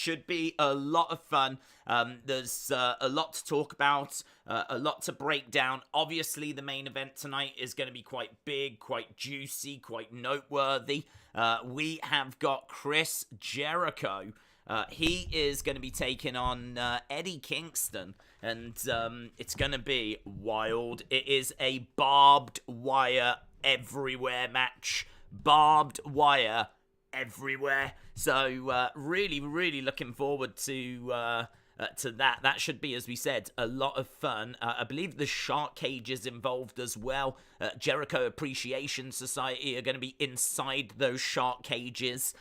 should be a lot of fun. There's a lot to talk about, a lot to break down. Obviously, the main event tonight is going to be quite big, quite juicy, quite noteworthy. We have got Chris Jericho. He is going to be taking on Eddie Kingston, and it's going to be wild. It is a barbed wire everywhere match. Barbed wire everywhere. So really, really looking forward to that. That should be, as we said, a lot of fun. I believe the shark cage is involved as well. Jericho Appreciation Society are going to be inside those shark cages.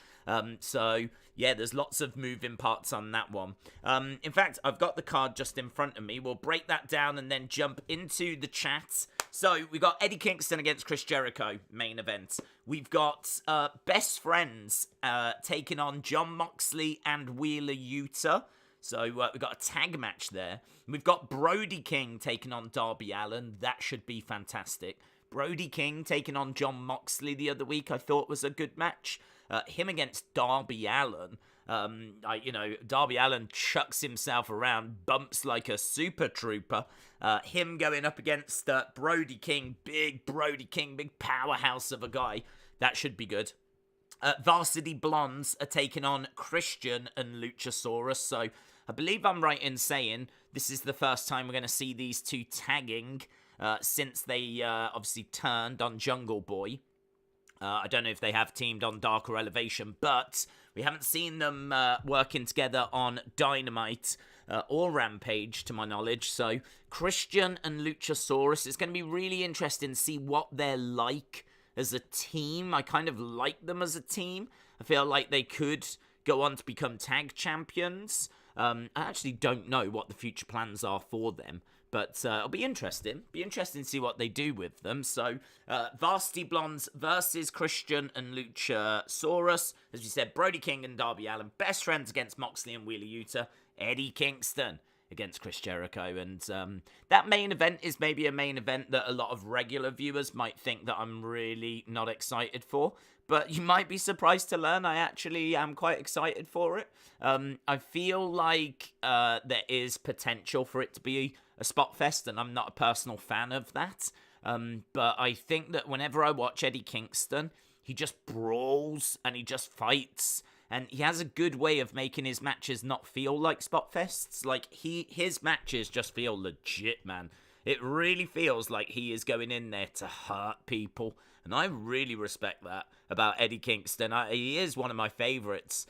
So, yeah, there's lots of moving parts on that one. In fact, I've got the card just in front of me. We'll break that down and then jump into the chat. So, we've got Eddie Kingston against Chris Jericho, main event. We've got Best Friends taking on Jon Moxley and Wheeler Yuta. So, we've got a tag match there. We've got Brody King taking on Darby Allin. That should be fantastic. Brody King taking on Jon Moxley the other week, I thought was a good match. Him against Darby Allin. Darby Allin chucks himself around, bumps like a super trooper. Him going up against Brody King, big powerhouse of a guy. That should be good. Varsity Blondes are taking on Christian and Luchasaurus. So I believe I'm right in saying this is the first time we're going to see these two tagging since they obviously turned on Jungle Boy. I don't know if they have teamed on Dark or Elevation, but we haven't seen them working together on Dynamite or Rampage, to my knowledge. So Christian and Luchasaurus, it's going to be really interesting to see what they're like as a team. I kind of like them as a team. I feel like they could go on to become tag champions. I actually don't know what the future plans are for them. But it'll be interesting. Be interesting to see what they do with them. So, Varsity Blondes versus Christian and Luchasaurus. As we said, Brody King and Darby Allin. Best Friends against Moxley and Wheeler Yuta. Eddie Kingston against Chris Jericho. And that main event is maybe a main event that a lot of regular viewers might think that I'm really not excited for. But you might be surprised to learn I actually am quite excited for it. I feel like there is potential for it to be a spot fest, and I'm not a personal fan of that. But I think that whenever I watch Eddie Kingston, he just brawls and he just fights. And he has a good way of making his matches not feel like spot fests. Like, his matches just feel legit, man. It really feels like he is going in there to hurt people. And I really respect that about Eddie Kingston. He is one of my favorites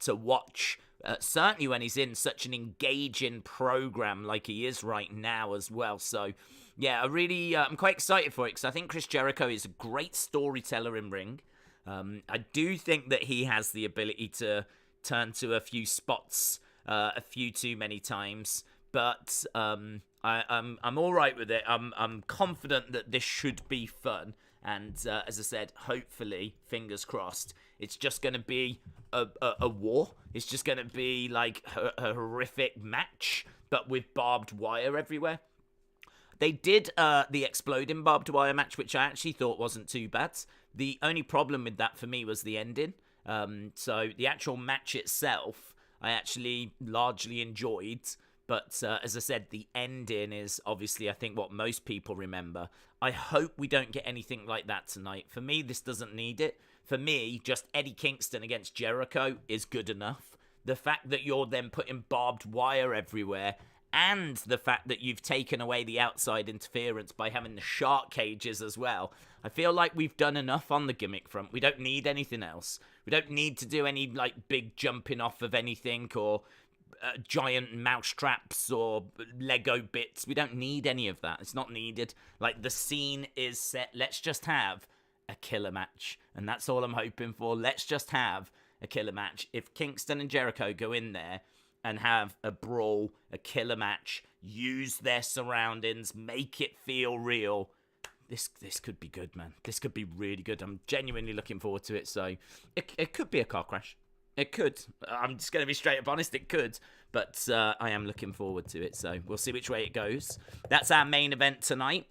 to watch. Certainly when he's in such an engaging program like he is right now as well. So, yeah, I'm quite excited for it because I think Chris Jericho is a great storyteller in ring. I do think that he has the ability to turn to a few spots a few too many times. But I'm all right with it. I'm confident that this should be fun. And as I said, hopefully, fingers crossed, it's just going to be a war. It's just going to be like a horrific match, but with barbed wire everywhere. They did the exploding barbed wire match, which I actually thought wasn't too bad. The only problem with that for me was the ending. So the actual match itself, I actually largely enjoyed. But as I said, the ending is obviously, I think, what most people remember. I hope we don't get anything like that tonight. For me, this doesn't need it. For me, just Eddie Kingston against Jericho is good enough. The fact that you're then putting barbed wire everywhere, and the fact that you've taken away the outside interference by having the shark cages as well, I feel like we've done enough on the gimmick front. We don't need anything else. We don't need to do any like big jumping off of anything or giant mouse traps or Lego bits. We don't need any of that. It's not needed. Like, the scene is set. Let's just have a killer match. And that's all I'm hoping for. Let's just have a killer match. If Kingston and Jericho go in there and have a brawl, a killer match, use their surroundings, make it feel real, this could be good, man. This could be really good. I'm genuinely looking forward to it. So it could be a car crash. It could. I'm just going to be straight up honest. It could. But I am looking forward to it. So we'll see which way it goes. That's our main event tonight.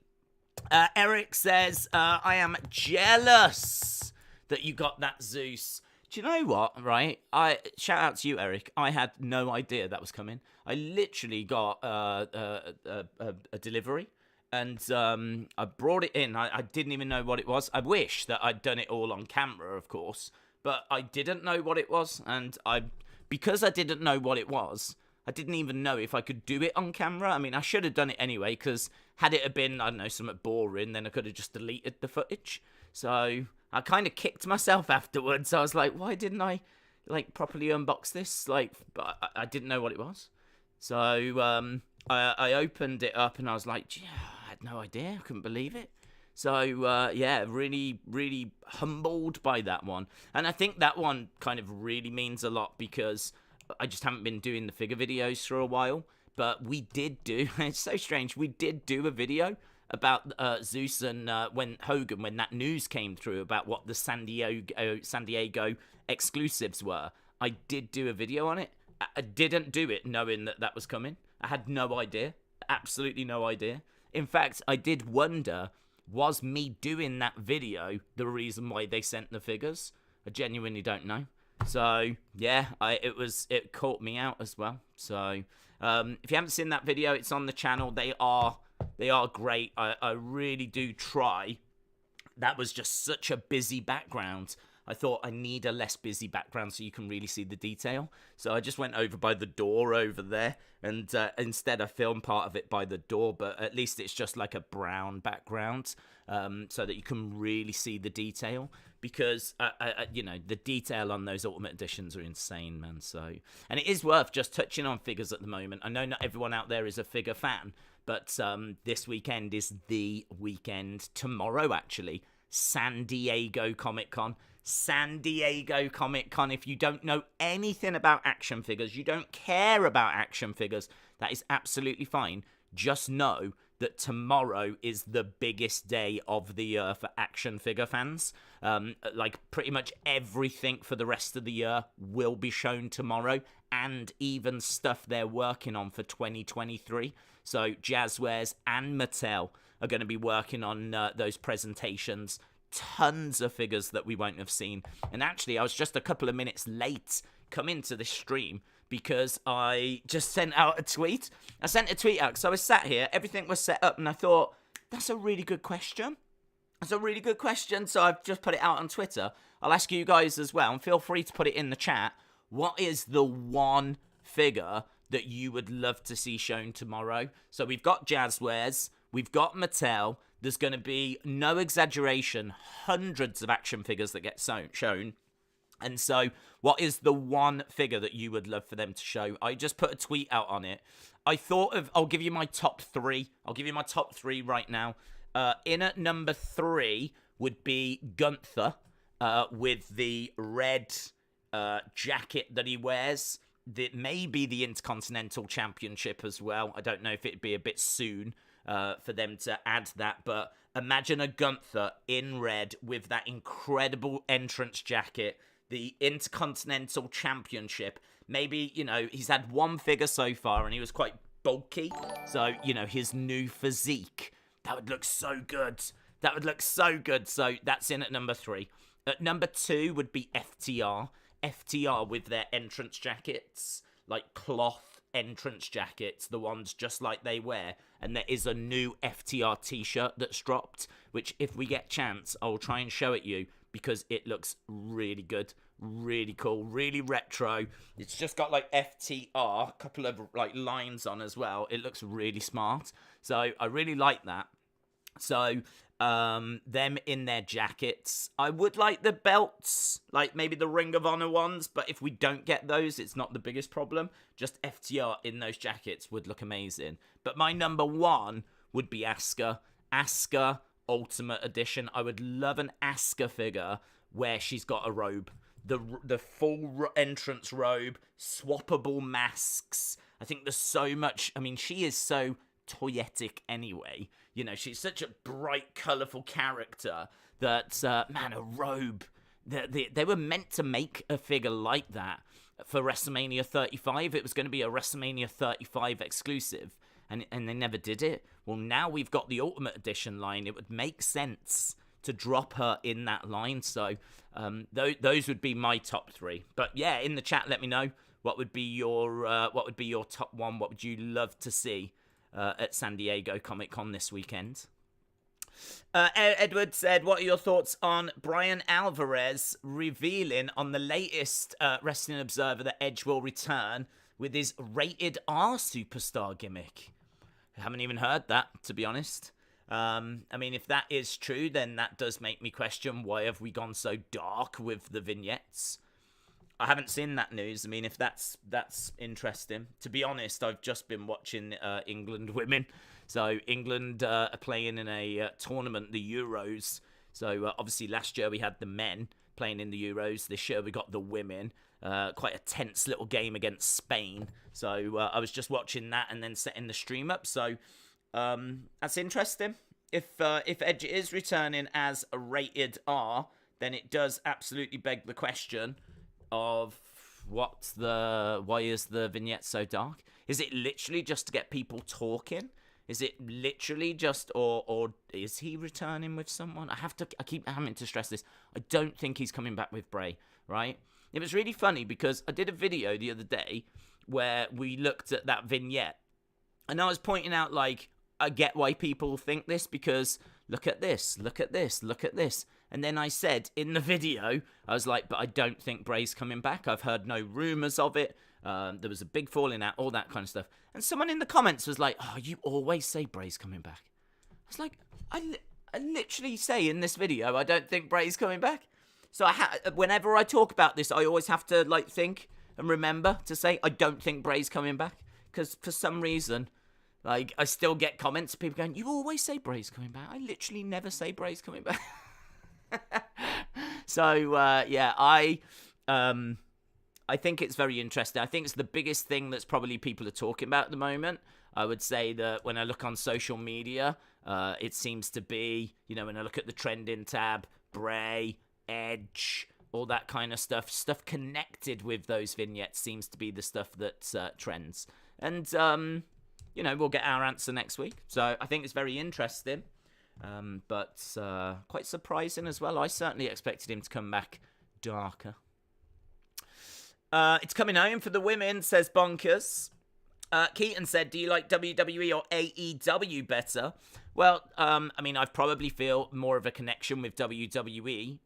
Eric says, I am jealous that you got that Zeus. Do you know what, right? I shout out to you, Eric. I had no idea that was coming. I literally got a delivery, and I brought it in. I didn't even know what it was. I wish that I'd done it all on camera, of course, but I didn't know what it was, and because I didn't know what it was, I didn't even know if I could do it on camera. I mean, I should have done it anyway, because had it have been, I don't know, something boring, then I could have just deleted the footage. So I kind of kicked myself afterwards. I was like, why didn't I, like, properly unbox this? Like, but I didn't know what it was. So I opened it up, and I was like, yeah, I had no idea. I couldn't believe it. So, yeah, really, really humbled by that one. And I think that one kind of really means a lot, because I just haven't been doing the figure videos for a while. But we did do, it's so strange, we did do a video about Zeus and when that news came through about what the San Diego exclusives were. I did do a video on it. I didn't do it knowing that was coming. I had no idea. Absolutely no idea. In fact, I did wonder, was me doing that video the reason why they sent the figures? I genuinely don't know. So, yeah, it caught me out as well. So, if you haven't seen that video, it's on the channel. They are great. I really do try. That was just such a busy background. I thought I need a less busy background so you can really see the detail. So I just went over by the door over there, and instead I filmed part of it by the door, but at least it's just like a brown background, so that you can really see the detail. Because, you know, the detail on those Ultimate Editions are insane, man. So, and it is worth just touching on figures at the moment. I know not everyone out there is a figure fan, but this weekend is the weekend. Tomorrow, actually, San Diego Comic-Con. San Diego Comic-Con. If you don't know anything about action figures, you don't care about action figures, that is absolutely fine. Just know that tomorrow is the biggest day of the year for action figure fans. Like, pretty much everything for the rest of the year will be shown tomorrow, and even stuff they're working on for 2023. So Jazzwares and Mattel are going to be working on those presentations. Tons of figures that we won't have seen. And actually, I was just a couple of minutes late coming to this stream, because I just sent out a tweet. I sent a tweet out because I was sat here, everything was set up, and I thought, that's a really good question. That's a really good question, so I've just put it out on Twitter. I'll ask you guys as well, and feel free to put it in the chat. What is the one figure that you would love to see shown tomorrow? So we've got Jazzwares, we've got Mattel. There's going to be, no exaggeration, hundreds of action figures that get shown. And so, what is the one figure that you would love for them to show? I just put a tweet out on it. I thought of, I'll give you my top three. I'll give you my top three right now. In at number 3 would be Gunther, with the red jacket that he wears. That may be the Intercontinental Championship as well. I don't know if it'd be a bit soon for them to add that, but imagine a Gunther in red with that incredible entrance jacket, the Intercontinental Championship. Maybe, you know, he's had one figure so far and he was quite bulky, so, you know, his new physique, that would look so good. That would look so good. So that's in at number 3. At number 2 would be FTR. FTR with their entrance jackets, like cloth entrance jackets, the ones just like they wear. And there is a new FTR t-shirt that's dropped, which if we get chance, I'll try and show it you, because it looks really good, really cool, really retro. It's just got like FTR, a couple of like lines on as well. It looks really smart. So I really like that. So them in their jackets. I would like the belts, like maybe the Ring of Honor ones, but if we don't get those, it's not the biggest problem. Just FTR in those jackets would look amazing. But my number 1 would be Asuka. Asuka Ultimate Edition. I would love an Asuka figure where she's got a robe. The full entrance robe, swappable masks. I think there's so much. I mean, she is so toyetic anyway. You know, she's such a bright, colourful character that, man, a robe. They were meant to make a figure like that for WrestleMania 35. It was going to be a WrestleMania 35 exclusive, and they never did it. Well, now we've got the Ultimate Edition line. It would make sense to drop her in that line. So those would be my top 3. But yeah, in the chat, let me know what would be your top 1. What would you love to see at San Diego Comic-Con this weekend? Edward said, what are your thoughts on Brian Alvarez revealing on the latest Wrestling Observer that Edge will return with his rated R superstar gimmick? I haven't even heard that, to be honest. I mean, if that is true, then that does make me question, why have we gone so dark with the vignettes? I haven't seen that news. I mean, if that's interesting. To be honest, I've just been watching England women. So England are playing in a tournament, the Euros. So obviously last year we had the men playing in the Euros. This year we got the women. Quite a tense little game against Spain. So I was just watching that and then setting the stream up. So that's interesting. If Edge is returning as a rated R, then it does absolutely beg the question of why is the vignette so dark? Is it literally just to get people talking? Is it literally just, or is he returning with someone? I keep having to stress this. I don't think he's coming back with Bray, right? It was really funny because I did a video the other day where we looked at that vignette, and I was pointing out, like, I get why people think this, because look at this, look at this, look at this. And then I said in the video, I was like, but I don't think Bray's coming back. I've heard no rumors of it. There was a big falling out, all that kind of stuff. And someone in the comments was like, oh, you always say Bray's coming back. I was like, I literally say in this video, I don't think Bray's coming back. So whenever I talk about this, I always have to, like, think and remember to say, I don't think Bray's coming back. Because for some reason, like, I still get comments of people going, you always say Bray's coming back. I literally never say Bray's coming back. So, yeah, I think it's very interesting. I think it's the biggest thing that's probably people are talking about at the moment. I would say that when I look on social media, it seems to be, when I look at the trending tab, Bray, Edge, all that kind of stuff connected with those vignettes seems to be the stuff that trends. And, we'll get our answer next week. So I think it's very interesting. But quite surprising as well. I certainly expected him to come back darker. It's coming home for the women, says Bonkers. Keaton said, do you like WWE or AEW better? Well, I mean, I probably feel more of a connection with WWE,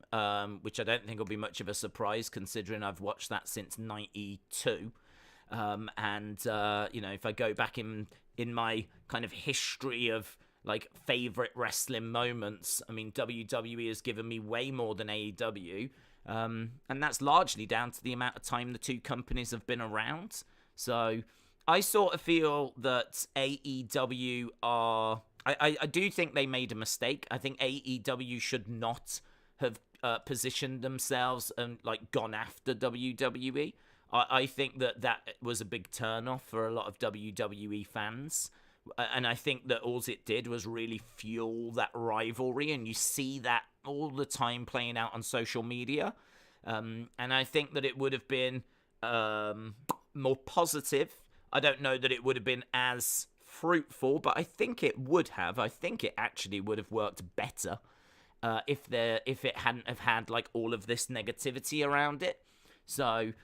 which I don't think will be much of a surprise considering I've watched that since 92. If I go back in my kind of history of, like, favorite wrestling moments, I mean, WWE has given me way more than AEW. And that's largely down to the amount of time the two companies have been around. So I sort of feel that AEW are... I do think they made a mistake. I think AEW should not have positioned themselves and, like, gone after WWE. I think that was a big turn-off for a lot of WWE fans. And I think that all it did was really fuel that rivalry, and you see that all the time playing out on social media. And I think that it would have been more positive. I don't know that it would have been as fruitful, but I think it would have. I think it actually would have worked better if it hadn't have had, like, all of this negativity around it. So,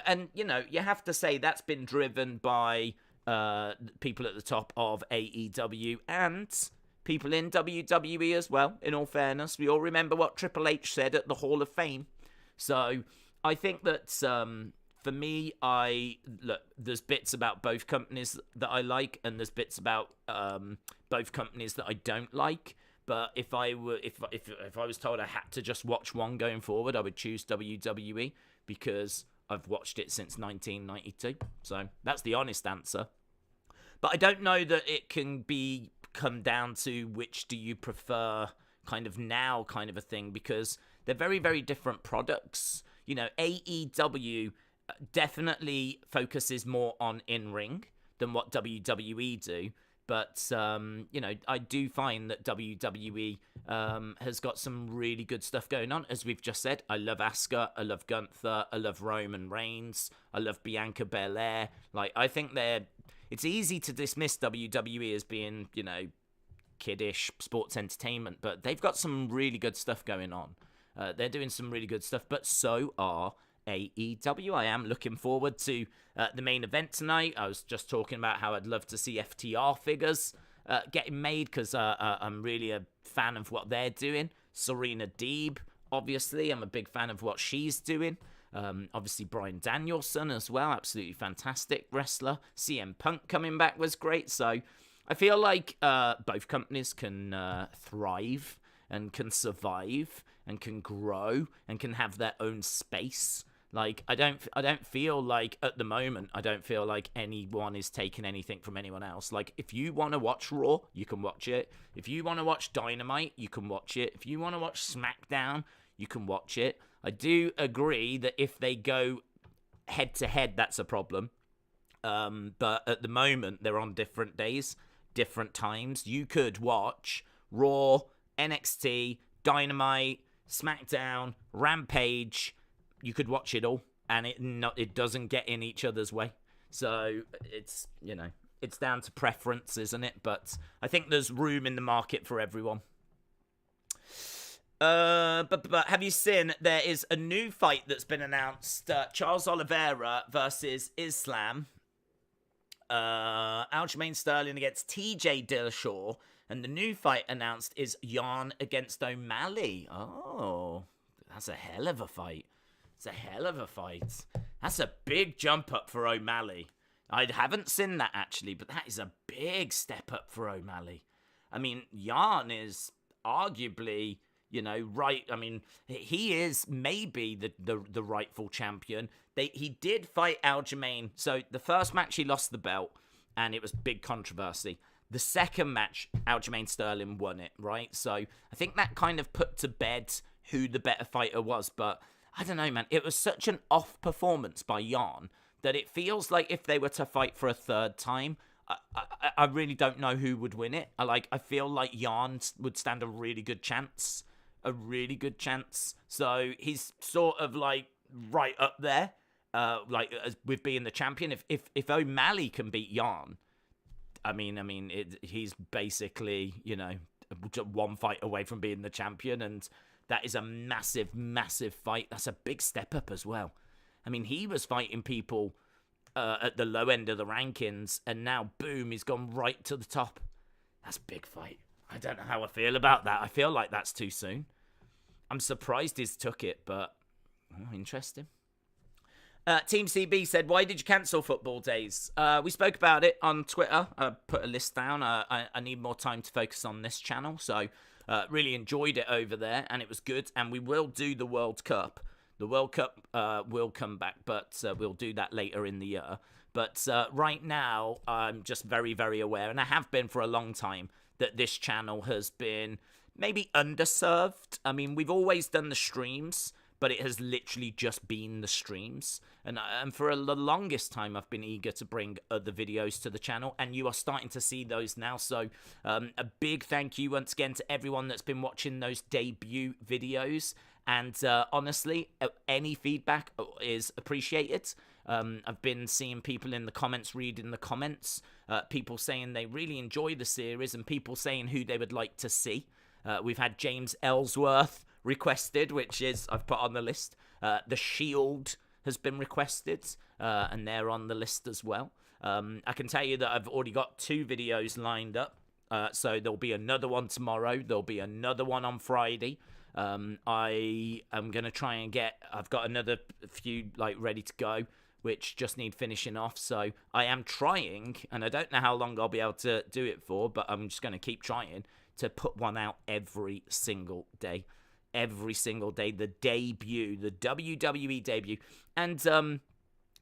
and, you have to say that's been driven by... people at the top of AEW and people in WWE as well, in all fairness. We all remember what Triple H said at the Hall of Fame. So I think that for me, there's bits about both companies that I like, and there's bits about both companies that I don't like. But if I was told I had to just watch one going forward, I would choose WWE because I've watched it since 1992. So that's the honest answer. But I don't know that it can come down to which do you prefer kind of now kind of a thing, because they're very, very different products. AEW definitely focuses more on in-ring than what WWE do. But, I do find that WWE has got some really good stuff going on. As we've just said, I love Asuka, I love Gunther, I love Roman Reigns, I love Bianca Belair. Like, I think it's easy to dismiss WWE as being, kiddish sports entertainment, but they've got some really good stuff going on. They're doing some really good stuff, but so are AEW. I am looking forward to the main event tonight. I was just talking about how I'd love to see FTR figures getting made, because I'm really a fan of what they're doing. Serena Deeb, obviously, I'm a big fan of what she's doing. Obviously, Bryan Danielson as well, absolutely fantastic wrestler. CM Punk coming back was great. So I feel like both companies can thrive and can survive and can grow and can have their own space. Like, I don't feel like, at the moment, I don't feel like anyone is taking anything from anyone else. Like, if you want to watch Raw, you can watch it. If you want to watch Dynamite, you can watch it. If you want to watch SmackDown, you can watch it. I do agree that if they go head-to-head, that's a problem. But at the moment, they're on different days, different times. You could watch Raw, NXT, Dynamite, SmackDown, Rampage. You could watch it all, and it doesn't get in each other's way. So it's, it's down to preference, isn't it? But I think there's room in the market for everyone. But have you seen, there is a new fight that's been announced, Charles Oliveira versus Islam, Aljamain Sterling against TJ Dillashaw, and the new fight announced is Yarn against O'Malley. Oh, that's a hell of a fight. It's a hell of a fight. That's a big jump up for O'Malley. I haven't seen that, actually, but that is a big step up for O'Malley. I mean, Yarn is arguably, right. I mean, he is maybe the rightful champion. He did fight Aljamain. So the first match, he lost the belt, and it was big controversy. The second match, Aljamain Sterling won it, right? So I think that kind of put to bed who the better fighter was, but I don't know, man. It was such an off performance by Yarn that it feels like if they were to fight for a third time, I really don't know who would win it. I feel like Yarn would stand a really good chance. So he's sort of like right up there, with being the champion. If O'Malley can beat Yarn, he's basically, one fight away from being the champion, and that is a massive, massive fight. That's a big step up as well. I mean, he was fighting people at the low end of the rankings, and now, boom, he's gone right to the top. That's a big fight. I don't know how I feel about that. I feel like that's too soon. I'm surprised he's took it, but interesting. Team CB said, why did you cancel football days? We spoke about it on Twitter. I put a list down. I need more time to focus on this channel, so really enjoyed it over there, and it was good. And we will do the World Cup. The World Cup will come back, but we'll do that later in the year. But right now, I'm just very, very aware, and I have been for a long time, that this channel has been maybe underserved. I mean, we've always done the streams, but it has literally just been the streams. And for the longest time, I've been eager to bring other videos to the channel, and you are starting to see those now. So a big thank you once again to everyone that's been watching those debut videos. And honestly, any feedback is appreciated. I've been seeing people in the comments, reading the comments, people saying they really enjoy the series, and people saying who they would like to see. We've had James Ellsworth requested, which is, I've put on the list. The Shield has been requested, and they're on the list as well. I can tell you that I've already got 2 videos lined up. So there'll be another one tomorrow. There'll be another one on Friday. I am going to try and I've got another few ready to go, which just need finishing off. So I am trying, and I don't know how long I'll be able to do it for, but I'm just going to keep trying to put one out every single day. Every single day. The debut, the WWE debut. And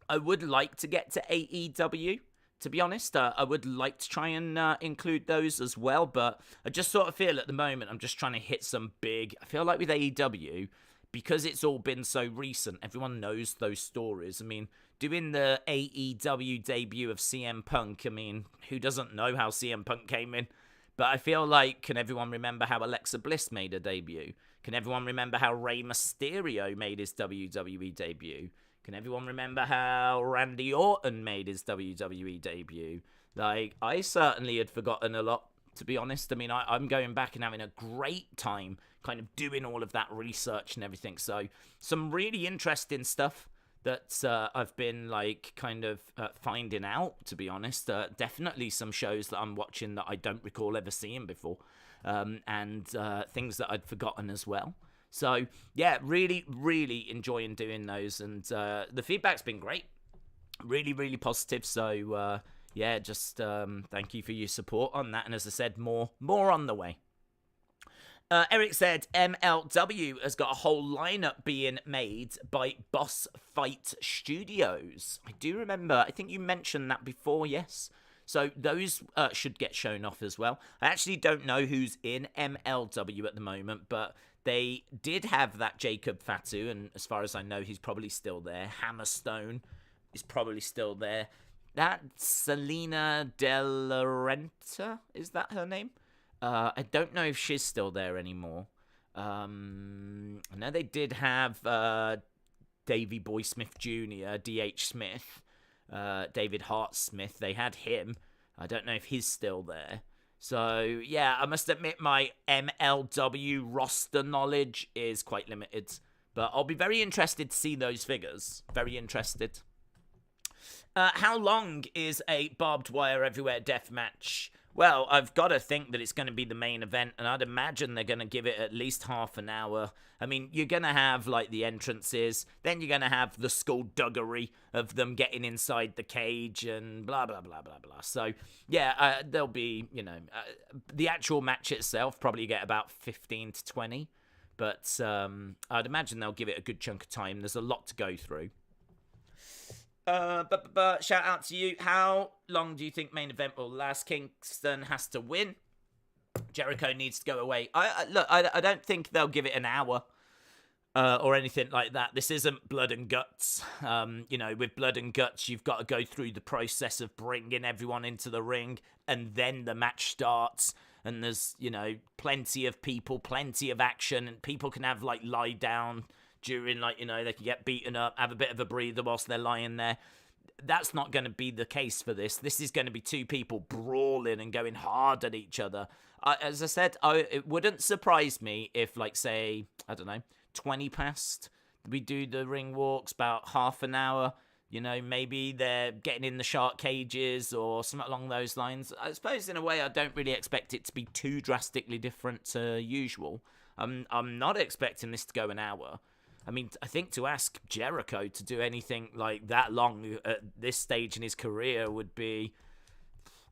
I would like to get to AEW, to be honest. I would like to try and include those as well, but I just sort of feel at the moment I'm just trying to hit some big... I feel like with AEW, because it's all been so recent, everyone knows those stories. I mean, doing the AEW debut of CM Punk, I mean, who doesn't know how CM Punk came in? But I feel like, can everyone remember how Alexa Bliss made a debut? Can everyone remember how Rey Mysterio made his WWE debut? Can everyone remember how Randy Orton made his WWE debut? I certainly had forgotten a lot, to be honest. I mean, I'm going back and having a great time kind of doing all of that research and everything. So some really interesting stuff that I've been like kind of finding out, to be honest. Definitely some shows that I'm watching that I don't recall ever seeing before, and things that I'd forgotten as well. So yeah, really, really enjoying doing those, and the feedback's been great, really, really positive. So yeah, just thank you for your support on that, and as I said, more on the way. Eric said MLW has got a whole lineup being made by Boss Fight Studios. I do remember, I think you mentioned that before, yes. So those should get shown off as well. I actually don't know who's in MLW at the moment, but they did have that Jacob Fatu, and as far as I know, he's probably still there. Hammerstone is probably still there. That Selena De La Renta, is that her name? I don't know if she's still there anymore. I know they did have Davey Boy Smith Jr., D.H. Smith, David Hart Smith. They had him. I don't know if he's still there. So, yeah, I must admit my MLW roster knowledge is quite limited. But I'll be very interested to see those figures. Very interested. How long is a barbed wire everywhere death match? Well, I've got to think that it's going to be the main event, and I'd imagine they're going to give it at least half an hour. I mean, you're going to have, like, the entrances, then you're going to have the skullduggery of them getting inside the cage and blah, blah, blah, blah, blah. So, yeah, there'll be, you know, the actual match itself probably get about 15 to 20, but I'd imagine they'll give it a good chunk of time. There's a lot to go through. Shout out to you. How long do you think main event will last? Kingston has to win. Jericho needs to go away. I don't think they'll give it an hour or anything like that. This isn't blood and guts. You know, with blood and guts, you've got to go through the process of bringing everyone into the ring, and then the match starts. And there's, you know, plenty of people, plenty of action, and people can have, like, lie down during, like, you know, they can get beaten up, have a bit of a breather whilst they're lying there. That's not going to be the case for this. This is going to be two people brawling and going hard at each other. As I said, it wouldn't surprise me if, like, say, I don't know, 20 past, we do the ring walks, about half an hour. You know, maybe they're getting in the shark cages or something along those lines. I suppose, in a way, I don't really expect it to be too drastically different to usual. I'm not expecting this to go an hour. I mean, I think to ask Jericho to do anything like that long at this stage in his career would be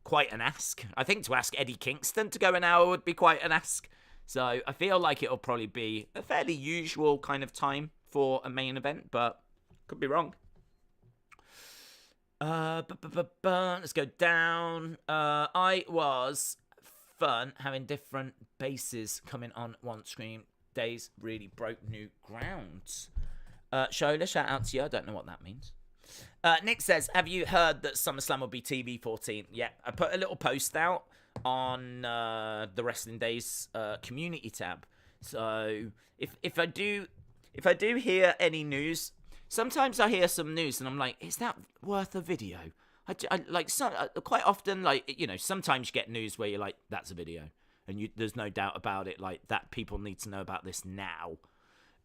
quite an ask. I think to ask Eddie Kingston to go an hour would be quite an ask. So I feel like it'll probably be a fairly usual kind of time for a main event, but could be wrong. Let's go down. I was fun having different bases coming on one screen. Days really broke new ground. Shola, shout out to you. I don't know what that means. Nick says, have you heard that SummerSlam will be TV-14? Yeah, I put a little post out on the Wrestling Days community tab. So if I do hear any news, sometimes I hear some news and I'm like, is that worth a video? I like, quite often, like, you know, sometimes you get news where you're like, that's a video. And there's no doubt about it, like, that people need to know about this now.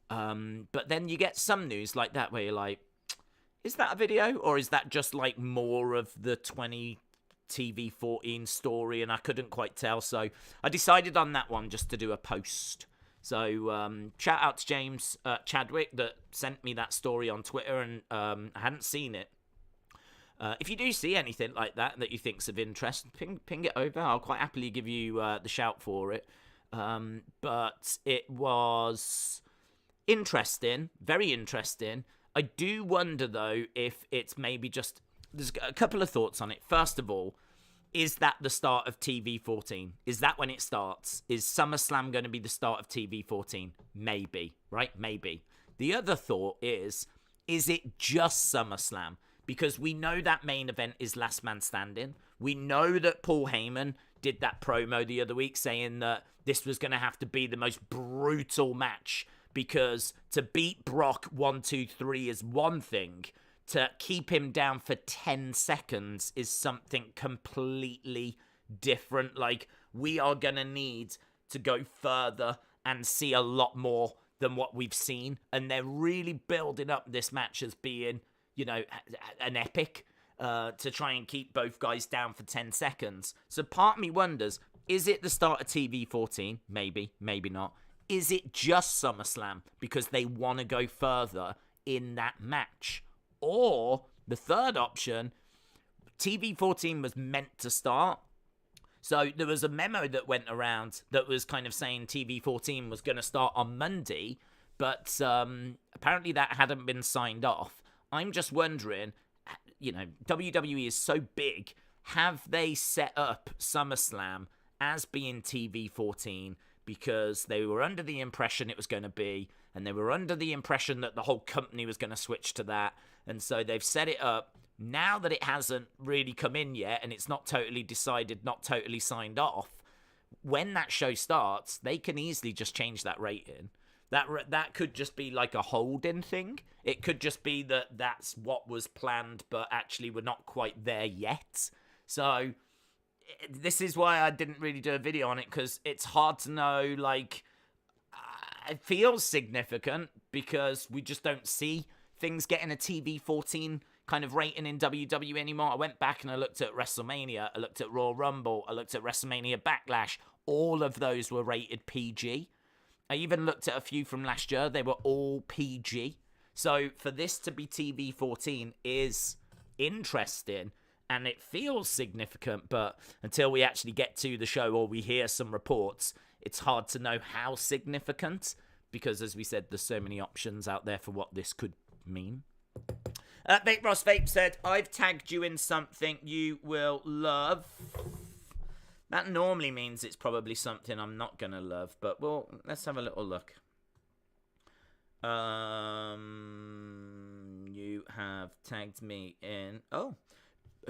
But then you get some news like that where you're like, is that a video? Or is that just, like, more of the 20 TV-14 story? And I couldn't quite tell. So I decided on that one just to do a post. So shout out to James Chadwick that sent me that story on Twitter. And I hadn't seen it. If you do see anything like that you think's of interest, ping it over. I'll quite happily give you the shout for it. But it was interesting, very interesting. I do wonder, though, if it's maybe just... There's a couple of thoughts on it. First of all, is that the start of TV-14? Is that when it starts? Is SummerSlam going to be the start of TV-14? Maybe, right? Maybe. The other thought is it just SummerSlam? Because we know that main event is Last Man Standing. We know that Paul Heyman did that promo the other week saying that this was going to have to be the most brutal match, because to beat Brock 1, 2, 3 is one thing. To keep him down for 10 seconds is something completely different. Like, we are going to need to go further and see a lot more than what we've seen. And they're really building up this match as being, you know, an epic to try and keep both guys down for 10 seconds. So part of me wonders, is it the start of TV-14? Maybe, maybe not. Is it just SummerSlam because they want to go further in that match? Or the third option, TV-14 was meant to start. So there was a memo that went around that was kind of saying TV-14 was going to start on Monday, but apparently that hadn't been signed off. I'm just wondering, you know, WWE is so big. Have they set up SummerSlam as being TV-14 because they were under the impression it was going to be, and they were under the impression that the whole company was going to switch to that, and so they've set it up. Now that it hasn't really come in yet, and it's not totally decided, not totally signed off, when that show starts, they can easily just change that rating. That could just be like a holding thing. It could just be that that's what was planned, but actually we're not quite there yet. So this is why I didn't really do a video on it, because it's hard to know, like, it feels significant because we just don't see things getting a TV-14 kind of rating in WWE anymore. I went back and I looked at WrestleMania, I looked at Royal Rumble, I looked at WrestleMania Backlash. All of those were rated PG. I even looked at a few from last year. They were all PG. So for this to be TV-14 is interesting and it feels significant, but until we actually get to the show or we hear some reports, it's hard to know how significant, because as we said, there's so many options out there for what this could mean. Vape Ross Vape said, I've tagged you in something you will love. That normally means it's probably something I'm not going to love, but well, let's have a little look. You have tagged me in. Oh,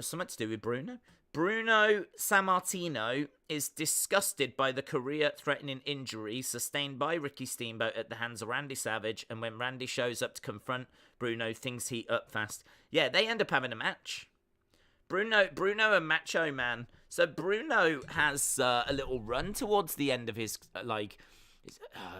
something to do with Bruno. Bruno Sammartino is disgusted by the career-threatening injury sustained by Ricky Steamboat at the hands of Randy Savage, and when Randy shows up to confront Bruno, things heat up fast. Yeah, they end up having a match. Bruno and Macho Man. So Bruno has a little run towards the end of his,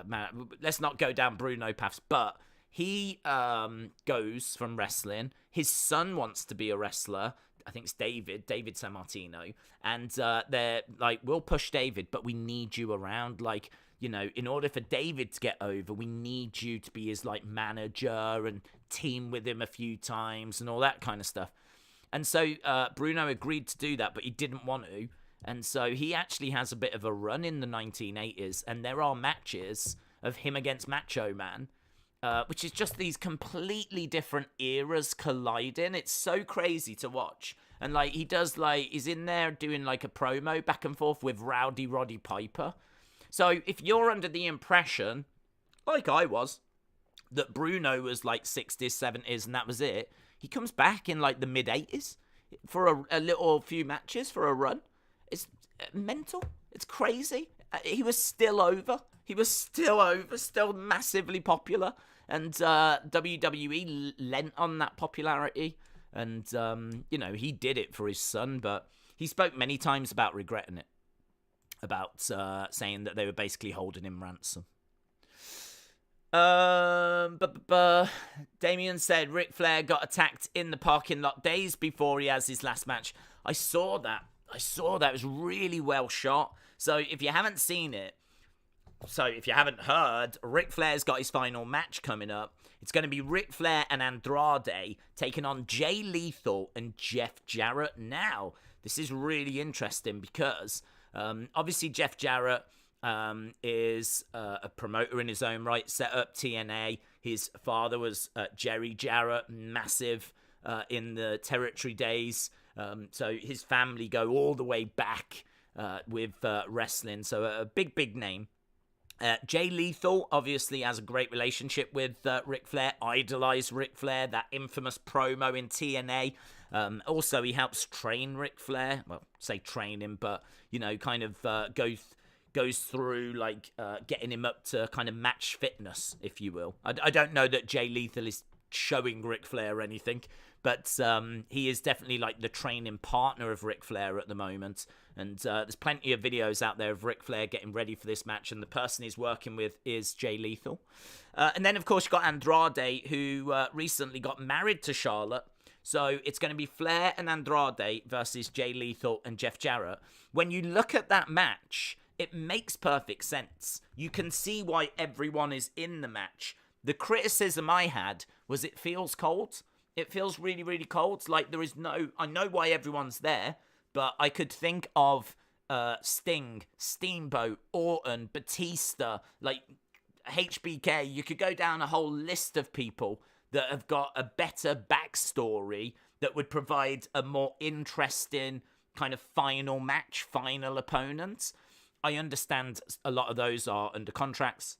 man, let's not go down Bruno paths, but he goes from wrestling. His son wants to be a wrestler. I think it's David Sammartino. And they're like, we'll push David, but we need you around. Like, you know, in order for David to get over, we need you to be his, like, manager and team with him a few times and all that kind of stuff. And so Bruno agreed to do that, but he didn't want to. And so he actually has a bit of a run in the 1980s. And there are matches of him against Macho Man, which is just these completely different eras colliding. It's so crazy to watch. And, like, he does, like, he's in there doing, like, a promo back and forth with Rowdy Roddy Piper. So if you're under the impression, like I was, that Bruno was, like, 60s, 70s, and that was it, he comes back in, like, the mid-80s for a little few matches for a run. It's mental. It's crazy. He was still over. He was still over, still massively popular. And WWE lent on that popularity. And, you know, he did it for his son, but he spoke many times about regretting it. About saying that they were basically holding him ransom. Damien said Ric Flair got attacked in the parking lot days before he has his last match. I saw that. It was really well shot. So if you haven't seen it, so if you haven't heard, Ric Flair's got his final match coming up. It's going to be Ric Flair and Andrade taking on Jay Lethal and Jeff Jarrett. Now, this is really interesting because obviously Jeff Jarrett is a promoter in his own right, set up TNA. His father was Jerry Jarrett, massive in the territory days. So his family go all the way back with wrestling. So a big name. Jay Lethal obviously has a great relationship with Ric Flair, idolized Ric Flair, that infamous promo in TNA. Also, he helps train Ric Flair. Well, say train him, but, you know, kind of goes through, like, getting him up to kind of match fitness, if you will. I don't know that Jay Lethal is showing Ric Flair anything, but he is definitely like the training partner of Ric Flair at the moment, and there's plenty of videos out there of Ric Flair getting ready for this match, and the person he's working with is Jay Lethal. And then, of course, you've got Andrade, who recently got married to Charlotte, so it's going to be Flair and Andrade versus Jay Lethal and Jeff Jarrett. When you look at that match, it makes perfect sense. You can see why everyone is in the match. The criticism I had was it feels cold. It feels really, really cold. Like there is no... I know why everyone's there, but I could think of Sting, Steamboat, Orton, Batista, like HBK. You could go down a whole list of people that have got a better backstory that would provide a more interesting kind of final match, final opponent. I understand a lot of those are under contracts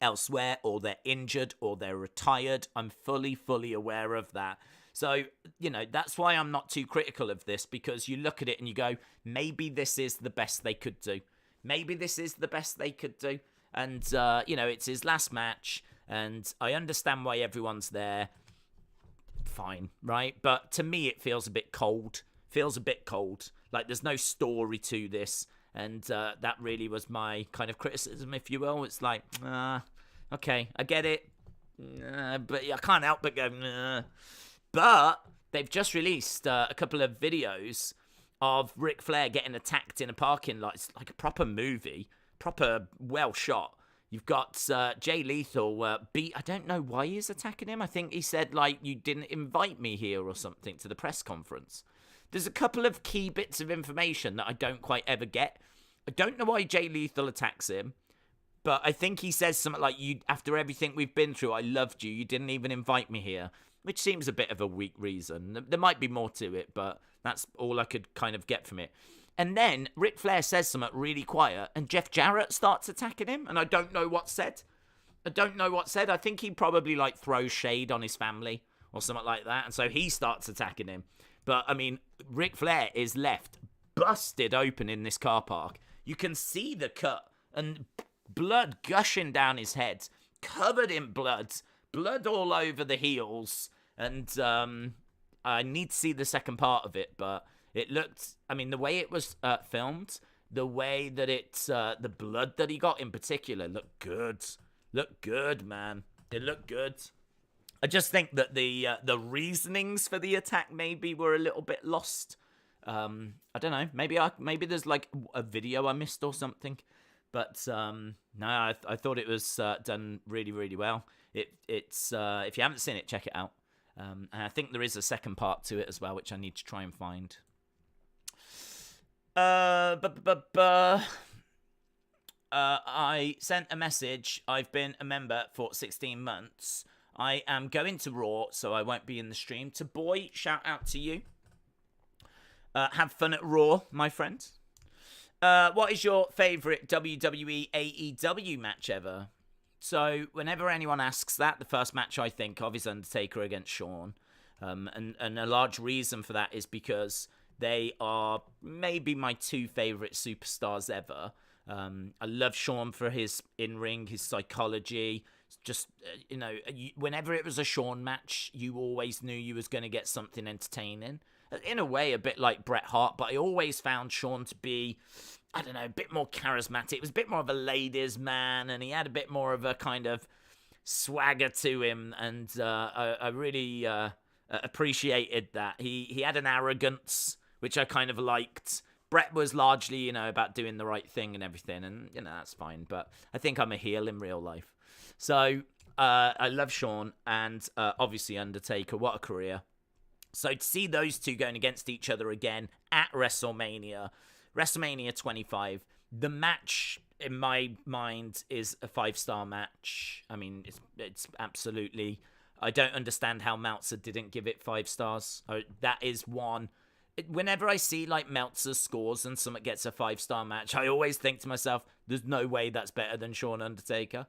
elsewhere, or they're injured, or they're retired. I'm fully aware of that. So, you know, that's why I'm not too critical of this, because you look at it and you go, maybe this is the best they could do. Maybe this is the best they could do. And, you know, it's his last match, and I understand why everyone's there. Fine, right? But to me, it feels a bit cold. Feels a bit cold. Like there's no story to this. And that really was my kind of criticism, if you will. It's like, okay, I get it. But I can't help but go, But they've just released a couple of videos of Ric Flair getting attacked in a parking lot. It's like a proper movie, proper well shot. You've got Jay Lethal beat. I don't know why he's attacking him. I think he said, like, you didn't invite me here or something to the press conference. There's a couple of key bits of information that I don't quite ever get. I don't know why Jay Lethal attacks him, but I think he says something like, "You, after everything we've been through, I loved you. You didn't even invite me here," which seems a bit of a weak reason. There might be more to it, but that's all I could kind of get from it. And then Ric Flair says something really quiet, and Jeff Jarrett starts attacking him, and I don't know what's said. I think he probably, like, throws shade on his family or something like that, and so he starts attacking him. But, I mean, Ric Flair is left busted open in this car park. You can see the cut and blood gushing down his head, covered in blood all over the heels. And I need to see the second part of it, but it looked, I mean, the way it was filmed, the way that it's, the blood that he got in particular looked good. Looked good, man. It looked good. I just think that the reasonings for the attack maybe were a little bit lost. I don't know. Maybe there's like a video I missed or something. But no, I thought it was done really, really well. It's if you haven't seen it, check it out. And I think there is a second part to it as well, which I need to try and find. I sent a message. I've been a member for 16 months. I am going to Raw, so I won't be in the stream. To Boy, shout out to you. Have fun at Raw, my friend. What is your favourite WWE AEW match ever? So, whenever anyone asks that, the first match I think of is Undertaker against Shawn. And a large reason for that is because they are maybe my two favourite superstars ever. I love Shawn for his in-ring, his psychology. Just, you know, whenever it was a Shawn match, you always knew you was going to get something entertaining. In a way, a bit like Bret Hart, but I always found Shawn to be, I don't know, a bit more charismatic. It was a bit more of a ladies' man, and he had a bit more of a kind of swagger to him, and I really appreciated that. He had an arrogance, which I kind of liked. Bret was largely, you know, about doing the right thing and everything, and, you know, that's fine, but I think I'm a heel in real life. So, I love Shawn, and obviously Undertaker, what a career. So to see those two going against each other again at WrestleMania 25, the match in my mind is a 5-star match. I mean, it's absolutely, I don't understand how Meltzer didn't give it 5 stars. That is one. Whenever I see like Meltzer scores and someone gets a 5-star match, I always think to myself, there's no way that's better than Shawn Undertaker.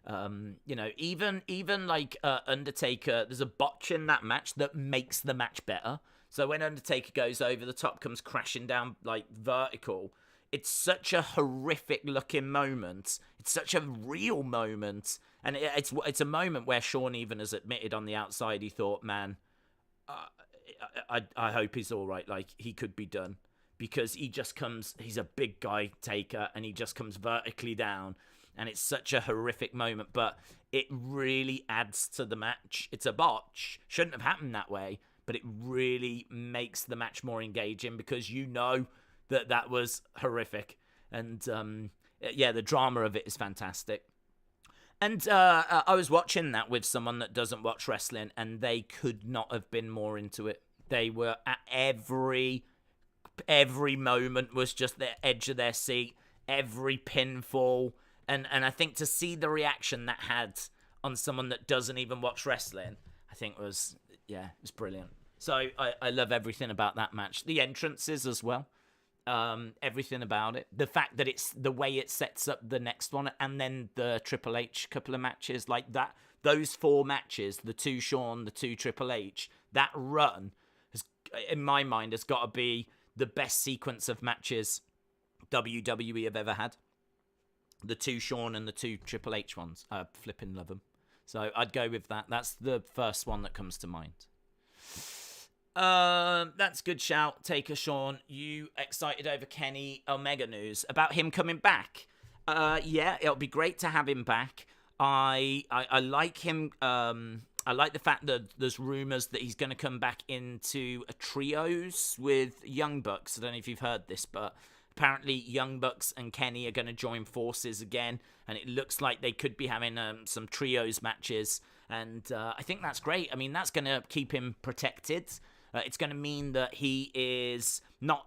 You know, even like Undertaker, there's a botch in that match that makes the match better. So when Undertaker goes over the top, comes crashing down like vertical, it's such a horrific looking moment. It's such a real moment. And it's a moment where Sean even has admitted on the outside, he thought, man, I hope he's all right. Like, he could be done. Because he's a big guy taker, and he just comes vertically down. And it's such a horrific moment, but it really adds to the match. It's a botch. Shouldn't have happened that way, but it really makes the match more engaging because you know that was horrific. And, the drama of it is fantastic. And I was watching that with someone that doesn't watch wrestling, and they could not have been more into it. They were at every moment was just the edge of their seat, every pinfall. And I think to see the reaction that had on someone that doesn't even watch wrestling, I think it was brilliant. So I love everything about that match. The entrances as well. Everything about it. The fact that it's the way it sets up the next one, and then the Triple H couple of matches like that. Those 4 matches, the 2 Shawn, the 2 Triple H, that run, has, in my mind, has got to be the best sequence of matches WWE have ever had. The 2 Shawn and the 2 Triple H ones. I flipping love them. So I'd go with that. That's the first one that comes to mind. That's a good shout. Taker Sean, you excited over Kenny Omega news about him coming back? Yeah, it'll be great to have him back. I like him. I like the fact that there's rumors that he's going to come back into a trios with Young Bucks. I don't know if you've heard this, but apparently Young Bucks and Kenny are going to join forces again, and it looks like they could be having some trios matches, and I think that's great. I mean, that's going to keep him protected. It's going to mean that he is not,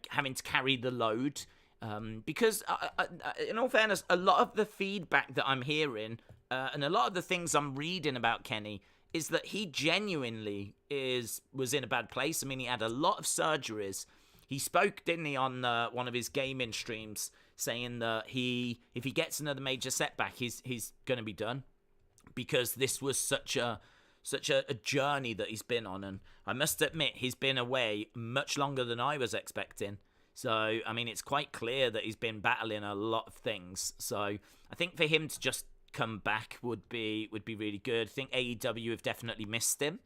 having to carry the load, because in all fairness, a lot of the feedback that I'm hearing and a lot of the things I'm reading about Kenny is that he genuinely was in a bad place. I mean, he had a lot of surgeries. He spoke, didn't he, on one of his gaming streams, saying that if he gets another major setback, he's going to be done, because this was such a journey that he's been on. And I must admit, he's been away much longer than I was expecting. So, I mean, it's quite clear that he's been battling a lot of things. So, I think for him to just come back would be really good. I think AEW have definitely missed him.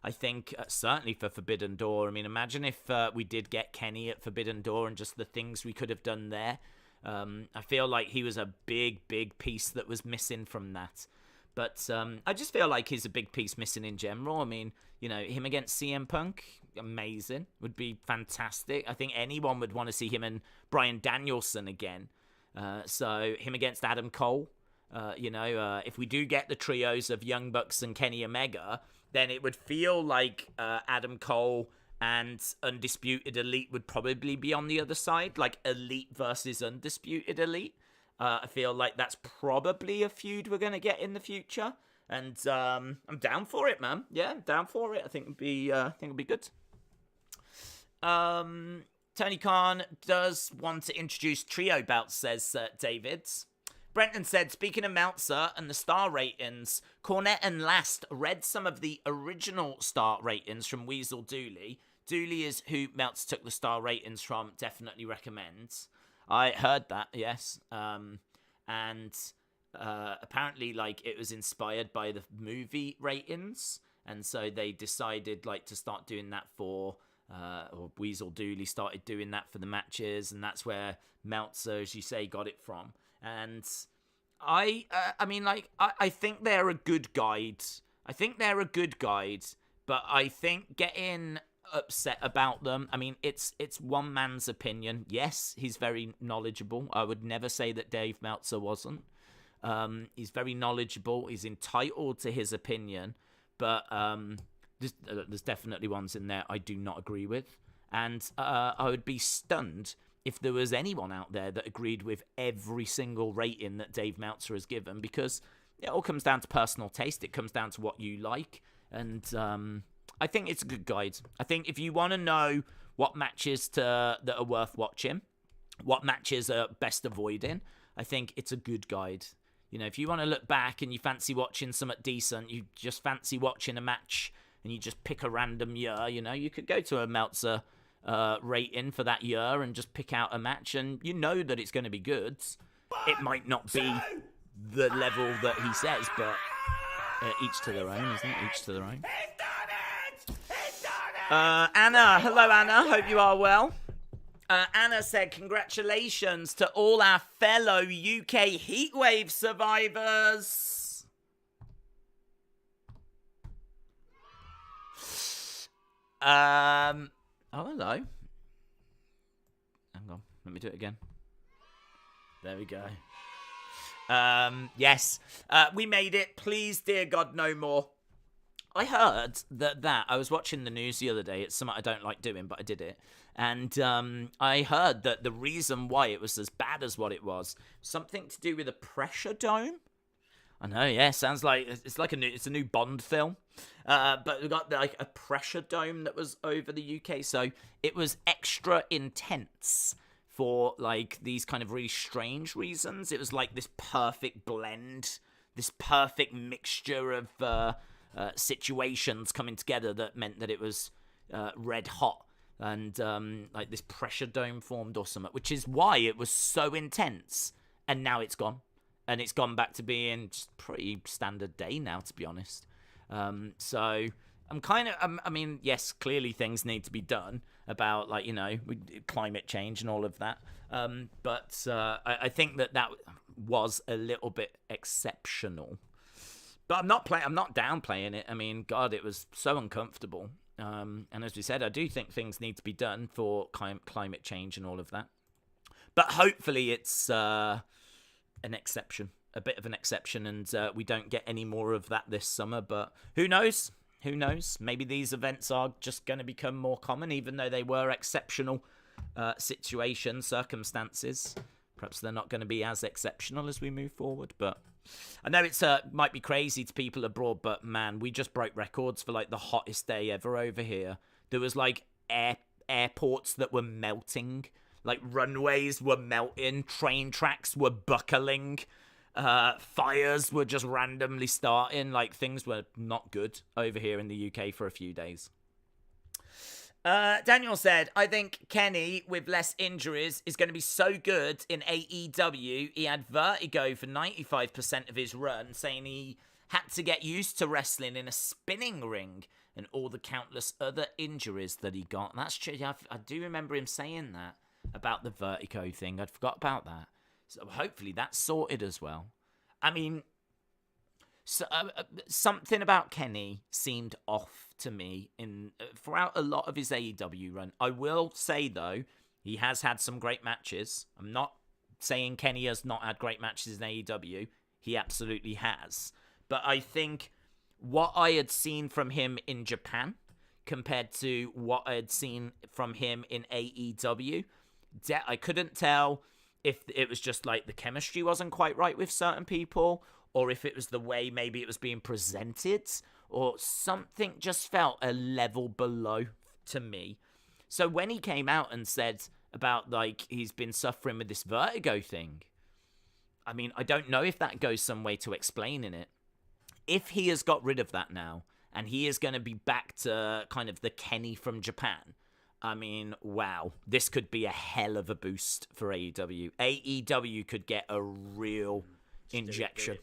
I think certainly for Forbidden Door. I mean, imagine if we did get Kenny at Forbidden Door and just the things we could have done there. I feel like he was a big piece that was missing from that. But I just feel like he's a big piece missing in general. I mean, him against CM Punk, amazing. Would be fantastic. I think anyone would want to see him and Bryan Danielson again. So him against Adam Cole. If we do get the trios of Young Bucks and Kenny Omega, then it would feel like Adam Cole and Undisputed Elite would probably be on the other side, like Elite versus Undisputed Elite. I feel like that's probably a feud we're going to get in the future. And I'm down for it, man. Yeah, I'm down for it. I think it'll be good. Tony Khan does want to introduce trio belts, says Davids. Brenton said, speaking of Meltzer and the star ratings, Cornette and Last read some of the original star ratings from Weasel Dooley. Dooley is who Meltzer took the star ratings from, definitely recommends. I heard that, yes. And apparently, it was inspired by the movie ratings. And so they decided, to start doing that for, or Weasel Dooley started doing that for the matches. And that's where Meltzer, as you say, got it from. And I think they're a good guide. But I think getting upset about them, I mean, it's one man's opinion. Yes, he's very knowledgeable. I would never say that Dave Meltzer wasn't. He's very knowledgeable. He's entitled to his opinion. But there's definitely ones in there I do not agree with. And I would be stunned if there was anyone out there that agreed with every single rating that Dave Meltzer has given, because it all comes down to personal taste. It comes down to what you like. And I think it's a good guide. I think if you want to know what matches that are worth watching, what matches are best avoiding, I think it's a good guide. If you want to look back and you fancy watching something decent, you just fancy watching a match and you just pick a random year, you could go to a Meltzer rating for that year and just pick out a match, and you know that it's going to be good. It might not be the level that he says, but each to their own, isn't it? Each to their own. Anna, hello Anna, hope you are well. Anna said, congratulations to all our fellow UK Heatwave survivors. Oh, hello. Hang on, let me do it again. There we go. Yes, we made it. Please, dear God, no more. I heard that I was watching the news the other day. It's something I don't like doing, but I did it. And I heard that the reason why it was as bad as what it was, something to do with a pressure dome. I know, yeah, sounds like it's a new Bond film. But we got like a pressure dome that was over the UK, so it was extra intense for like these kind of really strange reasons. It was like this perfect blend, this perfect mixture of situations coming together that meant that it was red hot, and like this pressure dome formed or something, which is why it was so intense. And now it's gone, and it's gone back to being just pretty standard day now, to be honest. So I'm kind of, I mean, yes, clearly things need to be done about, like, you know, climate change and all of that. But I think that was a little bit exceptional. But I'm not downplaying it. I mean, God, it was so uncomfortable. And as we said, I do think things need to be done for climate change and all of that. But hopefully it's an exception, a bit of an exception, and we don't get any more of that this summer. But who knows? Who knows? Maybe these events are just going to become more common, even though they were exceptional situations, circumstances. Perhaps they're not going to be as exceptional as we move forward. But I know it's might be crazy to people abroad, but man, we just broke records for like the hottest day ever over here. There was like airports that were melting, like runways were melting, train tracks were buckling. Fires were just randomly starting. Like, things were not good over here in the UK for a few days. Daniel said, I think Kenny, with less injuries, is going to be so good in AEW. He had vertigo for 95% of his run, saying he had to get used to wrestling in a spinning ring and all the countless other injuries that he got. That's true. I do remember him saying that about the vertigo thing. I'd forgot about that. So hopefully that's sorted as well. I mean, something about Kenny seemed off to me throughout a lot of his AEW run. I will say, though, he has had some great matches. I'm not saying Kenny has not had great matches in AEW. He absolutely has. But I think what I had seen from him in Japan compared to what I had seen from him in AEW, I couldn't tell if it was just like the chemistry wasn't quite right with certain people, or if it was the way maybe it was being presented, or something just felt a level below to me. So when he came out and said about, like, he's been suffering with this vertigo thing, I mean, I don't know if that goes some way to explaining it. If he has got rid of that now, and he is going to be back to kind of the Kenny from Japan, I mean, wow, this could be a hell of a boost for AEW. AEW could get a real injection.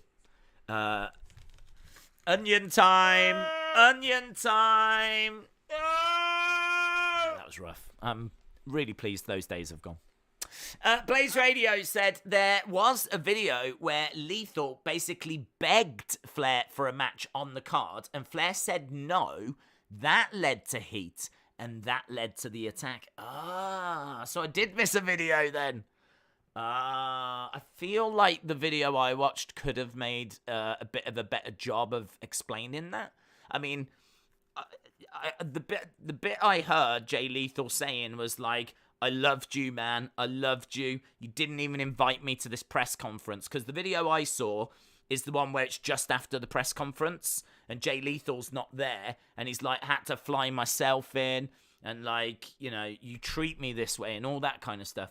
Onion time! Onion time! That was rough. I'm really pleased those days have gone. Blaze Radio said there was a video where Lethal basically begged Flair for a match on the card, and Flair said no. That led to heat. And that led to the attack. So I did miss a video then. I feel like the video I watched could have made a bit of a better job of explaining that. I mean, the bit I heard Jay Lethal saying was like, I loved you, man. I loved you. You didn't even invite me to this press conference. Because the video I saw is the one where it's just after the press conference and Jay Lethal's not there, and he's like, had to fly myself in, and like, you know, you treat me this way and all that kind of stuff.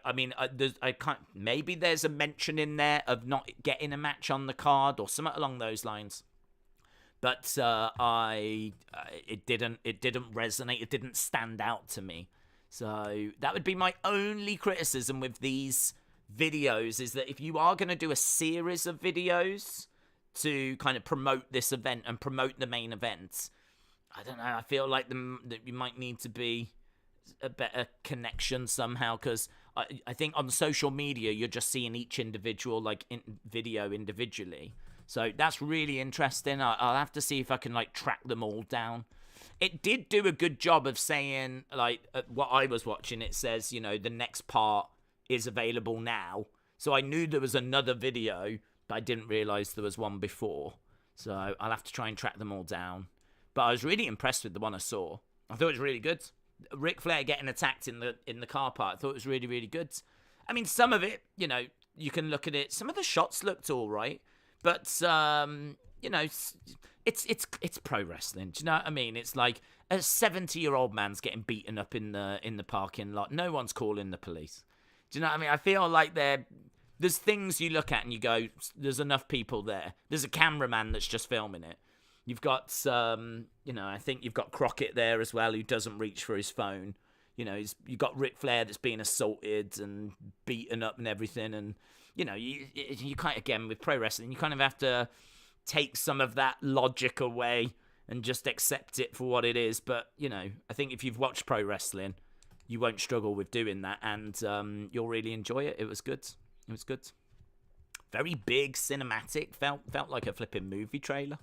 I mean, I can't. Maybe there's a mention in there of not getting a match on the card or something along those lines. but it didn't resonate. It didn't stand out to me. So that would be my only criticism with these videos, is that if you are going to do a series of videos to kind of promote this event and promote the main event, I don't know, I feel like that you might need to be a better connection somehow, because I think on social media you're just seeing each individual video individually. So that's really interesting. I'll have to see if I can track them all down. It did do a good job of saying, what I was watching, it says, the next part is available now. So I knew there was another video, but I didn't realise there was one before. So I'll have to try and track them all down. But I was really impressed with the one I saw. I thought it was really good. Ric Flair getting attacked in the car park, I thought it was really, really good. I mean, some of it, you can look at it. Some of the shots looked all right. But, it's pro wrestling. Do you know what I mean? It's like a 70-year-old man's getting beaten up in the parking lot. No one's calling the police. Do you know what I mean? I feel like there's things you look at and you go, there's enough people there. There's a cameraman that's just filming it. You've got, I think you've got Crockett there as well, who doesn't reach for his phone. You've got Ric Flair that's being assaulted and beaten up and everything. And, you kind of, again, with pro wrestling, you kind of have to take some of that logic away and just accept it for what it is. But, I think if you've watched pro wrestling, you won't struggle with doing that. And you'll really enjoy it. It was good. It was good. Very big, cinematic. Felt like a flipping movie trailer.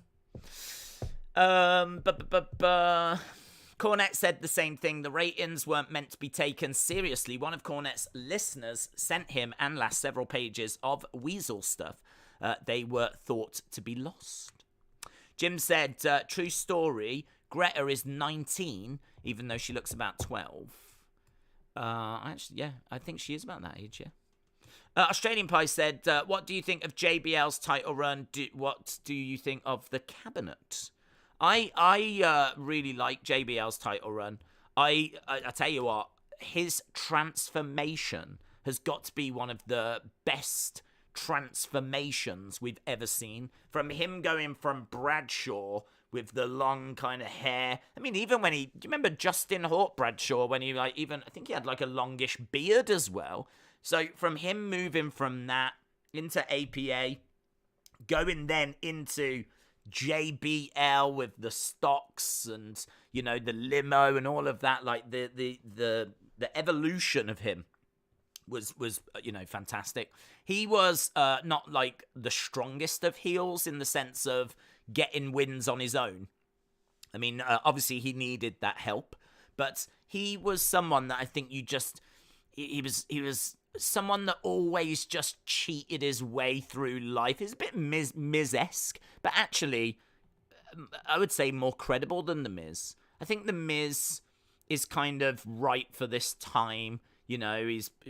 Cornette said the same thing. The ratings weren't meant to be taken seriously. One of Cornette's listeners sent him and last several pages of Weasel stuff. They were thought to be lost. Jim said, true story, Greta is 19, even though she looks about 12. Actually, yeah, I think she is about that age, yeah. Australian Pie said, what do you think of JBL's title run? What do you think of the cabinet? I really like JBL's title run. I tell you what, his transformation has got to be one of the best transformations we've ever seen. From him going from Bradshaw with the long kind of hair. I mean, even when do you remember Justin Hawk Bradshaw, when he I think he had a longish beard as well. So from him moving from that into APA, going then into JBL with the stocks and, the limo and all of that, the evolution of him was fantastic. He was not the strongest of heels in the sense of getting wins on his own. I mean, obviously he needed that help, but he was someone that I think he was someone that always just cheated his way through life. He's a bit Miz-esque, but actually, I would say more credible than The Miz. I think The Miz is kind of right for this time. He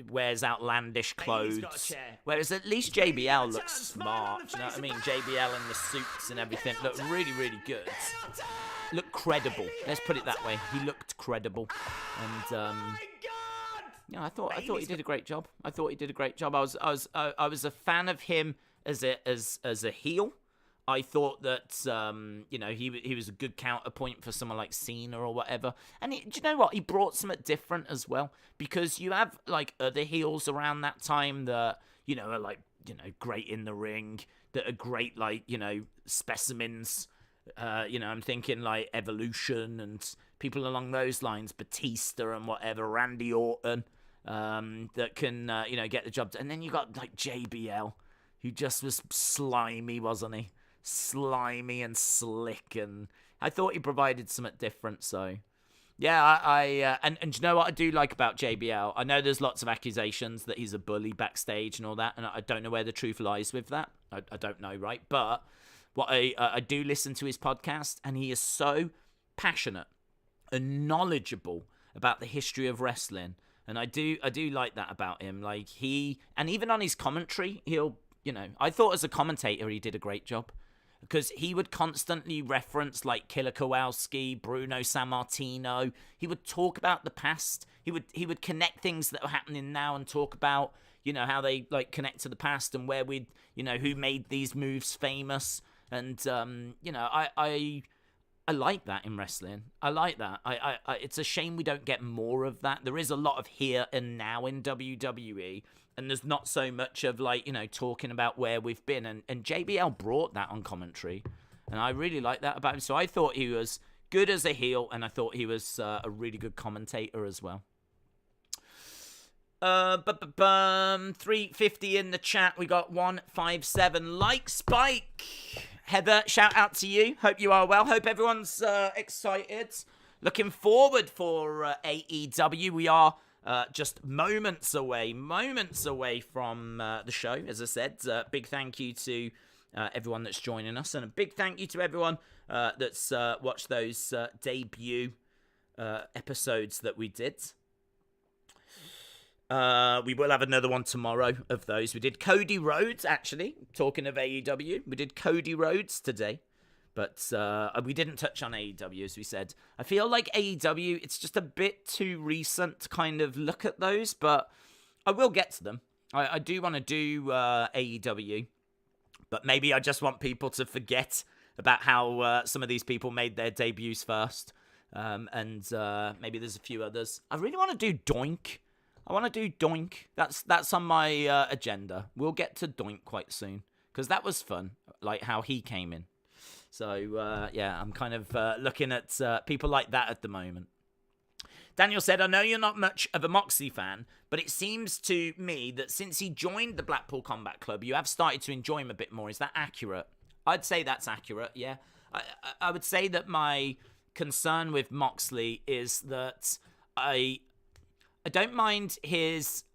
wears outlandish clothes. Whereas at least JBL looks smart. Do you know what I mean? JBL and the suits and everything look really, really good. Look credible. Let's put it that way. He looked credible. And, yeah, I thought he did a great job. I was a fan of him as a heel. I thought that he was a good counterpoint for someone like Cena or whatever. And do you know what? He brought something different as well, because you have other heels around that time that are great in the ring, that are great specimens. I'm thinking Evolution and people along those lines, Batista and whatever, Randy Orton. That can, get the job done. And then you got JBL, who just was slimy, wasn't he? Slimy and slick, and I thought he provided something different. So, yeah, and you know what I do like about JBL? I know there's lots of accusations that he's a bully backstage and all that, and I don't know where the truth lies with that. I don't know, right? But what I do listen to his podcast, and he is so passionate and knowledgeable about the history of wrestling. And I do like that about him. And even on his commentary, he'll, I thought as a commentator he did a great job, because he would constantly reference Killer Kowalski, Bruno Sammartino. He would talk about the past. He would connect things that are happening now and talk about, how they connect to the past and where who made these moves famous. And, I like that in wrestling. I like that. It's a shame we don't get more of that. There is a lot of here and now in WWE, and there's not so much of, talking about where we've been. And JBL brought that on commentary, and I really like that about him. So I thought he was good as a heel, and I thought he was a really good commentator as well. 350 in the chat. We got 157 like Spike. Heather, shout out to you. Hope you are well. Hope everyone's excited. Looking forward for AEW. We are just moments away from the show. As I said, big thank you to everyone that's joining us, and a big thank you to everyone that's watched those debut episodes that we did. We will have another one tomorrow of those. We did Cody Rhodes, actually. Talking of AEW, we did Cody Rhodes today. But we didn't touch on AEW, as we said. I feel like AEW, it's just a bit too recent to kind of look at those. But I will get to them. I do want to do AEW. But maybe I just want people to forget about how some of these people made their debuts first. And maybe there's a few others. I really want to do Doink. I want to do Doink. That's on my agenda. We'll get to Doink quite soon, because that was fun, like how he came in. So, I'm kind of looking at people like that at the moment. Daniel said, I know you're not much of a Moxley fan, but it seems to me that since he joined the Blackpool Combat Club, you have started to enjoy him a bit more. Is that accurate? I'd say that's accurate, yeah. I would say that my concern with Moxley is that I don't mind his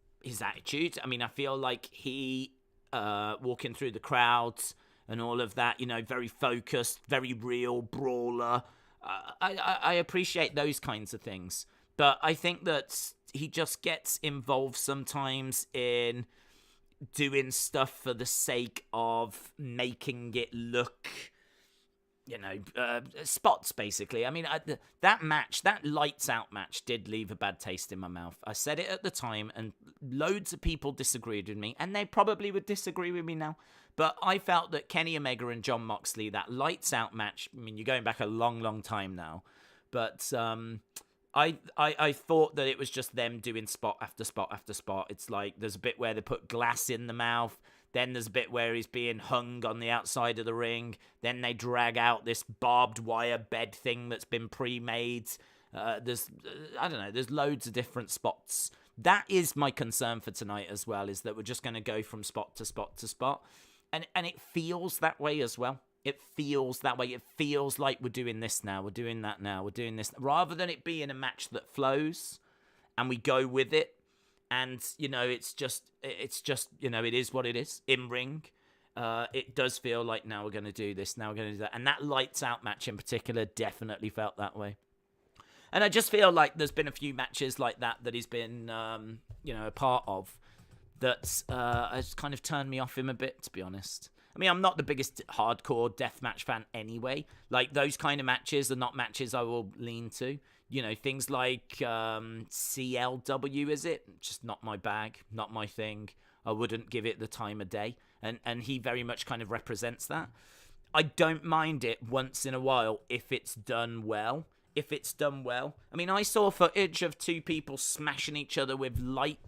attitude. I mean, I feel like he walking through the crowds and all of that, very focused, very real brawler. I appreciate those kinds of things. But I think that he just gets involved sometimes in doing stuff for the sake of making it look, spots, basically. I mean, that match, that lights out match did leave a bad taste in my mouth. I said it at the time, and loads of people disagreed with me, and they probably would disagree with me now. But I felt that Kenny Omega and Jon Moxley, that lights out match, I mean, you're going back a long, long time now, but I thought that it was just them doing spot after spot after spot. It's like there's a bit where they put glass in the mouth. Then there's a bit where he's being hung on the outside of the ring. Then they drag out this barbed wire bed thing that's been pre-made. There's loads of different spots. That is my concern for tonight as well, is that we're just going to go from spot to spot to spot. And it feels that way as well. It feels that way. It feels like we're doing this now. We're doing that now. We're doing this. Rather than it being a match that flows and we go with it. And, it's just, it is what it is in ring. It does feel like now we're going to do this. Now we're going to do that. And that lights out match in particular definitely felt that way. And I just feel like there's been a few matches like that he's been, a part of that has kind of turned me off him a bit, to be honest. I mean, I'm not the biggest hardcore deathmatch fan anyway. Like, those kind of matches are not matches I will lean to. Things like CLW, is it? Just not my bag, not my thing. I wouldn't give it the time of day. And he very much kind of represents that. I don't mind it once in a while if it's done well. I mean, I saw footage of two people smashing each other with light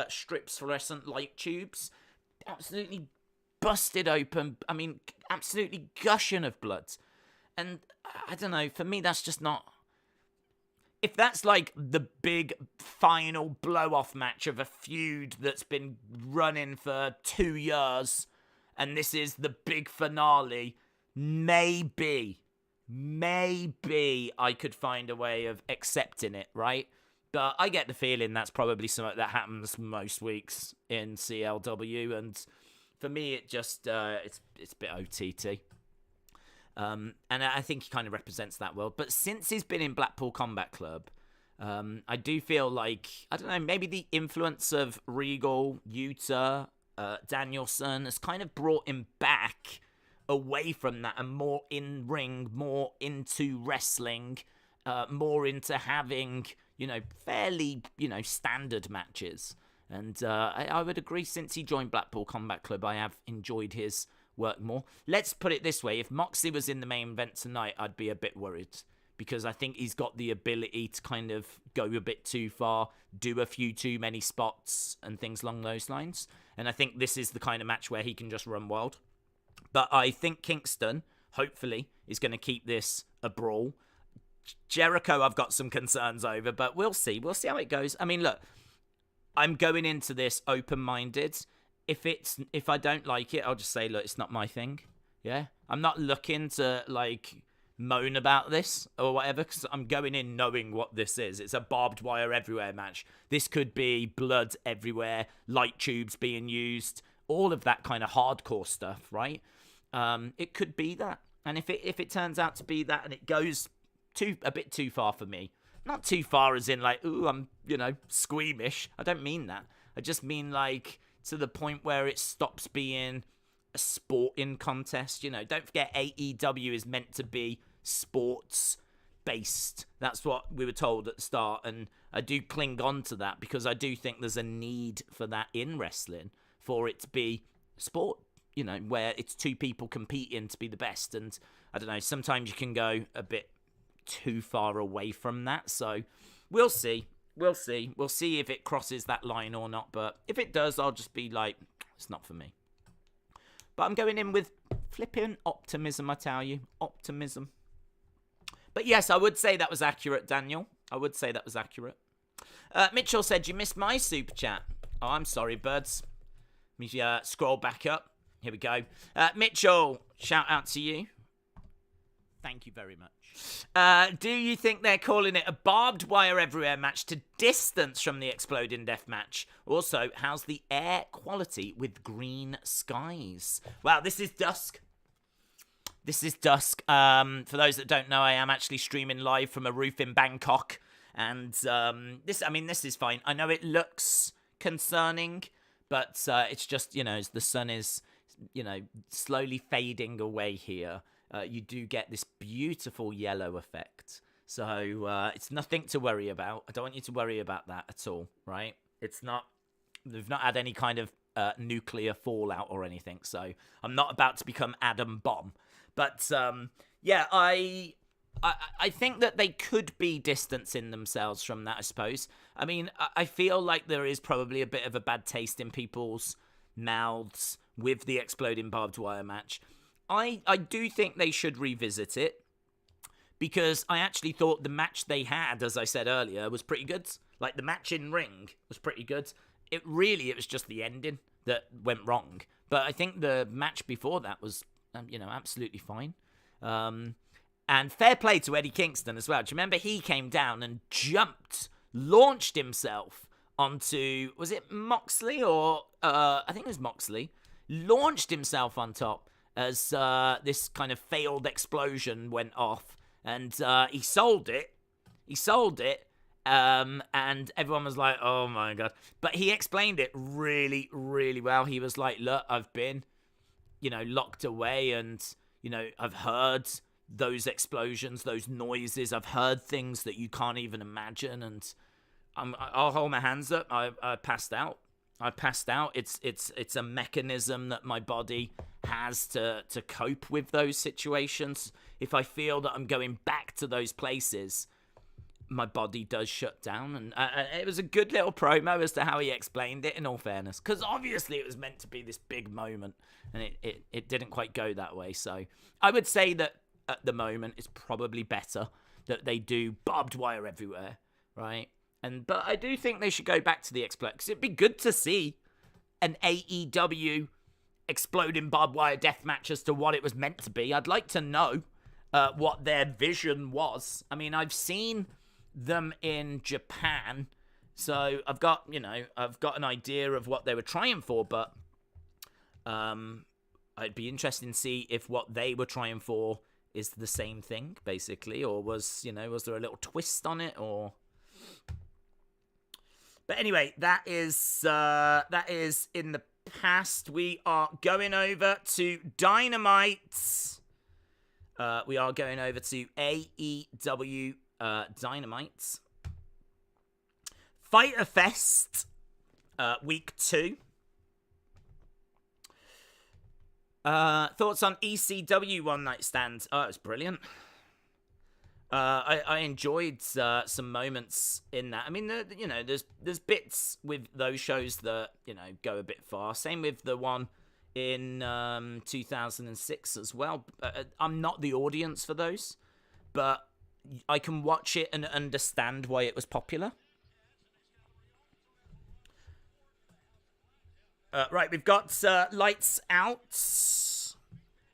strips, fluorescent light tubes. Absolutely busted open. I mean, absolutely gushing of blood. And I don't know, for me, that's just not... If that's like the big final blow-off match of a feud that's been running for 2 years, and this is the big finale, maybe I could find a way of accepting it, right? But I get the feeling that's probably something that happens most weeks in CLW, and for me, it just it's a bit OTT. And I think he kind of represents that world. But since he's been in Blackpool Combat Club, I do feel like, I don't know, maybe the influence of Regal, Yuta, Danhausen has kind of brought him back away from that and more in ring, more into wrestling, more into having, fairly, standard matches. And I would agree, since he joined Blackpool Combat Club, I have enjoyed his work more. Let's put it this way. If Moxley was in the main event tonight, I'd be a bit worried. Because I think he's got the ability to kind of go a bit too far, do a few too many spots and things along those lines. And I think this is the kind of match where he can just run wild. But I think Kingston, hopefully, is going to keep this a brawl. Jericho, I've got some concerns over, but we'll see. We'll see how it goes. I mean, look, I'm going into this open-minded. If I don't like it, I'll just say, look, it's not my thing. Yeah? I'm not looking to, like, moan about this or whatever, because I'm going in knowing what this is. It's a barbed wire everywhere match. This could be blood everywhere, light tubes being used, all of that kind of hardcore stuff, right? It could be that. And if it turns out to be that and it goes a bit too far for me, not too far as in like, ooh, I'm, squeamish. I don't mean that. I just mean like to the point where it stops being a sporting contest. Don't forget AEW is meant to be sports based. That's what we were told at the start, and I do cling on to that because I do think there's a need for that in wrestling, for it to be sport, where it's two people competing to be the best. And I don't know, sometimes you can go a bit too far away from that. So we'll see. We'll see if it crosses that line or not. But if it does, I'll just be like, it's not for me. But I'm going in with flipping optimism, I tell you. Optimism. But yes, I would say that was accurate, Daniel. I would say that was accurate. Mitchell said, you missed my super chat. Oh, I'm sorry, birds. Let me scroll back up. Here we go. Mitchell, shout out to you. Thank you very much. Do you think they're calling it a barbed wire everywhere match to distance from the exploding death match? Also, how's the air quality with green skies? Wow, this is dusk. This is dusk. For those that don't know, I am actually streaming live from a roof in Bangkok. And this is fine. I know it looks concerning, but it's just, the sun is, slowly fading away here. You do get this beautiful yellow effect. So it's nothing to worry about. I don't want you to worry about that at all, right? We've not had any kind of nuclear fallout or anything. So I'm not about to become Adam Bomb. But yeah, I think that they could be distancing themselves from that, I suppose. I mean, I feel like there is probably a bit of a bad taste in people's mouths with the exploding barbed wire match. I do think they should revisit it, because I actually thought the match they had, as I said earlier, was pretty good. Like, the match in ring was pretty good. It was just the ending that went wrong. But I think the match before that was, absolutely fine. And fair play to Eddie Kingston as well. Do you remember he came down and launched himself onto, was it Moxley or, I think it was Moxley, launched himself on top as this kind of failed explosion went off, and he sold it, and everyone was like, oh my god. But he explained it really, really well. He was like, look, I've been, locked away, and, I've heard those explosions, those noises. I've heard things that you can't even imagine, and I'll hold my hands up. I passed out. It's a mechanism that my body has to cope with those situations. If I feel that I'm going back to those places, my body does shut down. And it was a good little promo as to how he explained it, in all fairness, because obviously it was meant to be this big moment, and it didn't quite go that way. So I would say that at the moment it's probably better that they do barbed wire everywhere, right? But I do think they should go back to the explode, because it'd be good to see an AEW exploding barbed wire death match as to what it was meant to be. I'd like to know what their vision was. I mean, I've seen them in Japan, so I've got an idea of what they were trying for, but I'd be interested to see if what they were trying for is the same thing, basically, or was there a little twist on it, or... But anyway, that is in the past. We are going over to Dynamite. We are going over to AEW Dynamite. Fyter Fest, week 2. Thoughts on ECW One Night Stand? Oh, it was brilliant. I enjoyed some moments in that. I mean, there's bits with those shows that, go a bit far. Same with the one in 2006 as well. I'm not the audience for those, but I can watch it and understand why it was popular. Right, we've got Lights Out,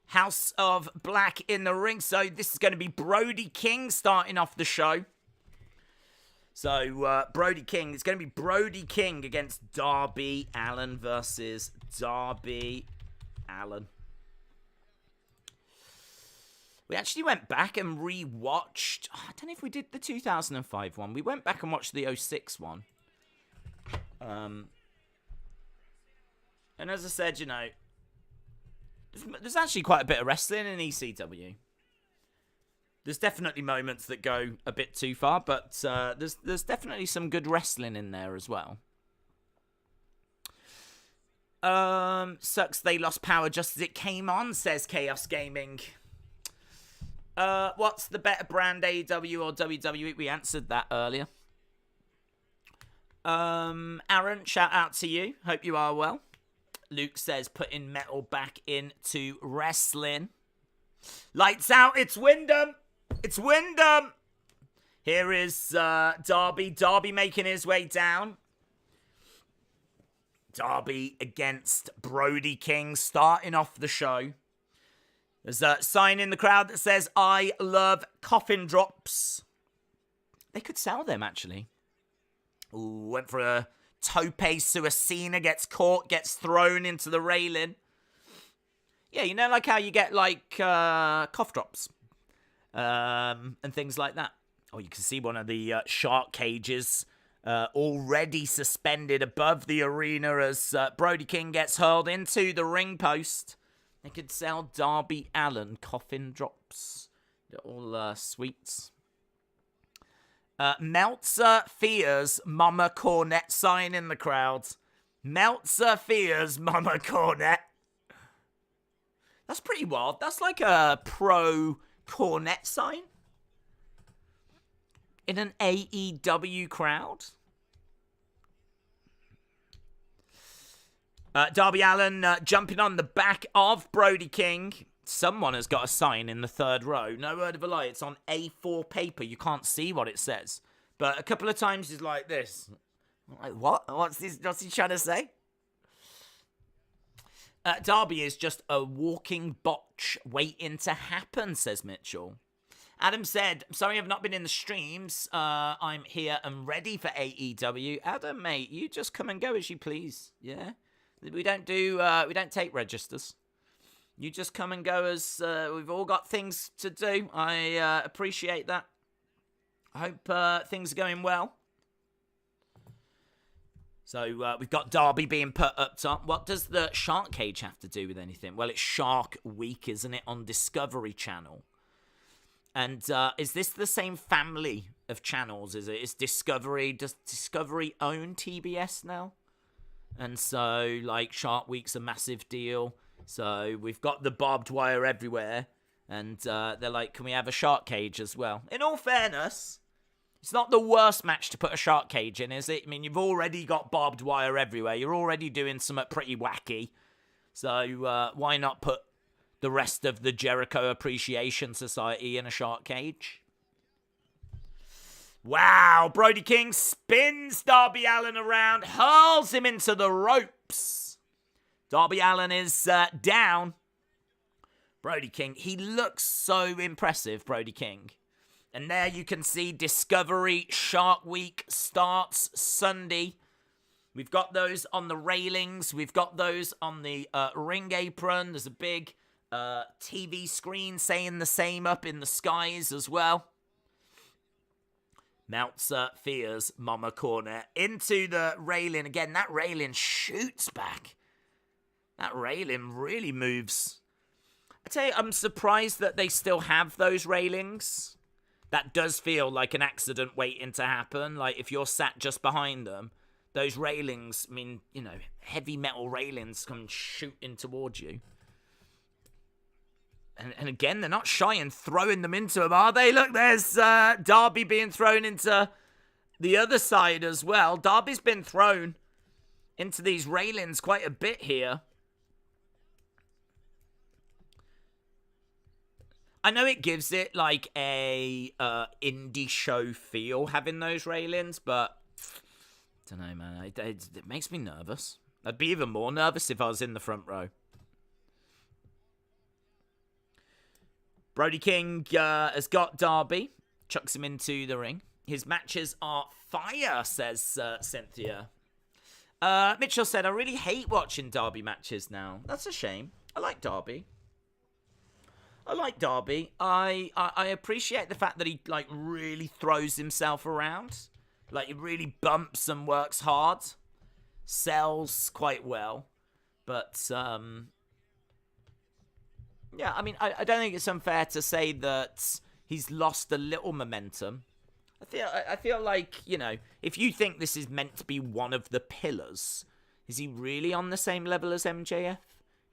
House of Black in the ring. So this is going to be Brody King starting off the show. So Brody King, it's going to be Brody King against Darby Allin versus Darby Allin. We actually went back and rewatched. I don't know if we did the 2005 one. We went back and watched the 06 one. And as I said, there's actually quite a bit of wrestling in ECW. There's definitely moments that go a bit too far, but there's definitely some good wrestling in there as well. Sucks they lost power just as it came on, says Chaos Gaming. What's the better brand, AEW or WWE? We answered that earlier. Aaron, shout out to you. Hope you are well. Luke says, putting metal back into wrestling. Lights out, it's Wyndham. It's Wyndham. Here is Darby. Darby making his way down. Darby against Brody King starting off the show. There's a sign in the crowd that says, I love coffin drops. They could sell them, actually. Ooh, went for a tope suicina, gets caught, gets thrown into the railing. Yeah, like how you get, cough drops. And things like that. Oh, you can see one of the shark cages already suspended above the arena as Brody King gets hurled into the ring post. They could sell Darby Allin coffin drops. Little sweets. Meltzer fears Mama Cornette sign in the crowd. Meltzer fears Mama Cornette. That's pretty wild. That's like a pro Cornette sign in an AEW crowd. Darby Allin jumping on the back of Brody King. Someone has got a sign in the third row. No word of a lie. It's on A4 paper. You can't see what it says. But a couple of times he's like this. Like, what? What's he trying to say? Darby is just a walking botch waiting to happen, says Mitchell. Adam said, I'm sorry I've not been in the streams. I'm here and ready for AEW. Adam, mate, you just come and go as you please. Yeah? We don't take registers. You just come and go as we've all got things to do. I appreciate that. I hope things are going well. So we've got Darby being put up top. What does the shark cage have to do with anything? Well, it's Shark Week, isn't it, on Discovery Channel? And is this the same family of channels? Is it? Is Discovery, does Discovery own TBS now? And so, Shark Week's a massive deal. So we've got the barbed wire everywhere. And they're like, can we have a shark cage as well? In all fairness, it's not the worst match to put a shark cage in, is it? I mean, you've already got barbed wire everywhere. You're already doing something pretty wacky. So why not put the rest of the Jericho Appreciation Society in a shark cage? Wow, Brody King spins Darby Allin around, hurls him into the ropes. Darby Allin is down. Brody King, he looks so impressive, Brody King. And there you can see Discovery Shark Week starts Sunday. We've got those on the railings. We've got those on the ring apron. There's a big TV screen saying the same up in the skies as well. Meltzer fears Mama Corner into the railing. Again, that railing shoots back. That railing really moves. I tell you, I'm surprised that they still have those railings. That does feel like an accident waiting to happen. Like, if you're sat just behind them, those railings, I mean, heavy metal railings come shooting towards you. And again, they're not shy in throwing them into him, are they? Look, there's Darby being thrown into the other side as well. Darby's been thrown into these railings quite a bit here. I know it gives it like a indie show feel having those railings, but I don't know, man. It makes me nervous. I'd be even more nervous if I was in the front row. Brody King has got Darby, chucks him into the ring. His matches are fire, says Cynthia. Mitchell said, I really hate watching Darby matches now. That's a shame. I like Darby. I appreciate the fact that he like really throws himself around. Like he really bumps and works hard. Sells quite well. But yeah, I mean, I don't think it's unfair to say that he's lost a little momentum. I feel like, you know, if you think this is meant to be one of the pillars, is he really on the same level as MJF?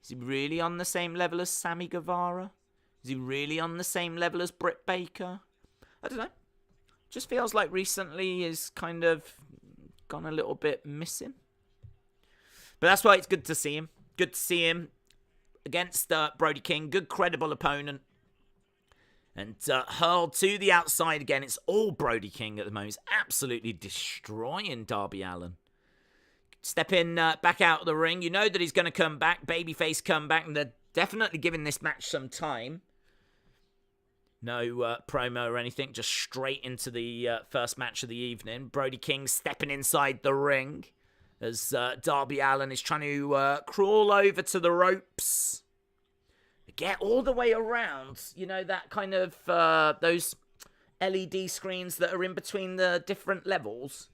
Is he really on the same level as Sammy Guevara? Is he really on the same level as Britt Baker? I don't know. Just feels like recently he's kind of gone a little bit missing. But that's why it's good to see him. Good to see him against Brody King. Good, credible opponent. And hurled to the outside again. It's all Brody King at the moment. He's absolutely destroying Darby Allin. Stepping back out of the ring. You know that he's going to come back. Babyface come back. And they're definitely giving this match some time. No promo or anything. Just straight into the first match of the evening. Brody King stepping inside the ring. As Darby Allin is trying to crawl over to the ropes. Get all the way around. You know, that kind of, those LED screens that are in between the different levels.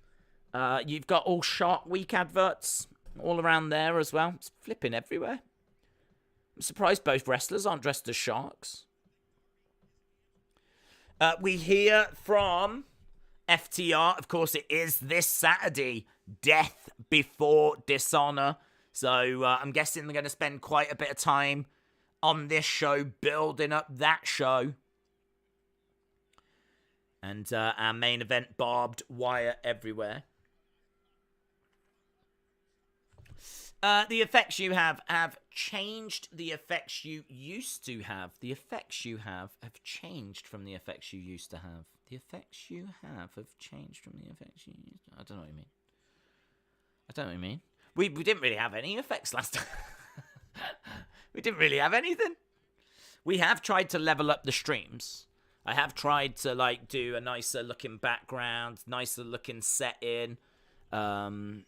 You've got all Shark Week adverts all around there as well. It's flipping everywhere. I'm surprised both wrestlers aren't dressed as sharks. We hear from FTR. Of course, it is this Saturday. Death before Dishonor. So I'm guessing they're going to spend quite a bit of time on this show, building up that show. And our main event, Barbed Wire everywhere. The effects you have changed the effects you used to have. The effects you have changed from the effects you used to have. The effects you have changed from the effects you used to have. I don't know what you mean. We didn't really have any effects last time. We didn't really have anything. We have tried to level up the streams. I have tried to like do a nicer looking background, nicer looking setting. You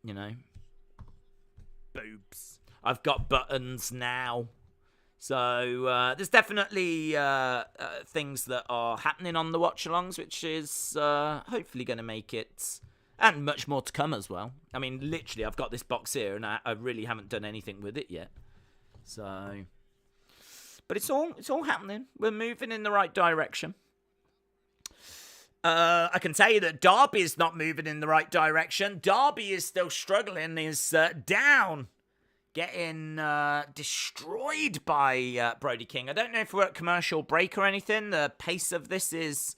know, boobs. I've got buttons now. So there's definitely things that are happening on the watch-alongs, which is hopefully going to make it, and much more to come as well. I mean, literally, I've got this box here, and I really haven't done anything with it yet. So, but it's all happening. We're moving in the right direction. I can tell you that Darby is not moving in the right direction. Darby is still struggling. Is down. Getting destroyed by Brody King. I don't know if we're at commercial break or anything. The pace of this is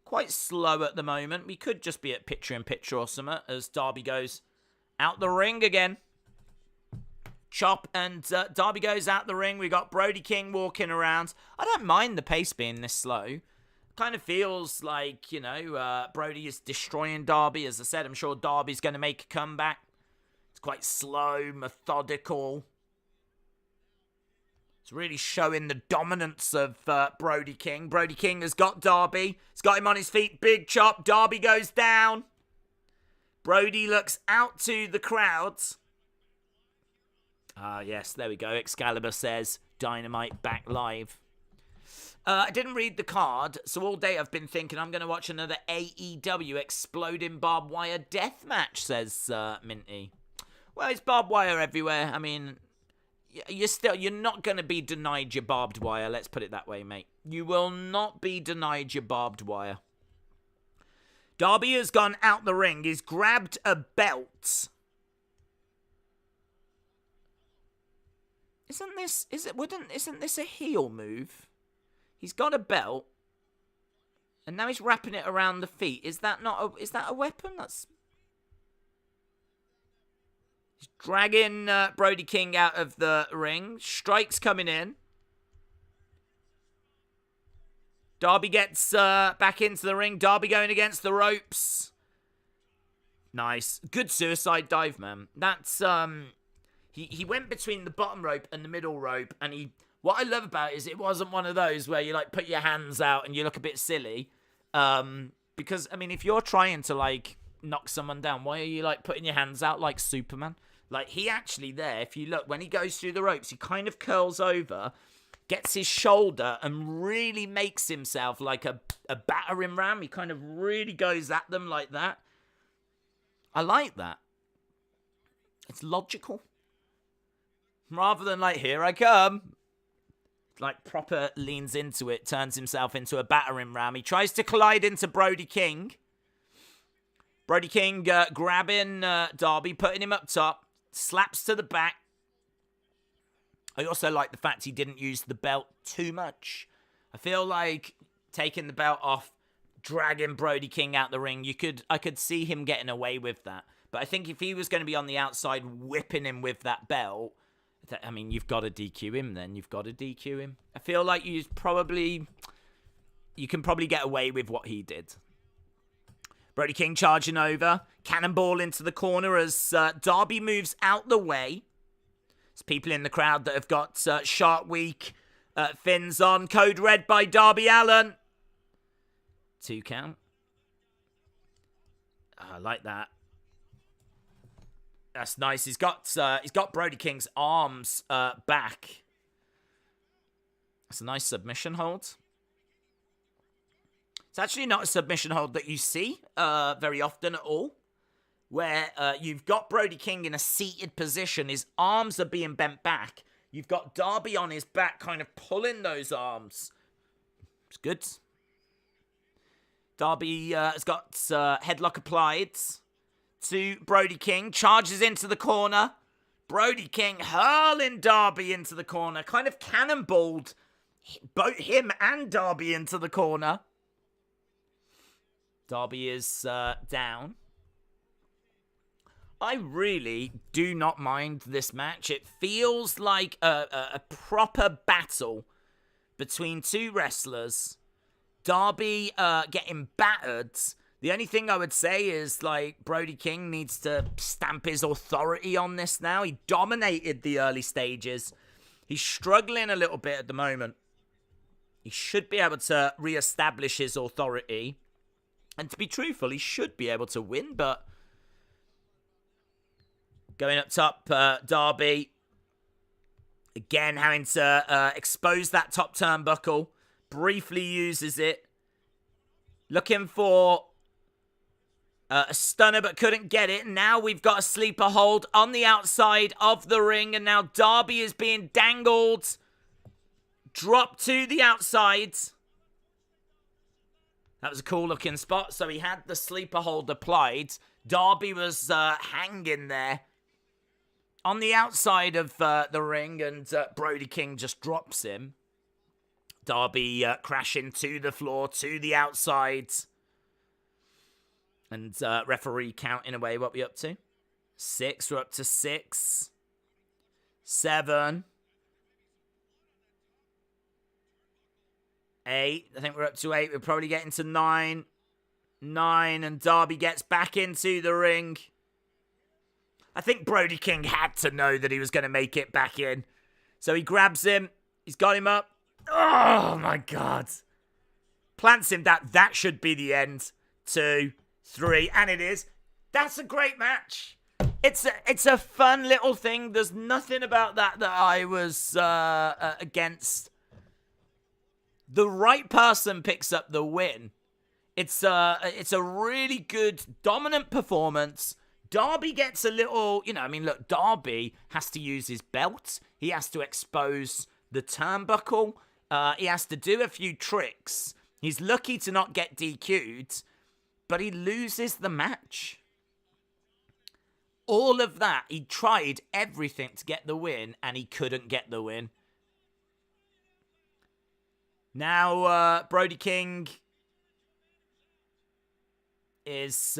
quite slow at the moment. We could just be at picture-in-picture or something as Darby goes out the ring again. Chop and Darby goes out the ring. We got Brody King walking around. I don't mind the pace being this slow. Kind of feels like, you know, Brody is destroying Darby. As I said, I'm sure Darby's going to make a comeback. It's quite slow, methodical. It's really showing the dominance of Brody King. Brody King has got Darby. He's got him on his feet. Big chop. Darby goes down. Brody looks out to the crowds. Ah, yes, there we go. Excalibur says, Dynamite back live. I didn't read the card, so all day I've been thinking I'm going to watch another AEW Exploding Barbed Wire death match, says Minty. Well, it's barbed wire everywhere. I mean, you're not going to be denied your barbed wire. Let's put it that way, mate. You will not be denied your barbed wire. Darby has gone out the ring. He's grabbed a belt. Isn't this a heel move? He's got a belt, and now he's wrapping it around the feet. Is that a weapon? He's dragging Brody King out of the ring. Strikes coming in. Darby gets back into the ring. Darby going against the ropes. Nice. Good suicide dive, man. That's, he went between the bottom rope and the middle rope, and what I love about it is it wasn't one of those where you, like, put your hands out and you look a bit silly. Because, I mean, if you're trying to, like, knock someone down, why are you, like, putting your hands out like Superman? Like, he actually there, if you look, when he goes through the ropes, he kind of curls over, gets his shoulder, and really makes himself like a battering ram. He kind of really goes at them like that. I like that. It's logical. Rather than like, here I come. Like, proper leans into it, turns himself into a battering ram. He tries to collide into Brody King. Brody King grabbing Darby, putting him up top. Slaps to the back. I also like the fact he didn't use the belt too much. I feel like taking the belt off, dragging Brody King out the ring, I could see him getting away with that. But I think if he was going to be on the outside whipping him with that belt, I mean, you've got to DQ him then. You've got to DQ him. I feel like you can probably get away with what he did. Brody King charging over. Cannonball into the corner as Darby moves out the way. There's people in the crowd that have got Shark Week fins on. Code red by Darby Allin. 2 count. I like that. That's nice. He's got Brody King's arms back. That's a nice submission hold. It's actually not a submission hold that you see very often at all, where you've got Brody King in a seated position. His arms are being bent back. You've got Darby on his back kind of pulling those arms. It's good. Darby has got headlock applied to Brody King. Charges into the corner. Brody King hurling Darby into the corner. Kind of cannonballed both him and Darby into the corner. Darby is down. I really do not mind this match. It feels like a proper battle between two wrestlers. Darby getting battered. The only thing I would say is, like, Brody King needs to stamp his authority on this now. He dominated the early stages. He's struggling a little bit at the moment. He should be able to reestablish his authority. And to be truthful, he should be able to win, but going up top, Darby, again having to expose that top turnbuckle, briefly uses it, looking for a stunner but couldn't get it. Now we've got a sleeper hold on the outside of the ring, and now Darby is being dangled, dropped to the outside. That was a cool looking spot. So he had the sleeper hold applied. Darby was hanging there on the outside of the ring, and Brody King just drops him. Darby crashing to the floor, to the outside. And referee counting away. What we up to? 6. We're up to 6. 7. 8. I think we're up to 8. We're probably getting to 9. 9. And Darby gets back into the ring. I think Brody King had to know that he was going to make it back in. So he grabs him. He's got him up. Oh, my God. Plants him. That should be the end. 2, 3. And it is. That's a great match. It's a fun little thing. There's nothing about that I was against. The right person picks up the win. It's a really good, dominant performance. Darby gets a little, look, Darby has to use his belt. He has to expose the turnbuckle. He has to do a few tricks. He's lucky to not get DQ'd, but he loses the match. all of that, he tried everything to get the win, and he couldn't get the win. Now, Brody King is...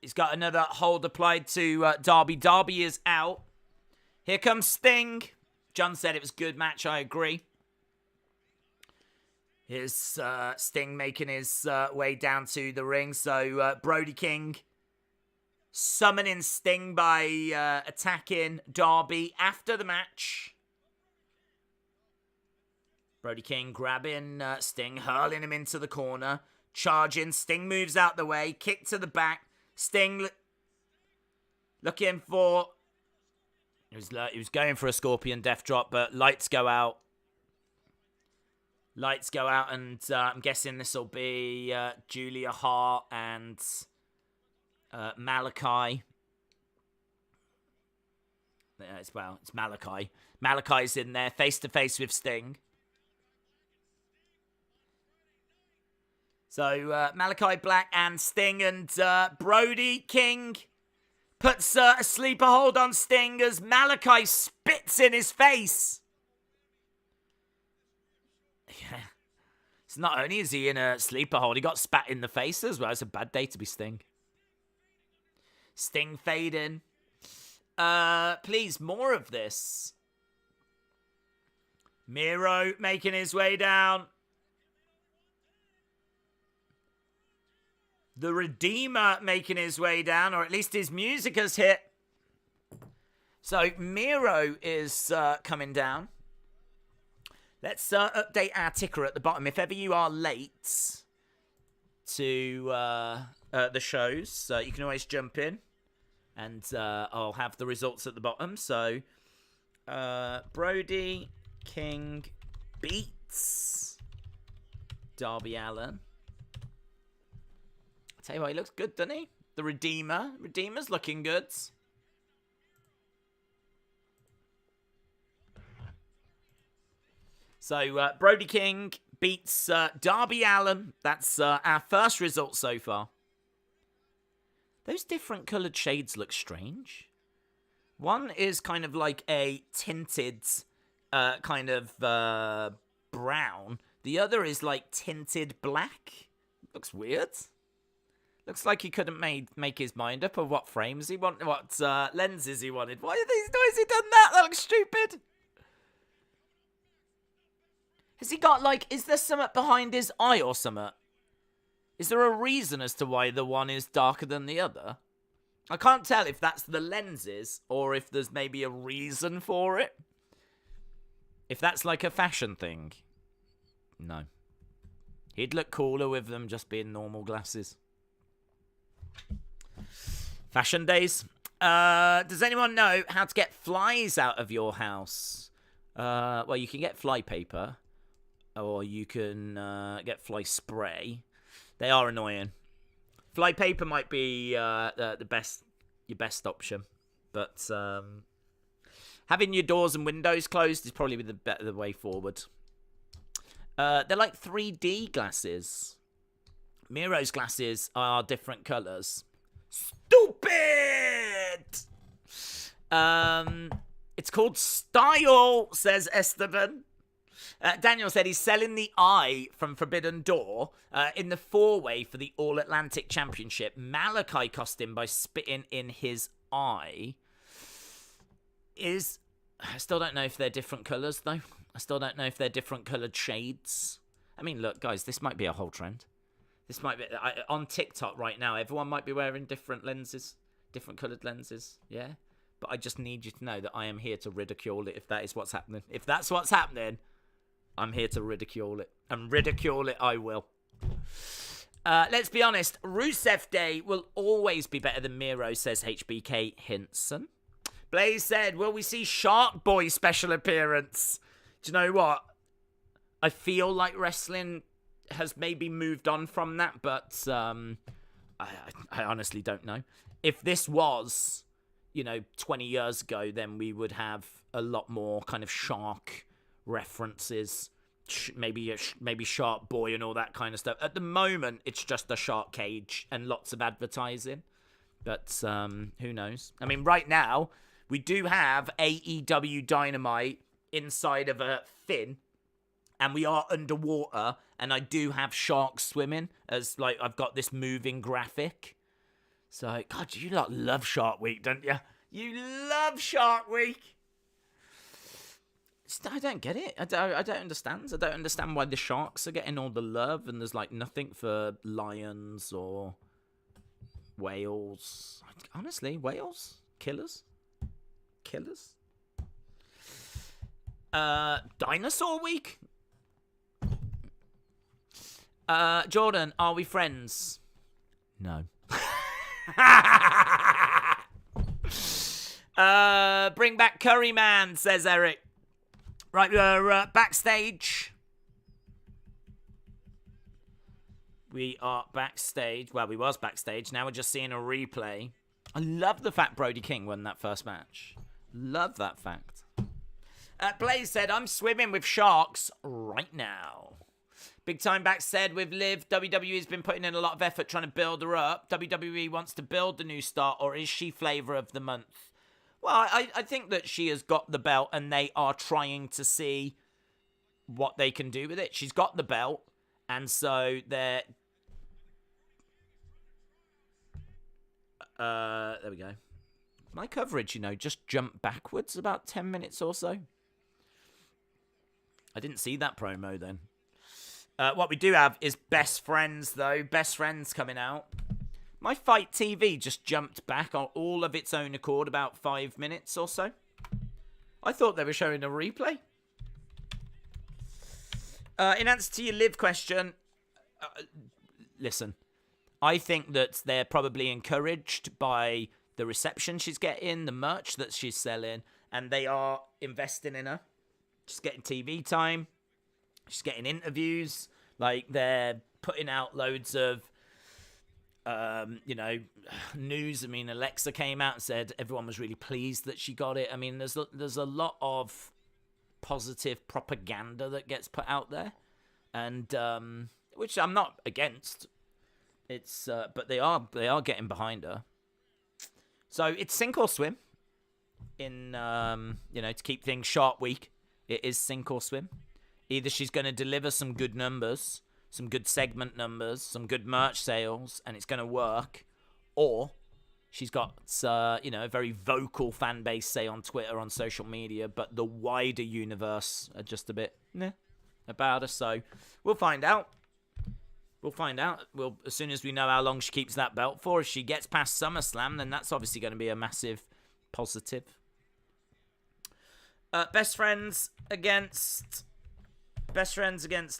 he's got another hold applied to Darby. Darby is out. Here comes Sting. John said it was a good match. I agree. Here's Sting making his way down to the ring. So Brody King summoning Sting by attacking Darby after the match. Brody King grabbing Sting, hurling him into the corner. Charging. Sting moves out the way. Kick to the back. Sting looking for... He was going for a Scorpion Death Drop, but lights go out. Lights go out, and I'm guessing this will be Julia Hart and Malachi. It's Malachi. Malachi's in there, face-to-face with Sting. So, Malachi Black and Sting and Brody King puts a sleeper hold on Sting as Malachi spits in his face. Yeah. So not only is he in a sleeper hold, he got spat in the face as well. It's a bad day to be Sting. Sting fading. Please, more of this. Miro making his way down. The Redeemer making his way down, or at least his music has hit. So Miro is coming down. Let's update our ticker at the bottom. If ever you are late to the shows, you can always jump in, and I'll have the results at the bottom. So Brody King beats Darby Allin. Tell you what, he looks good, doesn't he? The Redeemer's looking good. So, Brody King beats Darby Allin. That's our first result so far. Those different coloured shades look strange. One is kind of like a tinted kind of brown. The other is like tinted black. Looks weird. Looks like he couldn't make his mind up of what frames he wanted, what lenses he wanted. Why has he done that? That looks stupid. Has he got, like, is there something behind his eye or something? Is there a reason as to why the one is darker than the other? I can't tell if that's the lenses or if there's maybe a reason for it. If that's like a fashion thing. No. He'd look cooler with them just being normal glasses. Fashion days. Does anyone know how to get flies out of your house? Well, you can get fly paper, or you can get fly spray. They are annoying. Fly paper might be your best option, but having your doors and windows closed is probably the way forward. They're like 3D glasses. Miro's glasses are different colours. Stupid! It's called Style, says Esteban. Daniel said he's selling the eye from Forbidden Door in the four-way for the All-Atlantic Championship. Malachi cost him by spitting in his eye. I still don't know if they're different colours, though. I still don't know if they're different coloured shades. I mean, look, guys, this might be a whole trend. This might be... on TikTok right now, everyone might be wearing different lenses. Different coloured lenses, yeah? But I just need you to know that I am here to ridicule it if that is what's happening. If that's what's happening, I'm here to ridicule it. And ridicule it I will. Let's be honest. Rusev Day will always be better than Miro, says HBK Hinson. Blaze said, will we see Shark Boy special appearance? Do you know what? I feel like wrestling has maybe moved on from that, but I honestly don't know. If this was, 20 years ago, then we would have a lot more kind of shark references, maybe Shark Boy and all that kind of stuff. At the moment, it's just a shark cage and lots of advertising. But who knows? I mean, right now, we do have AEW Dynamite inside of a fin, and we are underwater, and I do have sharks swimming, as, like, I've got this moving graphic. So, God, you lot love Shark Week, don't you? You love Shark Week! I don't get it. I don't understand. I don't understand why the sharks are getting all the love, and there's, like, nothing for lions or whales. Honestly, whales? Killers? Dinosaur Week? Jordan, are we friends? No. Bring back Curry Man, says Eric. Right, we're backstage. We are backstage. Well, we was backstage. Now we're just seeing a replay. I love the fact Brody King won that first match. Love that fact. Blaze said, I'm swimming with sharks right now. Big Time Back said, with Liv, WWE's been putting in a lot of effort trying to build her up. WWE wants to build the new star, or is she flavor of the month? Well, I think that she has got the belt, and they are trying to see what they can do with it. She's got the belt, and so they're... there we go. My coverage, just jumped backwards about 10 minutes or so. I didn't see that promo then. What we do have is Best Friends, though. Best Friends coming out. My Fight TV just jumped back on all of its own accord about 5 minutes or so. I thought they were showing a replay. In answer to your Liv question, listen, I think that they're probably encouraged by the reception she's getting, the merch that she's selling, and they are investing in her. She's getting TV time. She's getting interviews. Like, they're putting out loads of, news. I mean, Alexa came out and said everyone was really pleased that she got it. I mean, there's a lot of positive propaganda that gets put out there, and which I'm not against. It's but they are getting behind her. So it's sink or swim. In to keep things Shark Week, it is sink or swim. Either she's going to deliver some good numbers, some good segment numbers, some good merch sales, and it's going to work, or she's got a very vocal fan base, say on Twitter, on social media, but the wider universe are just a bit about her. So we'll find out. As soon as we know how long she keeps that belt for. If she gets past SummerSlam, then that's obviously going to be a massive positive. Best Friends against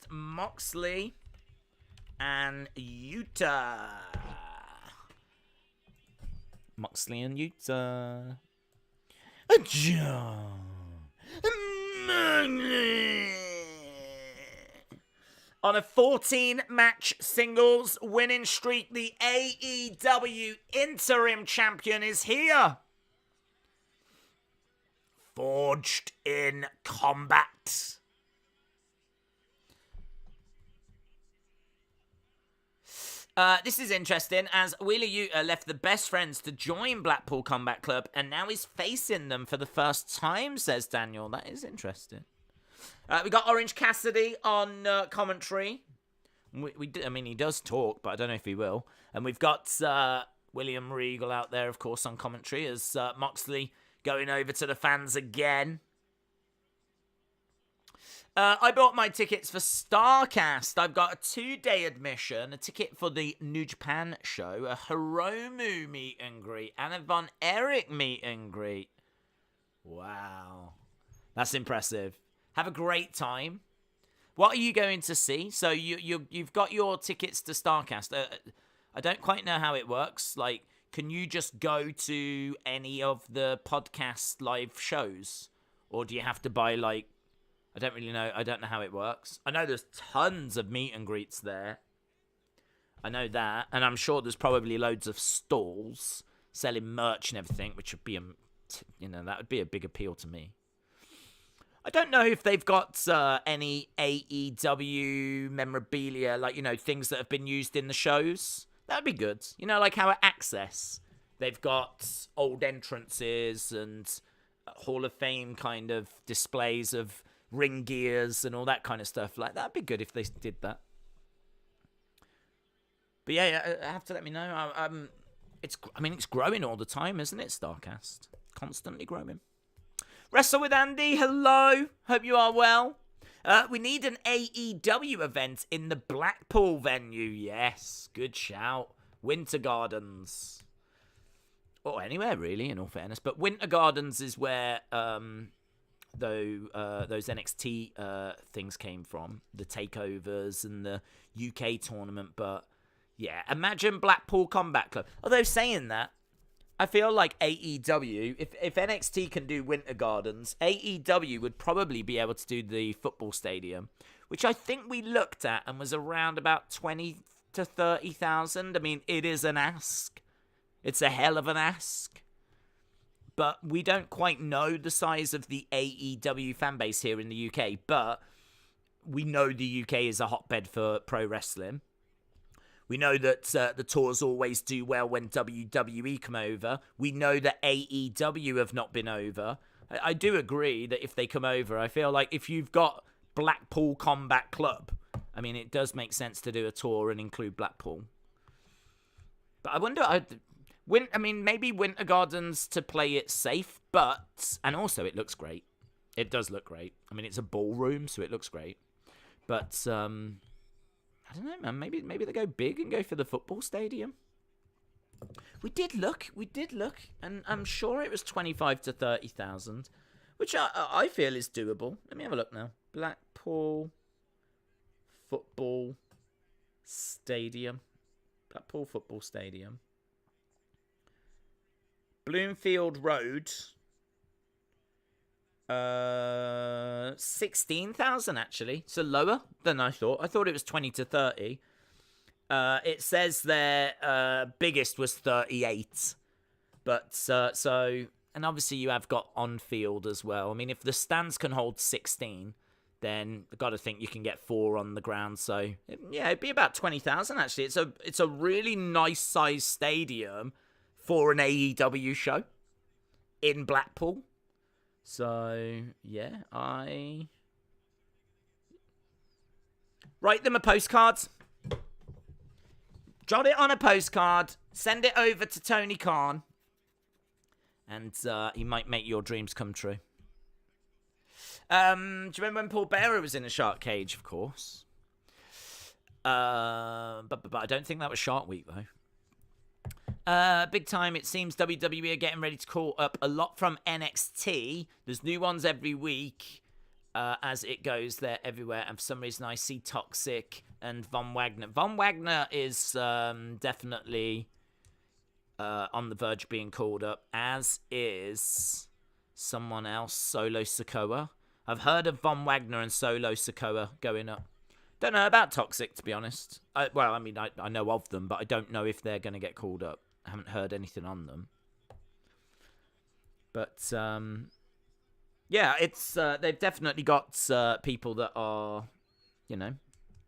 Moxley and Yuta. Moxley and Yuta. On a 14-match singles winning streak, the AEW interim champion is here. Forged in combat. This is interesting, as Wheeler Yuta left the Best Friends to join Blackpool Combat Club, and now he's facing them for the first time, says Daniel. That is interesting. We got Orange Cassidy on commentary. He does talk, but I don't know if he will. And we've got William Regal out there, of course, on commentary, as Moxley going over to the fans again. I bought my tickets for StarCast. I've got a 2-day admission, a ticket for the New Japan show, a Hiromu meet and greet, and a Von Erich meet and greet. Wow. That's impressive. Have a great time. What are you going to see? So you've got your tickets to StarCast. I don't quite know how it works. Like, can you just go to any of the podcast live shows? Or do you have to buy, like, I don't really know. I don't know how it works. I know there's tons of meet and greets there. I know that. And I'm sure there's probably loads of stalls selling merch and everything, which would be, that would be a big appeal to me. I don't know if they've got any AEW memorabilia, like, things that have been used in the shows. That would be good. Like how at Access, They've got old entrances and Hall of Fame kind of displays of ring gears and all that kind of stuff. Like, that'd be good if they did that. But yeah, have to let me know. It's growing all the time, isn't it, StarCast? Constantly growing. Wrestle with Andy, hello. Hope you are well. We need an AEW event in the Blackpool venue. Yes, good shout. Winter Gardens. Or anywhere, really, in all fairness. But Winter Gardens is where those NXT things came from. The takeovers and the UK tournament. But, yeah, imagine Blackpool Combat Club. Although, saying that, I feel like AEW, if NXT can do Winter Gardens, AEW would probably be able to do the football stadium, which I think we looked at and was around about 20 to 30,000. I mean, it is an ask. It's a hell of an ask. But we don't quite know the size of the AEW fan base here in the UK, but we know the UK is a hotbed for pro wrestling. We know that the tours always do well when WWE come over. We know that AEW have not been over. I do agree that if they come over, I feel like if you've got Blackpool Combat Club, I mean, it does make sense to do a tour and include Blackpool. But I wonder, maybe Winter Gardens to play it safe, and also it looks great. It does look great. I mean, it's a ballroom, so it looks great. But, I don't know, man. Maybe they go big and go for the football stadium. We did look, and I'm sure it was 25 to 30,000, which I feel is doable. Let me have a look now. Blackpool Football Stadium. Blackpool Football Stadium. Bloomfield Road. 16,000 actually, so lower than I thought. I thought it was 20 to 30. It says their biggest was 38, but and obviously you have got on field as well. I mean, if the stands can hold 16, then I've got to think you can get 4 on the ground. So yeah, it'd be about 20,000 actually. It's a really nice sized stadium for an AEW show in Blackpool. So, yeah, write them a postcard. Jot it on a postcard. Send it over to Tony Khan. And he might make your dreams come true. Do you remember when Paul Bearer was in a shark cage? Of course. But I don't think that was Shark Week, though. Big time, it seems WWE are getting ready to call up a lot from NXT. There's new ones every week as it goes there everywhere. And for some reason, I see Toxic and Von Wagner. Von Wagner is definitely on the verge of being called up, as is someone else, Solo Sikoa. I've heard of Von Wagner and Solo Sikoa going up. Don't know about Toxic, to be honest. I know of them, but I don't know if they're going to get called up. I haven't heard anything on them. But, yeah, it's they've definitely got people that are,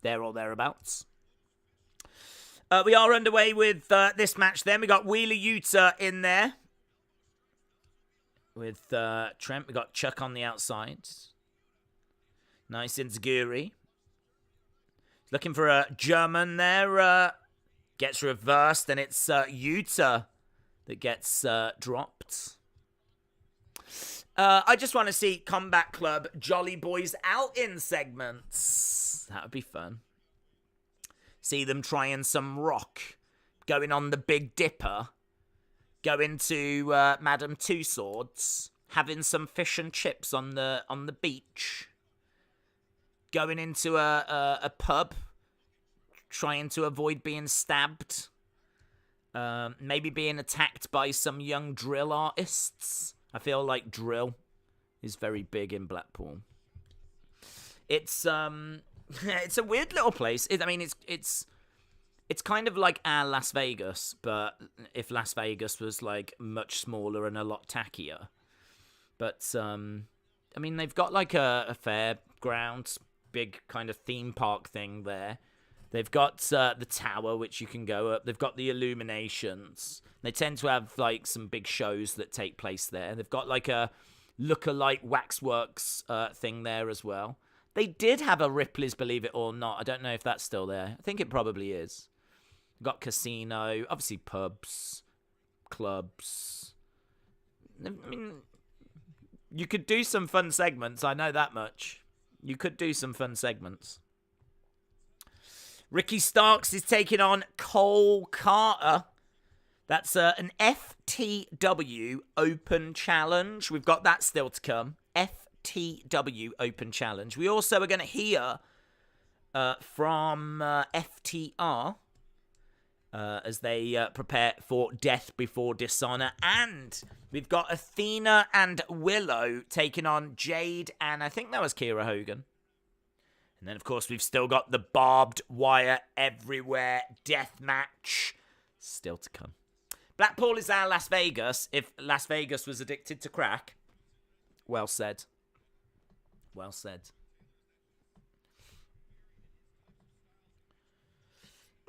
there or thereabouts. We are underway with this match then. We got Wheeler Yuta in there. With Trent, we got Chuck on the outside. Nice Inzaguri. Looking for a German there. Gets reversed, and it's Yuta that gets dropped. I just want to see Combat Club Jolly Boys out in segments. That would be fun. See them trying some rock. Going on the Big Dipper. Going to Madame Two Swords. Having some fish and chips on the beach. Going into a pub. Trying to avoid being stabbed. Maybe being attacked by some young drill artists. I feel like drill is very big in Blackpool. It's it's a weird little place. It's kind of like our Las Vegas, but if Las Vegas was like much smaller and a lot tackier. But they've got like a fairground, big kind of theme park thing there. They've got the tower, which you can go up. They've got the illuminations. They tend to have, like, some big shows that take place there. They've got, like, a look-alike waxworks thing there as well. They did have a Ripley's, believe it or not. I don't know if that's still there. I think it probably is. Got casino, obviously pubs, clubs. I mean, you could do some fun segments, I know that much. You could do some fun segments. Ricky Starks is taking on Cole Karter. That's an FTW Open Challenge. We've got that still to come. FTW Open Challenge. We also are going to hear from FTR as they prepare for Death Before Dishonor. And we've got Athena and Willow taking on Jade and I think that was Kiera Hogan. And then, of course, we've still got the Barbed Wire Everywhere Death Match still to come. Blackpool is our Las Vegas. If Las Vegas was addicted to crack, well said. Well said.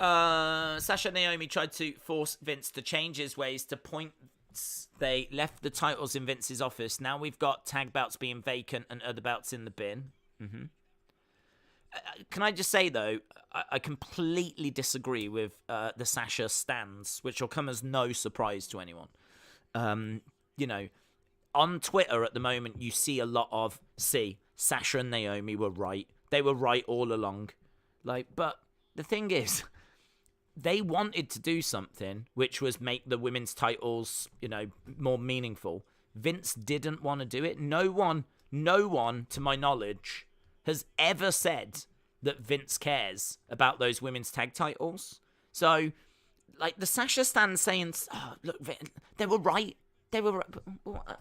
Sasha and Naomi tried to force Vince to change his ways to points. They left the titles in Vince's office. Now we've got tag belts being vacant and other belts in the bin. Can I just say, though, I completely disagree with the Sasha stance, which will come as no surprise to anyone. You know, on Twitter at the moment, you see a lot of, Sasha and Naomi were right. They were right all along. But the thing is, they wanted to do something which was make the women's titles, more meaningful. Vince didn't want to do it. No one, to my knowledge, has ever said that Vince cares about those women's tag titles. So, the Sasha stand saying, look, they were right. They were right.